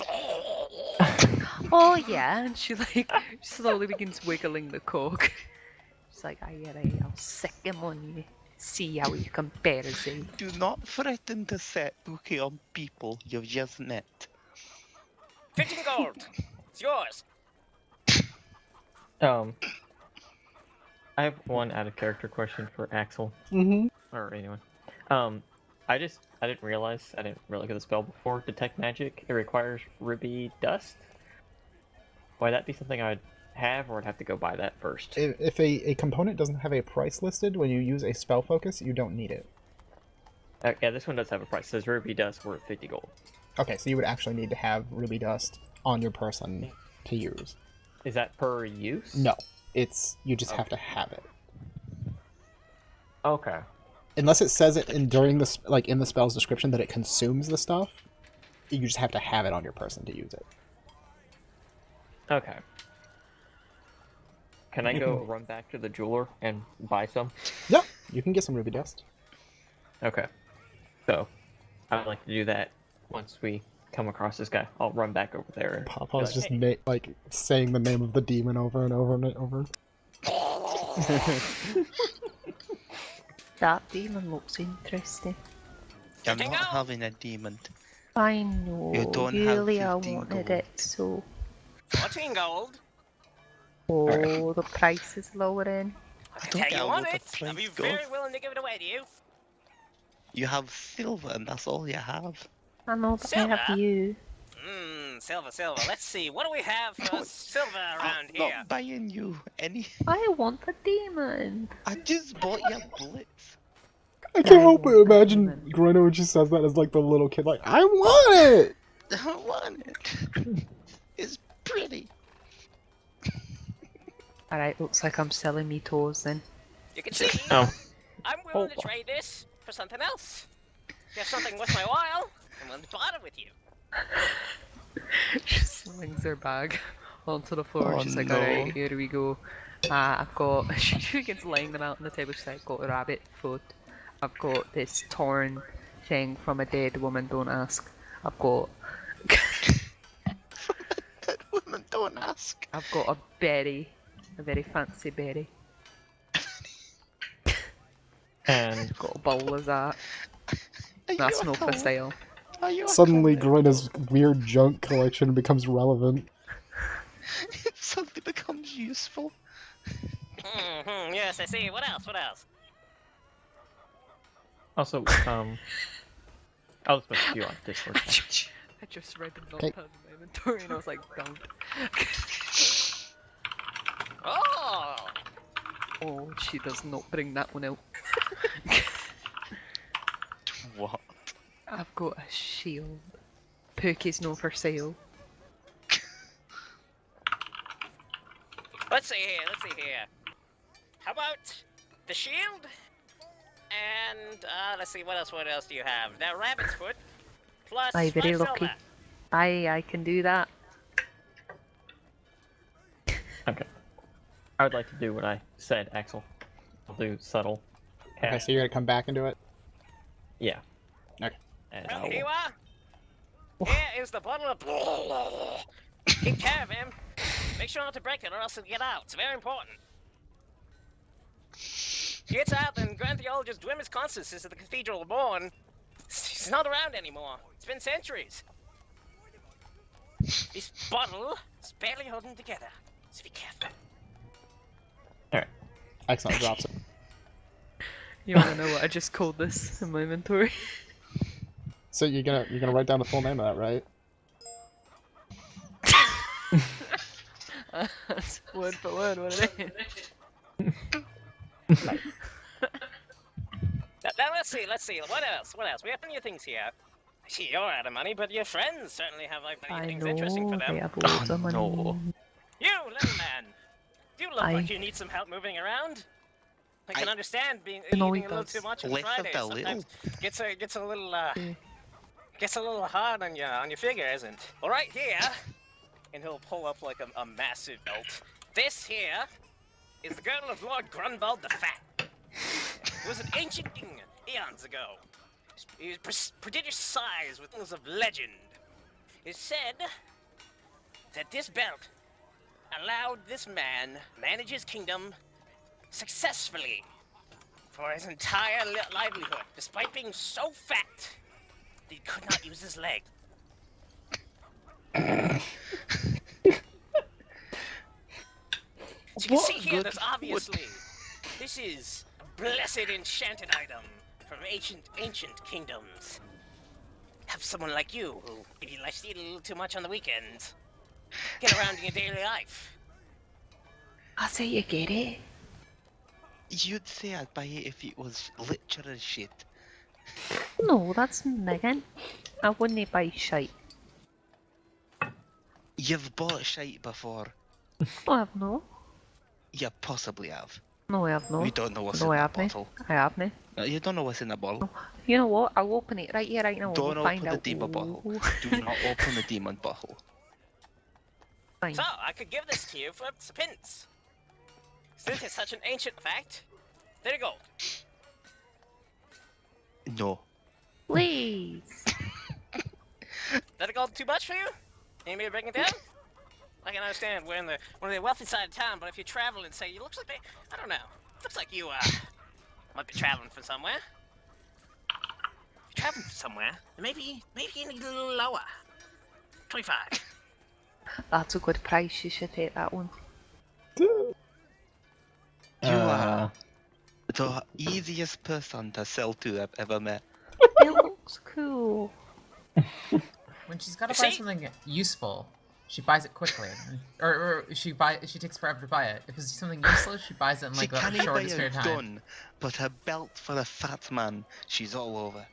Oh yeah, and she like slowly begins wiggling the cork. She's like, I'll sick him on you. See how he compares it. Do not threaten to set Bouquet on people you've just met. 15 gold. It's yours. I have one out of character question for Axel Mm-hmm. or anyone. I didn't realize I didn't really get the spell before. Detect magic. It requires ruby dust. Would that be something I'd have, or I'd have to go buy that first? If a component doesn't have a price listed when you use a spell focus, you don't need it. Yeah, this one does have a price. It says ruby dust worth 50 gold. Okay, so you would actually need to have ruby dust on your person to use. Is that per use? No, you just have to have it. Okay. Unless it says it in the spell's description that it consumes the stuff, you just have to have it on your person to use it. Okay. Can I go run back to the jeweler and buy some? Yeah, you can get some ruby dust. Okay. So, I'd like to do that once we come across this guy. I'll run back over there. And Papa's be just "Hey." saying the name of the demon over and over and over. That demon looks interesting. You're Getting not out. having a demon. I know. You don't have Yulia 15 wanted gold. it, so. 14 gold. Oh, the price is lowering. I I can don't tell get you a want lot it. of I'd be price very gold. willing to give it away to you. You have silver, and that's all you have. I know, but I have Silver? you. Silver. Let's see. What do we have for What? silver around I'm here? not buying you any. I want the demon. I just bought you blitz. I can't help but want that imagine demon. Grino when she says that as like the little kid, like, I want it! I don't want it. It's pretty. Alright, looks like I'm selling me toes then. You can see. Oh. I'm willing to Oh. trade this for something else. If you have something worth my while, I'm willing to barter with you. She slings her bag onto the floor. Oh, She's like, no. alright, here we go. I've got. She begins laying them out on the table. She's like, I've got a rabbit foot. I've got this torn thing from a dead woman, don't ask. I've got. Dead women don't ask. I've got a berry. A very fancy berry. And Got a bowl of that. Are That's you a not for cult? sale. Are you a Suddenly, cult? Grino's weird junk collection becomes relevant. It suddenly becomes useful. Yes, I see. What else? also, I'll just put you on Discord. I just read the Okay. notepad in my inventory and I was like, don't. Oh! Oh, she does not bring that one out. What? I've got a shield. Pookie's no for sale. Let's see here. How about the shield? And, let's see, what else do you have? That rabbit's foot, plus Aye, very 5 lucky. silver. Aye, I can do that. Okay. I would like to do what I said, Axel. I'll do subtle. Okay, cast. so you're gonna come back into it? Yeah. Okay. And Well, I here you will... are. Here is the bottle of... Keep care of him. Make sure not to break it or else it'll get out. It's very important. If he gets out, then Grand Theologist Dwimmis Constance of the Cathedral of Born. He's not around anymore. It's been centuries. This bottle is barely holding together, so be careful. Excellent, drops it. You wanna know what I just called this in my inventory? So you're gonna write down the full name of that, right? That's word for word what it is. Now let's see. What else? We have plenty of things here. I see you're out of money, but your friends certainly have like many I things interesting for know, they them. have loads of money. no. You, little man, do you look I- like you need some help moving around? I can understand being You know eating he a little does. too much on Less of Friday. the Sometimes gets a little Mm. gets a little hard on your figure, isn't? Well, right here, and he'll pull up like a massive belt. This here is the girdle of Lord Grunwald the Fat. It was an ancient king eons ago. He was prodigious size with things of legend. It's said that this belt allowed this man manage his kingdom successfully for his entire livelihood, despite being so fat that he could not use his leg. As you can What see here, good there's obviously this is a blessed enchanted item from ancient kingdoms. Have someone like you who maybe likes to eat a little too much on the weekends get around in your daily life. I say you get it. You'd say I'd buy it if it was literal shit. No, that's Megan. I wouldn't buy shite. You've bought shite before. No, I have no. You possibly have. No, I have no. We don't know what's No, in I that haven't. bottle. I haven't. No, you don't know what's in the bottle. You know what? I'll open it right here, right now. Don't We'll find open the out. demon bottle. Ooh. Do not open the demon bottle. Fine. So, I could give this to you for some pence. Since it's such an ancient fact, there you go. No. Please. That a gold too much for you? Need me to bring it down? I can understand we're in the wealthy side of town, but if you travel and say, it looks like I don't know, looks like you Might be traveling from somewhere. Traveling from somewhere. Maybe you need a little lower. 25. That's a good price. You should take that one. You are the easiest person to sell to I've ever met. It looks cool. When she's got to See? buy something useful, she buys it quickly, or she takes forever to buy it. If it's something useless, she buys it in She like the can't buy shortest a period of time. gun, but a belt for a fat man, she's all over.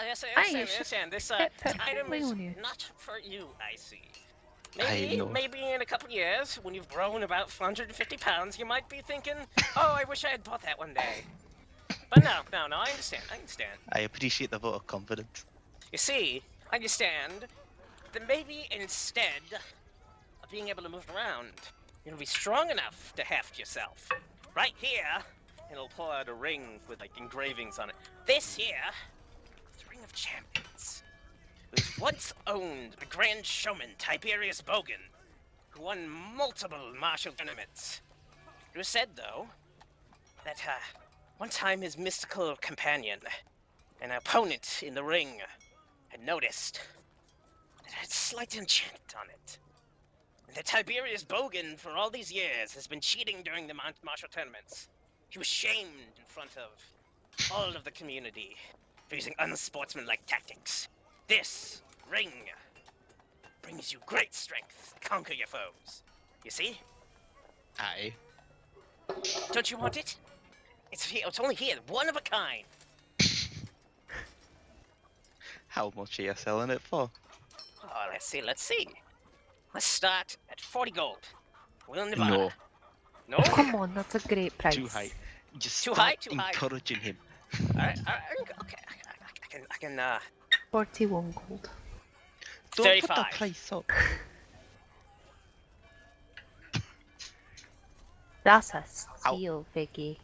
Yes, Aye, I you understand. This get pet item friendly is on you. not for you, I see. I know. Maybe in a couple years, when you've grown about 150 pounds, you might be thinking, oh, I wish I had bought that one day. But no, I understand. I appreciate the vote of confidence. You see, I understand that maybe instead of being able to move around, you'll be strong enough to heft yourself. Right here, and it'll pull out a ring with like engravings on it. This here is the Ring of Champions. It was once owned by Grand Showman Tiberius Bogan, who won multiple martial tournaments. It was said, though, that one time his mystical companion, an opponent in the ring, had noticed that it had slight enchantment on it. And that Tiberius Bogan, for all these years, has been cheating during the martial tournaments. He was shamed in front of all of the community for using unsportsmanlike tactics. This ring brings you great strength to conquer your foes. You see? Aye. Don't you want it? It's here. It's only here. One of a kind. How much are you selling it for? Oh, let's see. Let's start at 40 gold. Will Nevada. No. No? Come on, that's a great price. Too high. Just Too stop high? Too high. encouraging him. Alright, okay. I can, 41 gold. Don't put 35. the price up. That's a steal, Vicky.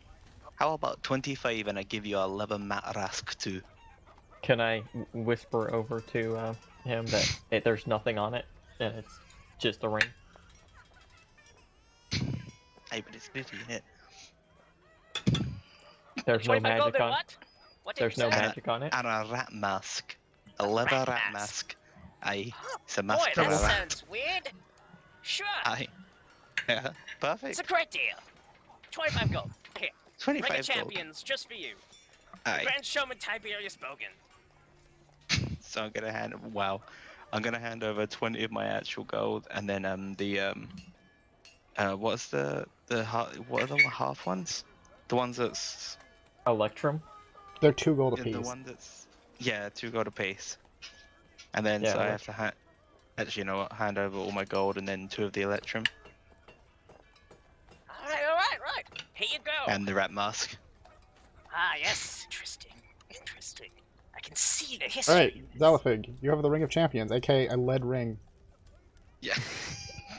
How about 25 and I give you a leather matarask too? Can I whisper over to him that there's nothing on it and it's just a ring? Hey, but it's pretty, innit? There's no 25 gold magic and on. what? What did There's you no say? magic on it. And a rat mask. A leather rat rat mask. mask. Aye. It's a Boy, mask for that a rat. sounds weird. Sure. Aye. Yeah, It's perfect. a great deal. 25 gold. Here. Ring 25 of gold. Champions, just for you. Aye. Grand Showman Tiberius Bogan. So I'm gonna hand over 20 of my actual gold, and then what are the half ones? The ones that's Electrum. They're 2 gold the apiece. one that's 2 gold apiece. And then Yeah, so I have to actually, you know what? Hand over all my gold and then 2 of the electrum Alright. Here you go. and the rat mask. Ah, yes. Interesting. I can see the history. Alright, Zalafig, you have the Ring of Champions, aka a lead ring Yeah.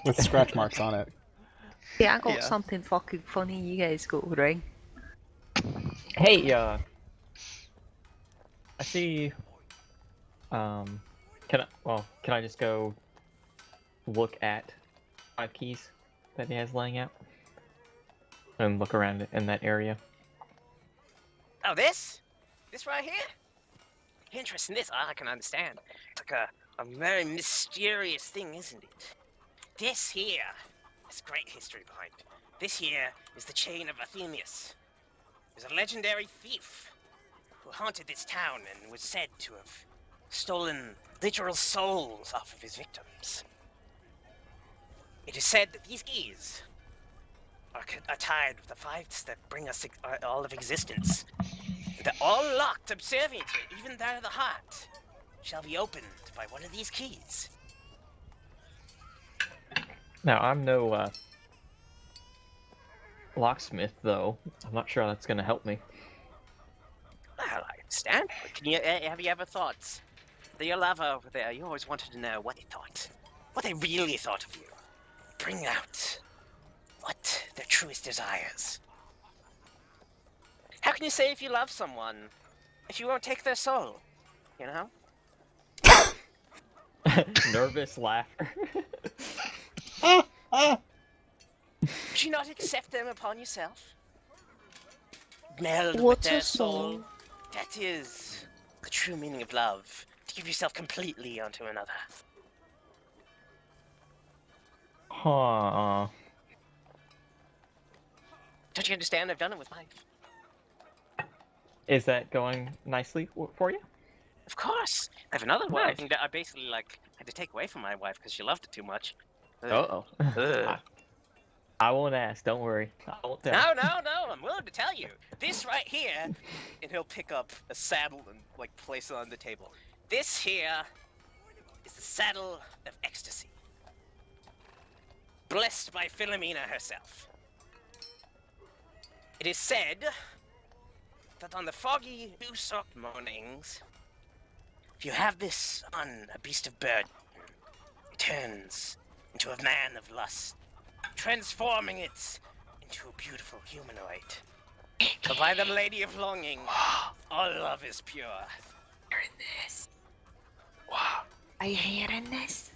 with scratch marks on it. Yeah, I got Yeah. something fucking funny. You guys go ring. Hey, I see. Can I just go look at 5 keys that he has laying out and look around in that area? Oh, this? This right here? Interesting. This I can understand. It's like a very mysterious thing, isn't it? This here has great history behind it. This here is the chain of Athenius. He was a legendary thief who haunted this town and was said to have stolen literal souls off of his victims. It is said that these keys are tied with the 5s that bring us all of existence. That all locked observantly, even that of the heart, shall be opened by one of these keys. Now, I'm no locksmith, though. I'm not sure that's going to help me. Well, I understand. But have you ever thought? Your lover over there, you always wanted to know what they thought. What they really thought of you. Bring out what their truest desires. How can you say if you love someone if you won't take their soul? You know? Nervous laughter. Would you not accept them upon yourself? meld with What's their a soul. soul? That is the true meaning of love. To give yourself completely onto another. Huh. Don't you understand? I've done it with mine. Is that going nicely for you? Of course. I have another one. Nice. That I basically had to take away from my wife because she loved it too much. Uh-oh. Ugh. I won't ask. Don't worry. I won't tell. No. I'm willing to tell you. This right here, and he'll pick up a saddle and place it on the table. This here is the saddle of ecstasy, blessed by Philomena herself. It is said that on the foggy, dew-soaked mornings, if you have this on a beast of burden, it turns into a man of lust, transforming it into a beautiful humanoid. So by the Lady of Longing, all love is pure. Hearing this. Wow. Are you hearing this?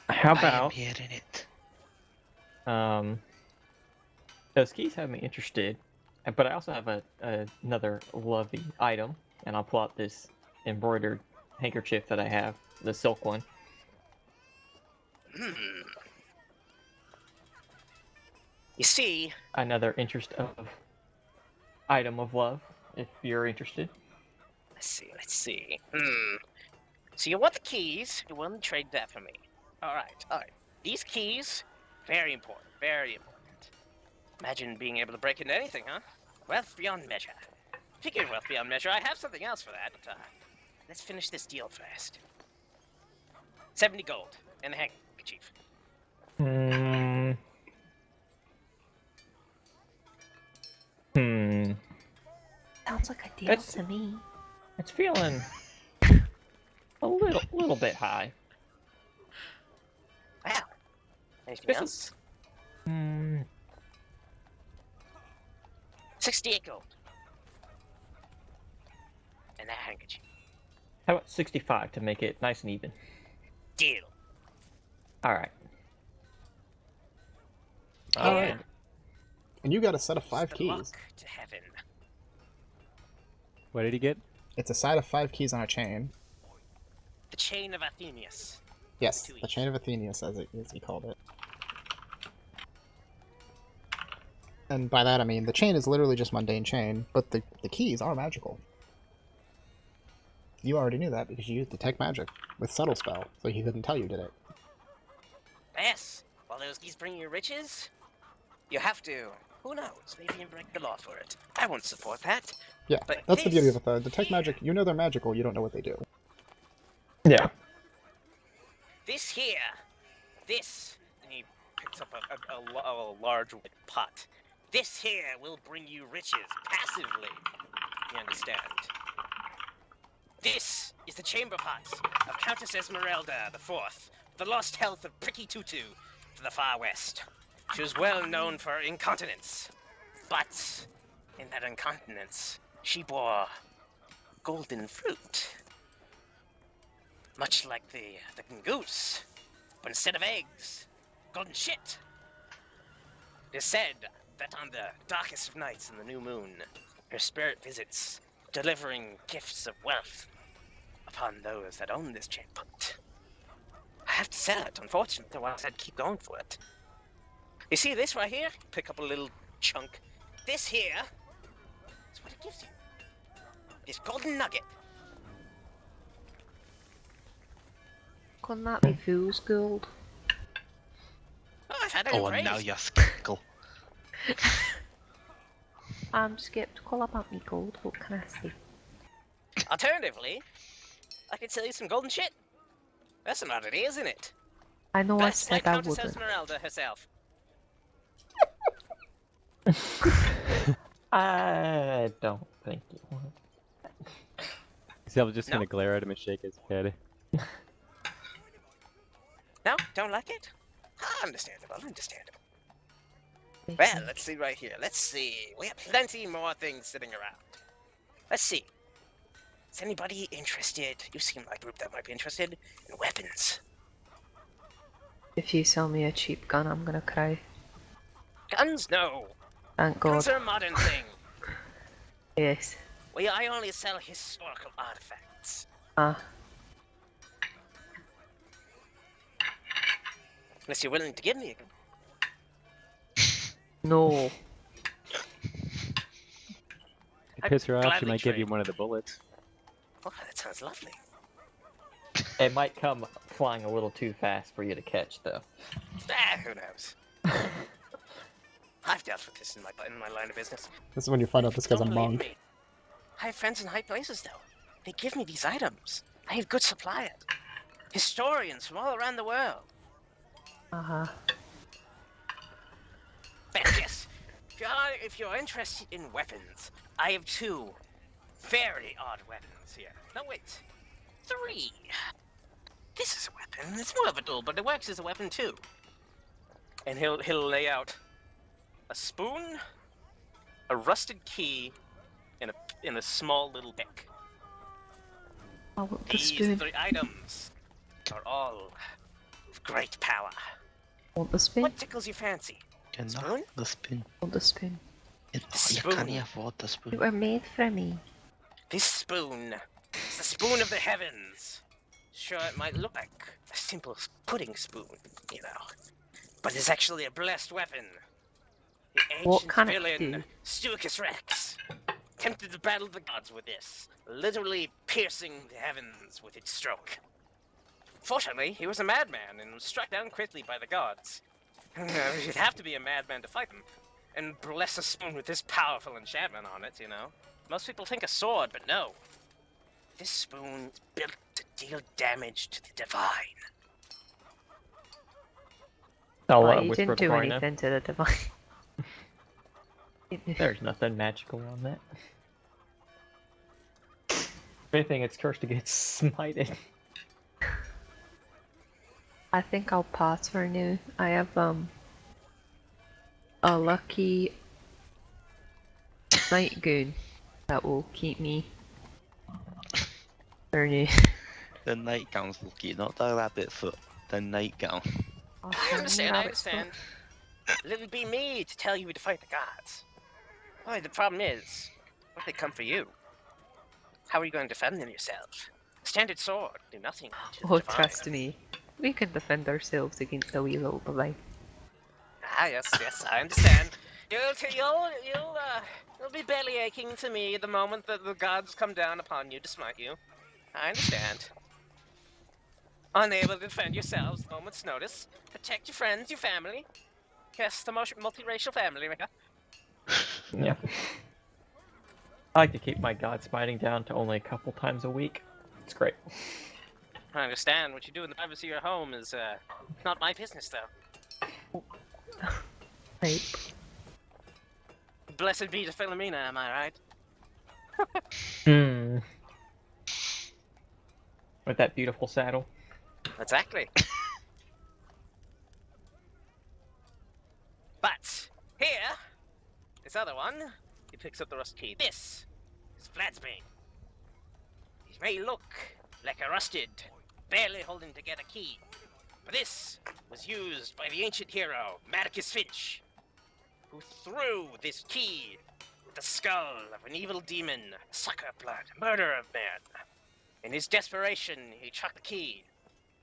How I am about hearing it. those keys have me interested, but I also have another lovely item, and I'll pull out this embroidered handkerchief that I have, the silk one. You see, Another item of love, if you're interested. let's see. So you want the keys, you want to trade that for me. Alright. These keys, very important. Imagine being able to break into anything, huh? Wealth beyond measure. Speaking of wealth beyond measure, I have something else for that, but let's finish this deal first. 70 gold and a handkerchief. Sounds like a deal That's- to me. It's feeling a little bit high. Wow. Anything This else? is 68 gold. And a handkerchief. how about 65 to make it nice and even? Deal. All right. All right. And you got a set of 5 The keys. luck to heaven. What did he get? It's a set of 5 keys on a chain. The chain of Athenius. Yes, Two the each. chain of Athenius, as he called it. And by that I mean the chain is literally just mundane chain, but the keys are magical. You already knew that because you used detect magic with subtle spell, so he couldn't tell you did it. Yes. While those keys bring you riches, you have to. Who knows? Maybe you break the law for it. I won't support that. Yeah, But that's the beauty of this it though. Detect magic, you know they're magical, you don't know what they do. Yeah. This here, and he picks up a large wood pot. This here will bring you riches passively. You understand? This is the chamber pot of Countess Esmeralda the Fourth, the lost health of Pricky Tutu to the far west. She was well known for incontinence, but in that incontinence, she bore golden fruit. Much like the goose, but instead of eggs, golden shit. It is said that on the darkest of nights in the new moon, her spirit visits, delivering gifts of wealth upon those that own this chamber. I have to sell it, unfortunately, otherwise I'd keep going for it. You see this right here? Pick up a little chunk. This here is what it gives you. This golden nugget. Couldn't that be fool's gold? Oh, I've had it Oh, and appraised. now you're skeptical. I'm skeptical about me gold, what can I say? Alternatively, I could sell you some golden shit. That's an oddity, isn't it? I know I That's like said I Countess wouldn't. Esmeralda herself. I don't think you want. Axel just No. gonna glare at him and shake his head. No? Don't like it? Understandable. Well, let's see right here. Let's see. We have plenty more things sitting around. Let's see. Is anybody interested? You seem like a group that might be interested in weapons. If you sell me a cheap gun, I'm gonna cry. Guns? No. Thank God. Guns are a modern thing. Yes. Well, I only sell historical artifacts. Unless you're willing to give me a... No. To piss her off, she gladly might give you trade. one of the bullets. Oh, that sounds lovely. It might come flying a little too fast for you to catch, though. Who knows? I've dealt with this in my line of business. This is when you find out this guy's a Don't believe monk. me. I have friends in high places, though. They give me these items. I have good suppliers. Historians from all around the world. Uh-huh. But yes, if you're interested in weapons, I have 2 very odd weapons here. No, wait. 3. This is a weapon. It's more of a tool, but it works as a weapon too. And he'll lay out a spoon, a rusted key, in a small little pick. I want the These spoon. 3 items are all of great power. I want the spoon. What tickles your fancy? You're Spoon? not the spoon. I want the spoon. You Spoon. can't afford the spoon. They were made for me. This spoon is the spoon of the heavens. Sure, it might look like a simple pudding spoon, you know, but it's actually a blessed weapon. The What ancient can it villain, do? Stuicus Rex, attempted to battle the gods with this, literally piercing the heavens with its stroke. Fortunately, he was a madman and was struck down quickly by the gods. You'd have to be a madman to fight them, and bless a spoon with this powerful enchantment on it, you know. Most people think a sword, but no. This spoon is built to deal damage to the divine. I'll Well, you whisper didn't to do Corina. anything to the divine. There's nothing magical on that. If anything, it's cursed to get smited. I think I'll pass for now. I have a lucky night goon that will keep me for now. The nightgown's lucky, not the rabbit foot. The nightgown. I'll I send understand, you I rabbit's foot. understand. It'll be me to tell you to fight the gods. Only the problem is, what if they come for you? How are you going to defend them yourself? Standard sword do nothing to the Oh, divine. trust me. We can defend ourselves against the wee little divine. Ah, yes, I understand. You'll be belly aching to me the moment that the gods come down upon you to smite you. I understand. Unable to defend yourselves at a moment's notice. Protect your friends, your family. Yes, the multiracial family, right? Yeah. I like to keep my god smiting down to only a couple times a week. It's great. I understand. What you do in the privacy of your home is not my business, though. Right. Blessed be to Philomena, am I right? Hmm. With that beautiful saddle. Exactly. But here, this other one, he picks up the rust key. This is Flatsbane. He may look like a rusted, barely holding together key, but this was used by the ancient hero, Marcus Finch, who threw this key at the skull of an evil demon, sucker of blood, murderer of men. In his desperation, he chucked the key,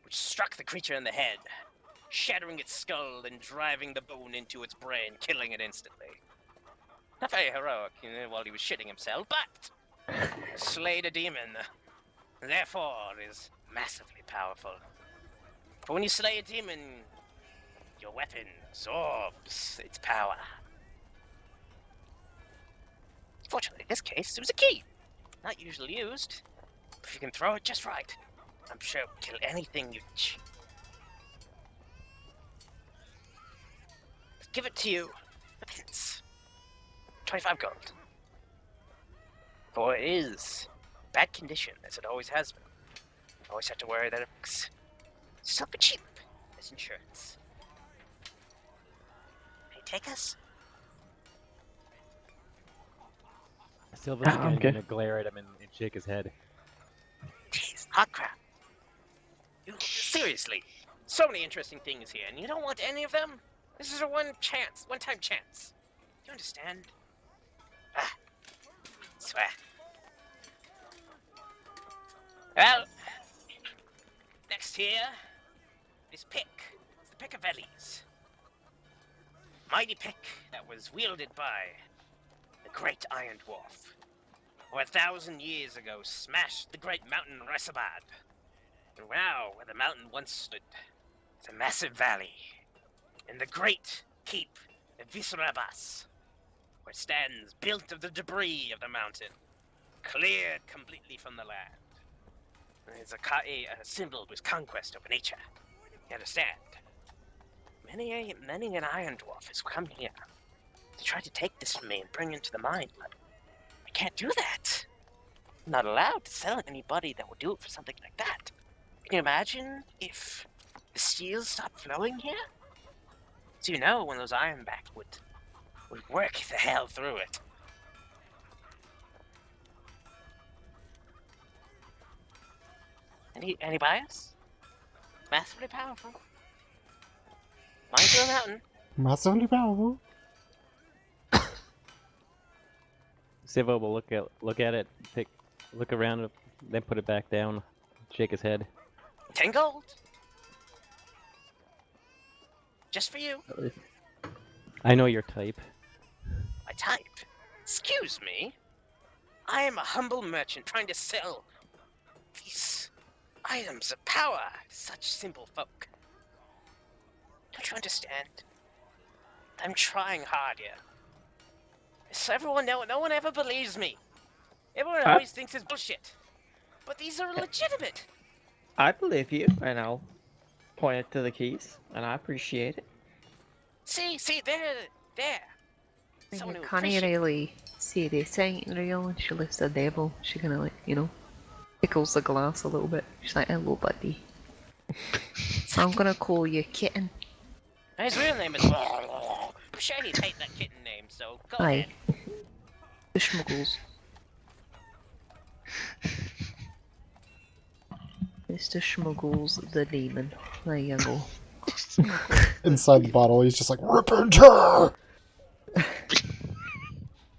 which struck the creature in the head, shattering its skull and driving the bone into its brain, killing it instantly. Not very heroic, while he was shitting himself, but slayed a demon, therefore is massively powerful. For when you slay a demon, your weapon absorbs its power. Fortunately, in this case, it was a key. Not usually used, but if you can throw it just right, I'm sure it will kill anything you touch. Give it to you. It's 25 gold. For it is bad condition, as it always has been. Always have to worry that it's something cheap as insurance. May you take us? Silva's I'm again good. gonna glare at him and shake his head. Jeez, hot crap. You, seriously, so many interesting things here, and you don't want any of them? This is a one-time chance. Do you understand? swear. Well, next here is Pick. It's the Pick of Vellies. Mighty pick that was wielded by the great Iron Dwarf, who 1,000 years ago smashed the great mountain Resabad. And now, where the mountain once stood, is a massive valley in the great keep of Visarabas, where it stands built of the debris of the mountain, cleared completely from the land. And it's a symbol of his conquest over nature. You understand? Many an Iron Dwarf has come here to try to take this from me and bring it into the mine, but I can't do that. I'm not allowed to sell it to anybody that would do it for something like that. Can you imagine if the steel stopped flowing here? So you know when those Ironback would work the hell through it. Any bias? Massively powerful. Mine to a mountain. Massively powerful. Sivo will look at it, look around, then put it back down, shake his head. 10 gold. Just for you. I know your type. My type? Excuse me? I am a humble merchant trying to sell these items of power to such simple folk. Don't you understand? I'm trying hard here. So no one ever believes me. Everyone always thinks it's bullshit. But these are legitimate. I believe you, and I'll point it to the keys, and I appreciate it. See, there. Someone You who can't appreciates. really see the saint real, and she lifts the devil. She kind of like, tickles the glass a little bit. She's like, hello, buddy. I'm gonna call you Kitten. His real name is. I'm sure he'd hate that kitten name, so go Aye. ahead. The Schmuggles. Mr. Schmuggles the demon. There you go. Inside the bottle, he's just like, rip and tear!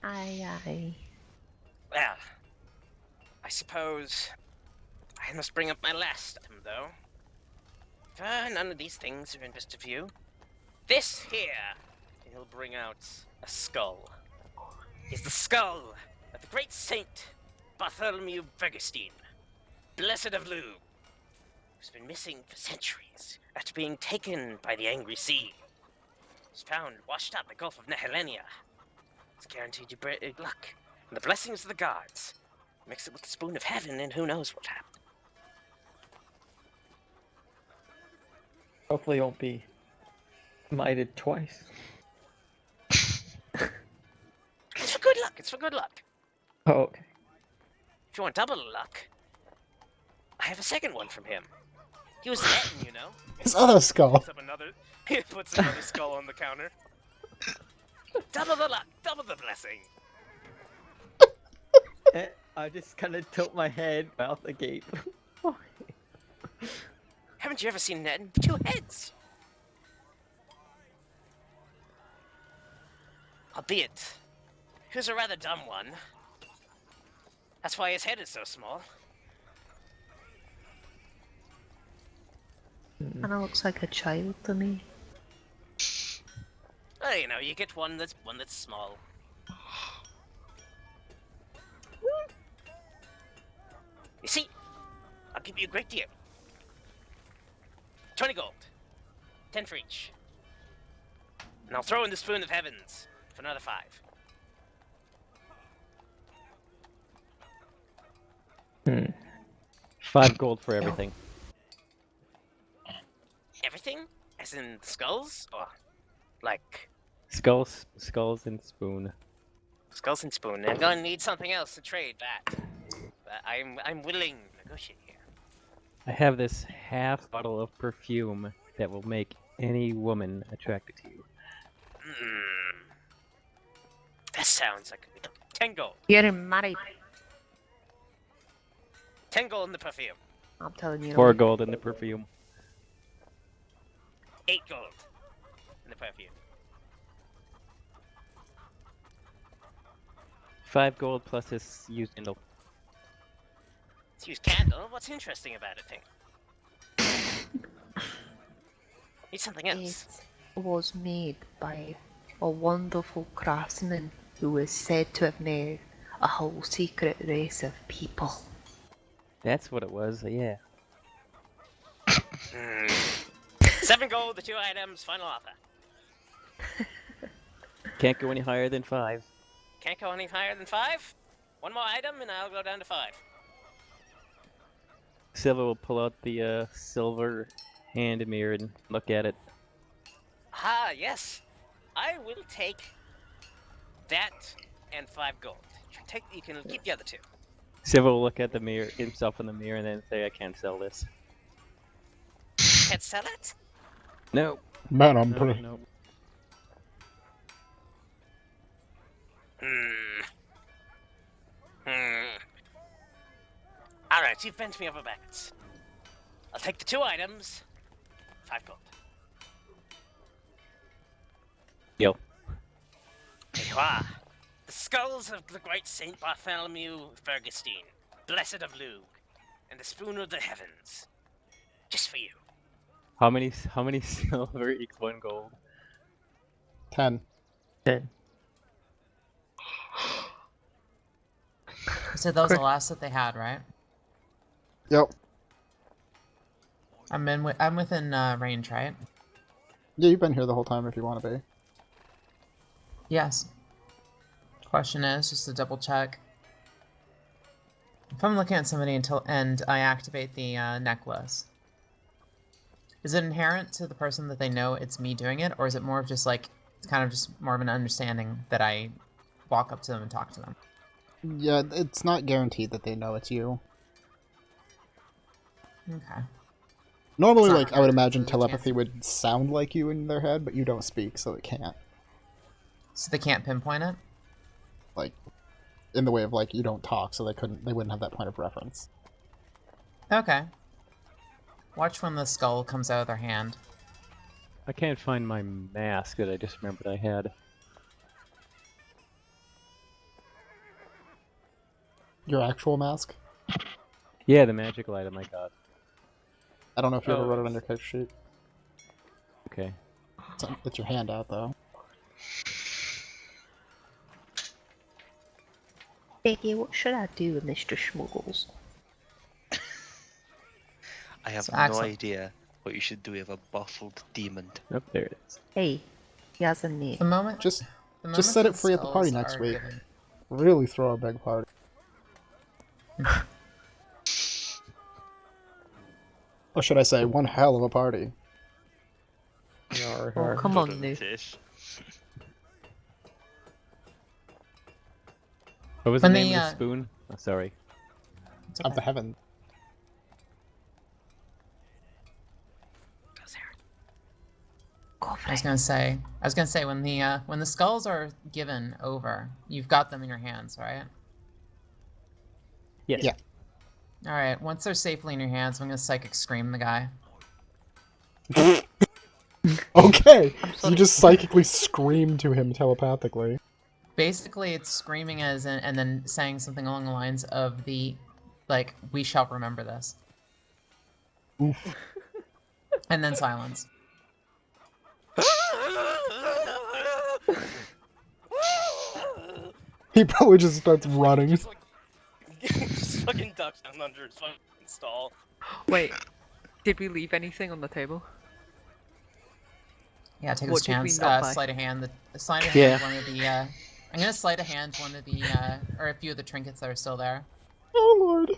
Aye. Well, I suppose I must bring up my last item, though. None of these things are in interest of you. This here, he'll bring out a skull. Is the skull of the great saint Bartholomew Fergustein, blessed of Lugh, who's been missing for centuries after being taken by the angry sea. He's found washed up in the Gulf of Nehelenia. It's guaranteed you luck and the blessings of the gods. Mix it with the spoon of heaven, and who knows what happened. Hopefully, it won't be mited twice. It's for good luck. It's for good luck. Oh, okay. If you want double luck, I have a second one from him. He was netting, you know. His other skull. He puts another skull on the counter. Double the luck, double the blessing. I just kind of tilt my head, mouth agape. Haven't you ever seen netting? 2 heads. Albeit, he was a rather dumb one. That's why his head is so small. Kinda looks like a child to me. Well, you know, you get one that's small. You see, I'll give you a great deal. 20 gold. 10 for each. And I'll throw in the spoon of heavens for another 5. Hmm. 5 gold for everything. Everything? As in skulls? Or, like, Skulls and spoon. skulls and spoon? I'm gonna need something else to trade that. But I'm willing to negotiate here. I have this half bottle of perfume that will make any woman attracted to you. That sounds like a good 10 gold. You're married. 10 gold in the perfume. I'm telling you. 4 gold in the perfume. 8 gold in the perfume. 5 gold plus his used candle. Let's use candle. What's interesting about it, think? Need something else. It was made by a wonderful craftsman who is said to have made a whole secret race of people. That's what it was, yeah. 7 gold, the 2 items, final offer. Can't go any higher than 5. Can't go any higher than 5? 1 more item and I'll go down to 5. Silva will pull out the silver hand mirror and look at it. Ah, yes. I will take that and 5 gold. You can keep the other 2. Silva will look at the mirror, himself in the mirror, and then say, "I can't sell this." Can't sell it? No. Man, I'm No, pretty. no. Alright, you've bent me over backwards. I'll take the 2 items. 5 gold. Yo. Here you are. The skulls of the great Saint Bartholomew Fergustine, blessed of Lug, and the spoon of the heavens. Just for you. How many silver equals 1 gold? 10. So those are the last that they had, right? Yep. I'm within range, right? Yeah, you've been here the whole time if you want to be. Yes. Question is, just to double check. If I'm looking at somebody and I activate the necklace, is it inherent to the person that they know it's me doing it, or is it more of just like, it's kind of just more of an understanding that I walk up to them and talk to them? Yeah, it's not guaranteed that they know it's you. Okay. Normally, It's not like, I would hard to imagine do, telepathy would sound like you in their head, but you don't speak, so it can't. So they can't pinpoint it? Like, in the way of, like, you don't talk, so they wouldn't have that point of reference. Okay. Watch when the skull comes out of their hand. I can't find my mask that I just remembered I had. Your actual mask? Yeah, the magical item I got. I don't know if you ever Oh. wrote it on your character sheet. Okay. It's your handout, though. Becky, what should I do with Mr. Schmuggles? I have So, no Axel. idea what you should do with a baffled demon. Oh, there it is. Hey, he has a name. The moment... Just the moment set it the free at the party skulls next are week. given- Really throw a big party. Or should I say, one hell of a party. Oh, come on, now. What was When the name the, of the spoon? Oh, sorry. It's Of the okay. heaven. Go for I was it. gonna say when the skulls are given over, you've got them in your hands, right? Yes. Yeah. All right. Once they're safely in your hands, I'm gonna psychic scream the guy. Okay! sorry. You just psychically scream to him telepathically. Basically, it's screaming and then saying something along the lines of like, "We shall remember this," Oof. and then silence. He probably just starts running. Just like, just fucking ducks down under his fucking stall. Wait, did we leave anything on the table? Yeah, take What this did we chance. not buy? Sleight of hand. Sleight of Yeah. hand. One of the. I'm gonna sleight of hand one of the or a few of the trinkets that are still there. Oh lord.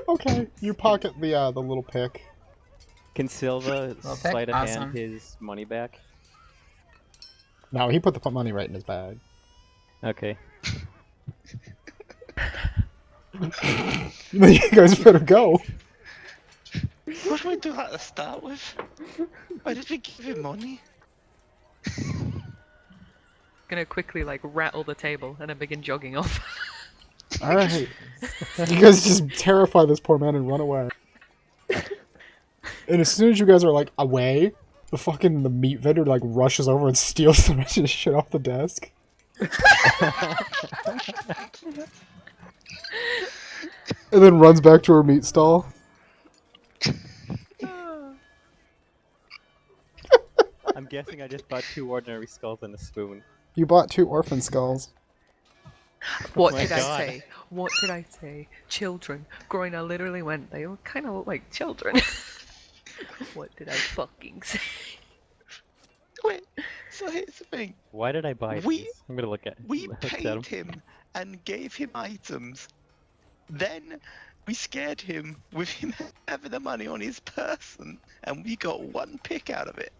Okay, you pocket the little pick. Can Silva Well, pick, sleight of awesome. hand his money back? No, he put the money right in his bag. Okay. You guys better go. What do we do that to start with? Why did we give him money? Gonna quickly like rattle the table and then begin jogging off. Alright. You guys just terrify this poor man and run away. And as soon as you guys are like away, the meat vendor like rushes over and steals the rest of his shit off the desk. And then runs back to her meat stall. I'm guessing I just bought 2 ordinary skulls and a spoon. You bought 2 orphan skulls. What my did I God. say? What did I say? Children. Groina literally went, they kind of look like children. What did I fucking say? Wait, so here's the thing. Why did I buy We- these? I'm gonna look at We look at paid 'em. him and gave him items. Then we scared him with him having the money on his person, and we got 1 pick out of it.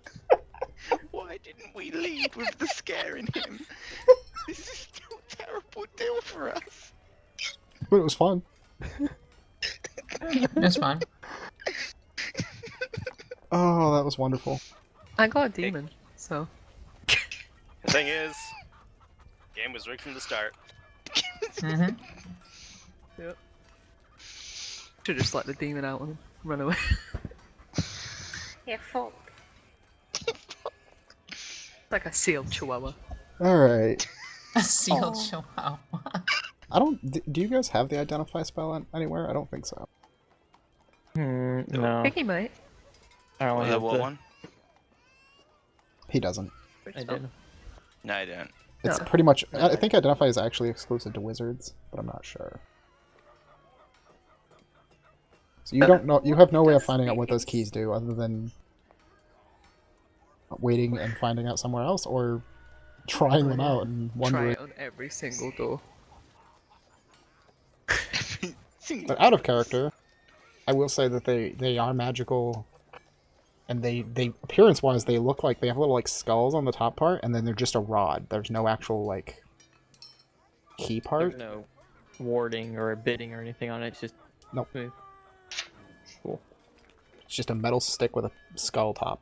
Why didn't we lead with the scaring him? This is still a terrible deal for us. But it was fun. It's fine. Oh, that was wonderful. I got a demon, so. The thing is, game was rigged from the start. Mm-hmm. Yep. Should just let the demon out and run away. Yeah, fuck. Like a sealed chihuahua. Alright. A sealed chihuahua. I don't... Do you guys have the identify spell anywhere? I don't think so. No. Picky, mate. I only have what the... one? He doesn't. I did. No, I don't. It's No. pretty much... I think identify is actually exclusive to wizards, but I'm not sure. So you don't know... You have no way of finding out what those keys do, other than waiting and finding out somewhere else, or trying them out and Try wondering... it on every single door. But out of character, I will say that they are magical, and they appearance-wise, they look like they have little, like, skulls on the top part, and then they're just a rod. There's no actual, like, key part. There's no warding or bidding or anything on it. It's just Nope. smooth. Cool. It's just a metal stick with a skull top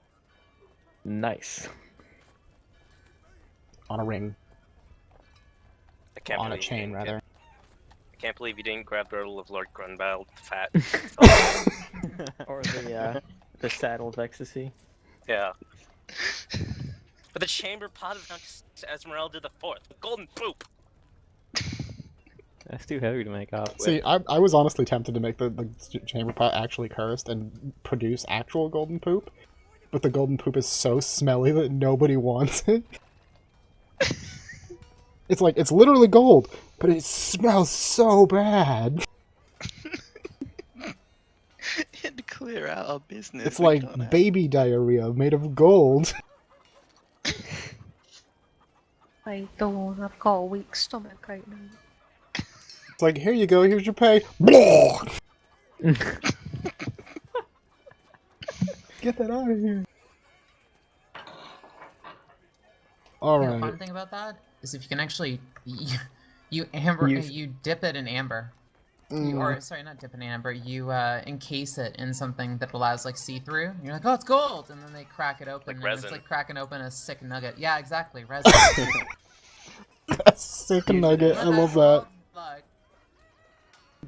Nice. on a ring. I can't On a believe you chain, didn't rather. I can't believe you didn't grab Girdle of Lord Grunwald fat. Or the saddle of ecstasy. Yeah. But the chamber pot of Mount Esmeralda the Fourth, the golden poop. That's too heavy to make up. See, I was honestly tempted to make the chamber pot actually cursed and produce actual golden poop, but the golden poop is so smelly that nobody wants it. It's like, it's literally gold, but it smells so bad. It'd clear out our business. It's we like can't have- baby diarrhea made of gold. I don't. I've got a weak stomach right now. It's like, here you go, here's your pay. Get that out of here. The Alright. fun thing about that is if you can actually you amber you dip it in amber. Or sorry, not dip it in amber. You encase it in something that allows like see-through. You're like, oh, it's gold, and then they crack it open, Like and resin. it's like cracking open a sick nugget. Yeah, exactly, resin. Sick nugget, I love that. Like,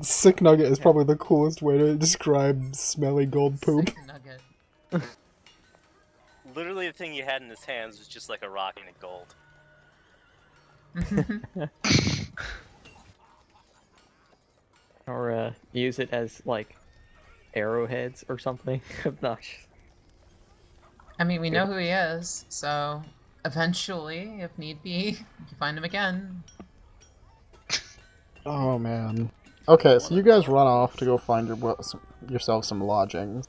Sick nugget is probably the coolest way to describe smelly gold poop. sick nugget. Literally, the thing you had in his hands was just like a rock in gold. Or use it as like arrowheads or something. Obnoxious. I mean, we know who he is, so eventually, if need be, you can find him again. Oh man. Okay, so you guys run off to go find yourself some lodgings.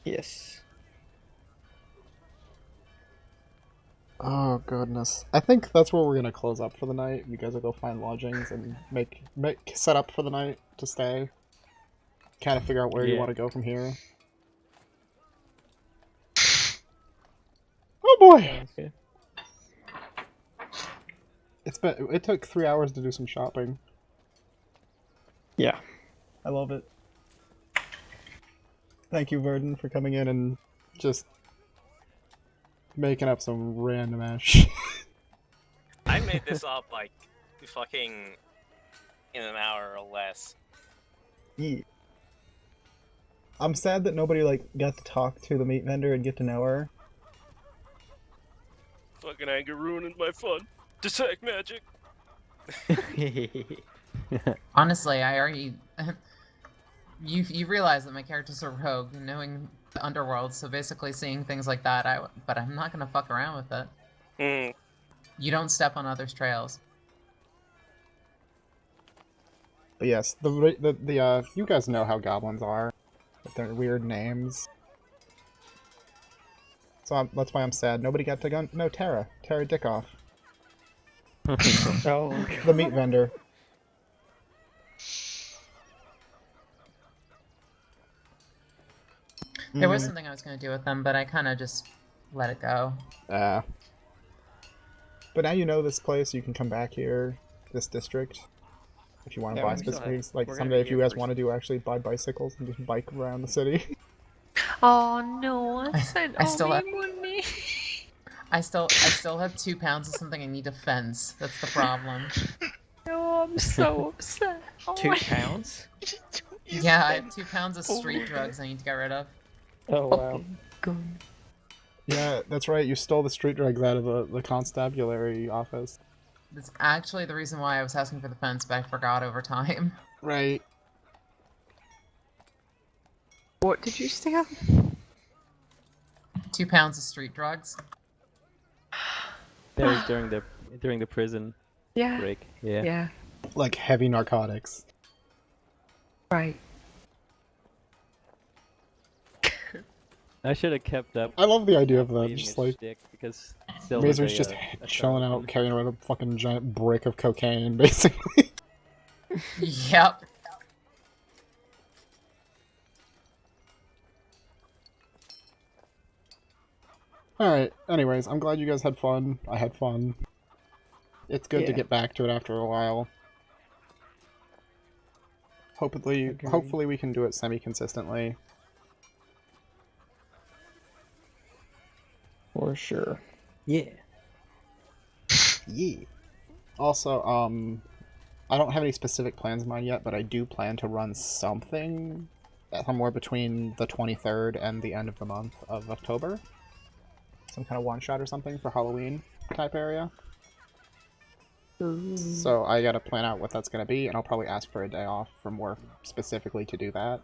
Yes. Oh goodness. I think that's where we're gonna close up for the night. You guys will go find lodgings and make set up for the night to stay. Kind of figure out where you Yeah. want to go from here. Oh boy! Okay. It took 3 hours to do some shopping. Yeah. I love it. Thank you, Verdon, for coming in and just making up some random ass shit. I made this up like fucking in an hour or less. Yeah. I'm sad that nobody got to talk to the meat vendor and get to know her. Fucking anger ruining my fun. Detect magic. Honestly, I already. You realize that my character's a rogue, and knowing the underworld, so basically seeing things like that, but I'm not gonna fuck around with it. Hmm. You don't step on others' trails. But yes, you guys know how goblins are, with their weird names. So that's why I'm sad. Nobody got to go. No, Tara Dick off, Oh, the meat vendor. There was something I was gonna do with them, but I kind of just let it go. But now you know this place. You can come back here, this district, if you want to Yeah, buy we still specific have- things. Like we're gonna someday, be if you here guys for want to do actually buy bicycles and just bike around the city. Oh no, I spent I all still my have- money. I still have 2 pounds of something I need to fence. That's the problem. No, I'm so upset. Oh 2 my- pounds? Yeah, I have 2 pounds of street drugs I need to get rid of. Oh wow. God. Yeah, that's right. You stole the street drugs out of the constabulary office. That's actually the reason why I was asking for the fence, but I forgot over time. Right. What did you steal? 2 pounds of street drugs. That was during the prison Yeah. break. Yeah. Yeah. Like heavy narcotics. Right. I should have kept up. I love the idea of that. waving Just a like stick because still was Mazer's a, just a chilling solid out, carrying around a fucking giant brick of cocaine, basically. Yep. Alright, anyways, I'm glad you guys had fun. I had fun. It's good to Yeah. get back to it after a while. Hopefully we can do it semi-consistently. For sure. Yeah. Yeah. Also, I don't have any specific plans in mind yet, but I do plan to run something somewhere between the 23rd and the end of the month of October. Some kind of one-shot or something for Halloween type area. So I gotta plan out what that's gonna be, and I'll probably ask for a day off from work specifically to do that.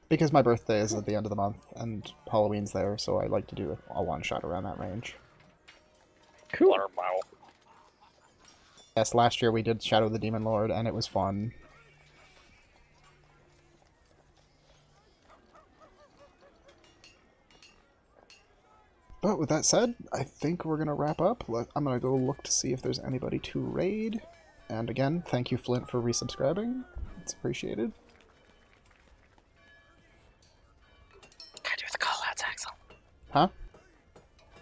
Because my birthday is at the end of the month, and Halloween's there, so I like to do a one-shot around that range. Cool. Yes, last year we did Shadow of the Demon Lord, and it was fun. But with that said, I think we're gonna wrap up. I'm gonna go look to see if there's anybody to raid. And again, thank you, Flint, for resubscribing. It's appreciated. Gotta do the call outs, Axel. Huh?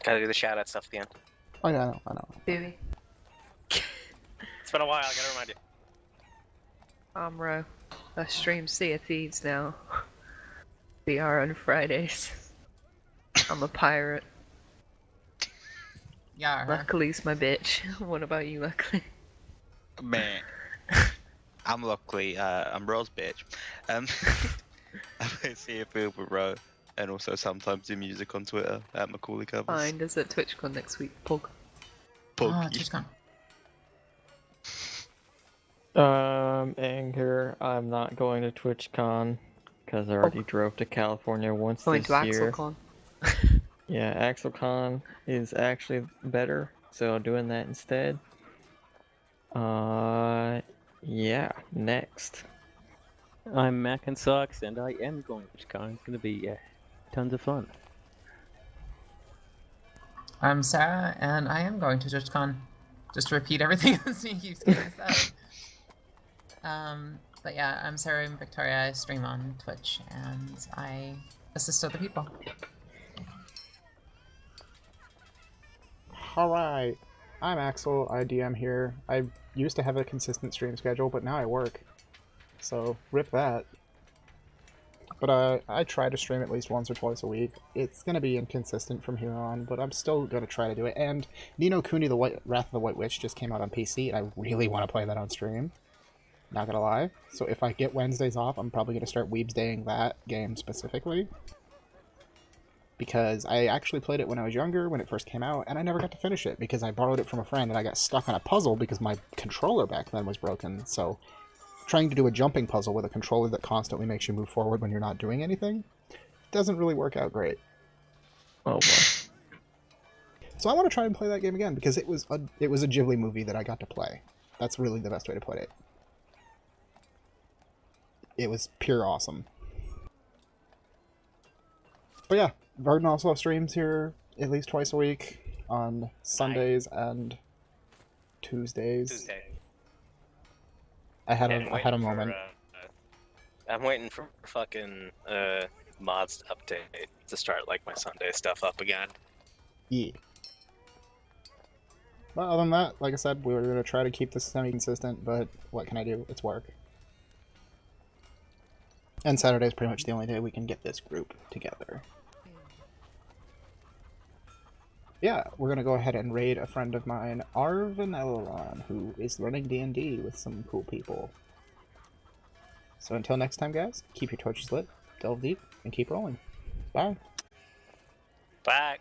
Gotta do the shout out stuff at the end. Oh yeah, I know. Baby. It's been a while, I gotta remind you. I'm Ro. I stream Sea of Thieves now. We are on Fridays. I'm a pirate. Yeah. Luckily, my bitch. What about you, Luckily? Man. I'm luckily, I'm Ro's bitch. I play Sea of Thieves with Ro, and also sometimes do music on Twitter at Macaulay Covers. Fine, is at TwitchCon next week. Pug. Oh, Puggy. TwitchCon. Anger, I'm not going to TwitchCon because I already drove to California once Going this to year. AxelCon. Yeah, AxelCon is actually better, so doing that instead. Yeah, next. I'm Mac and Socks, and I am going to TwitchCon. It's gonna be tons of fun. I'm Sarah, and I am going to TwitchCon. Just to repeat everything he keeps getting said. But yeah, I'm Sarah and Victoria. I stream on Twitch, and I assist other people. Alright, I'm Axel, I DM here. I used to have a consistent stream schedule, but now I work. So, rip that. But I try to stream at least once or twice a week. It's gonna be inconsistent from here on, but I'm still gonna try to do it. And Ni no Kuni, the Wrath of the White Witch just came out on PC, and I really want to play that on stream. Not gonna lie. So if I get Wednesdays off, I'm probably gonna start Weebsdaying that game specifically. because I actually played it when I was younger, when it first came out, and I never got to finish it because I borrowed it from a friend and I got stuck on a puzzle because my controller back then was broken. So trying to do a jumping puzzle with a controller that constantly makes you move forward when you're not doing anything doesn't really work out great. Oh boy. So I want to try and play that game again because it was a Ghibli movie that I got to play. That's really the best way to put it. It was pure awesome. But yeah, Varden also streams here at least twice a week on Sundays and Tuesdays. Tuesday. I had Yeah, I'm a waiting moment. I'm waiting for fucking mods to update to start like my Sunday stuff up again. Yeah. But other than that, like I said, we were going to try to keep this semi-consistent, but what can I do? It's work. And Saturday's pretty much the only day we can get this group together. Yeah, we're going to go ahead and raid a friend of mine, Arvanelon, who is running D&D with some cool people. So until next time, guys, keep your torches lit, delve deep, and keep rolling. Bye. Bye.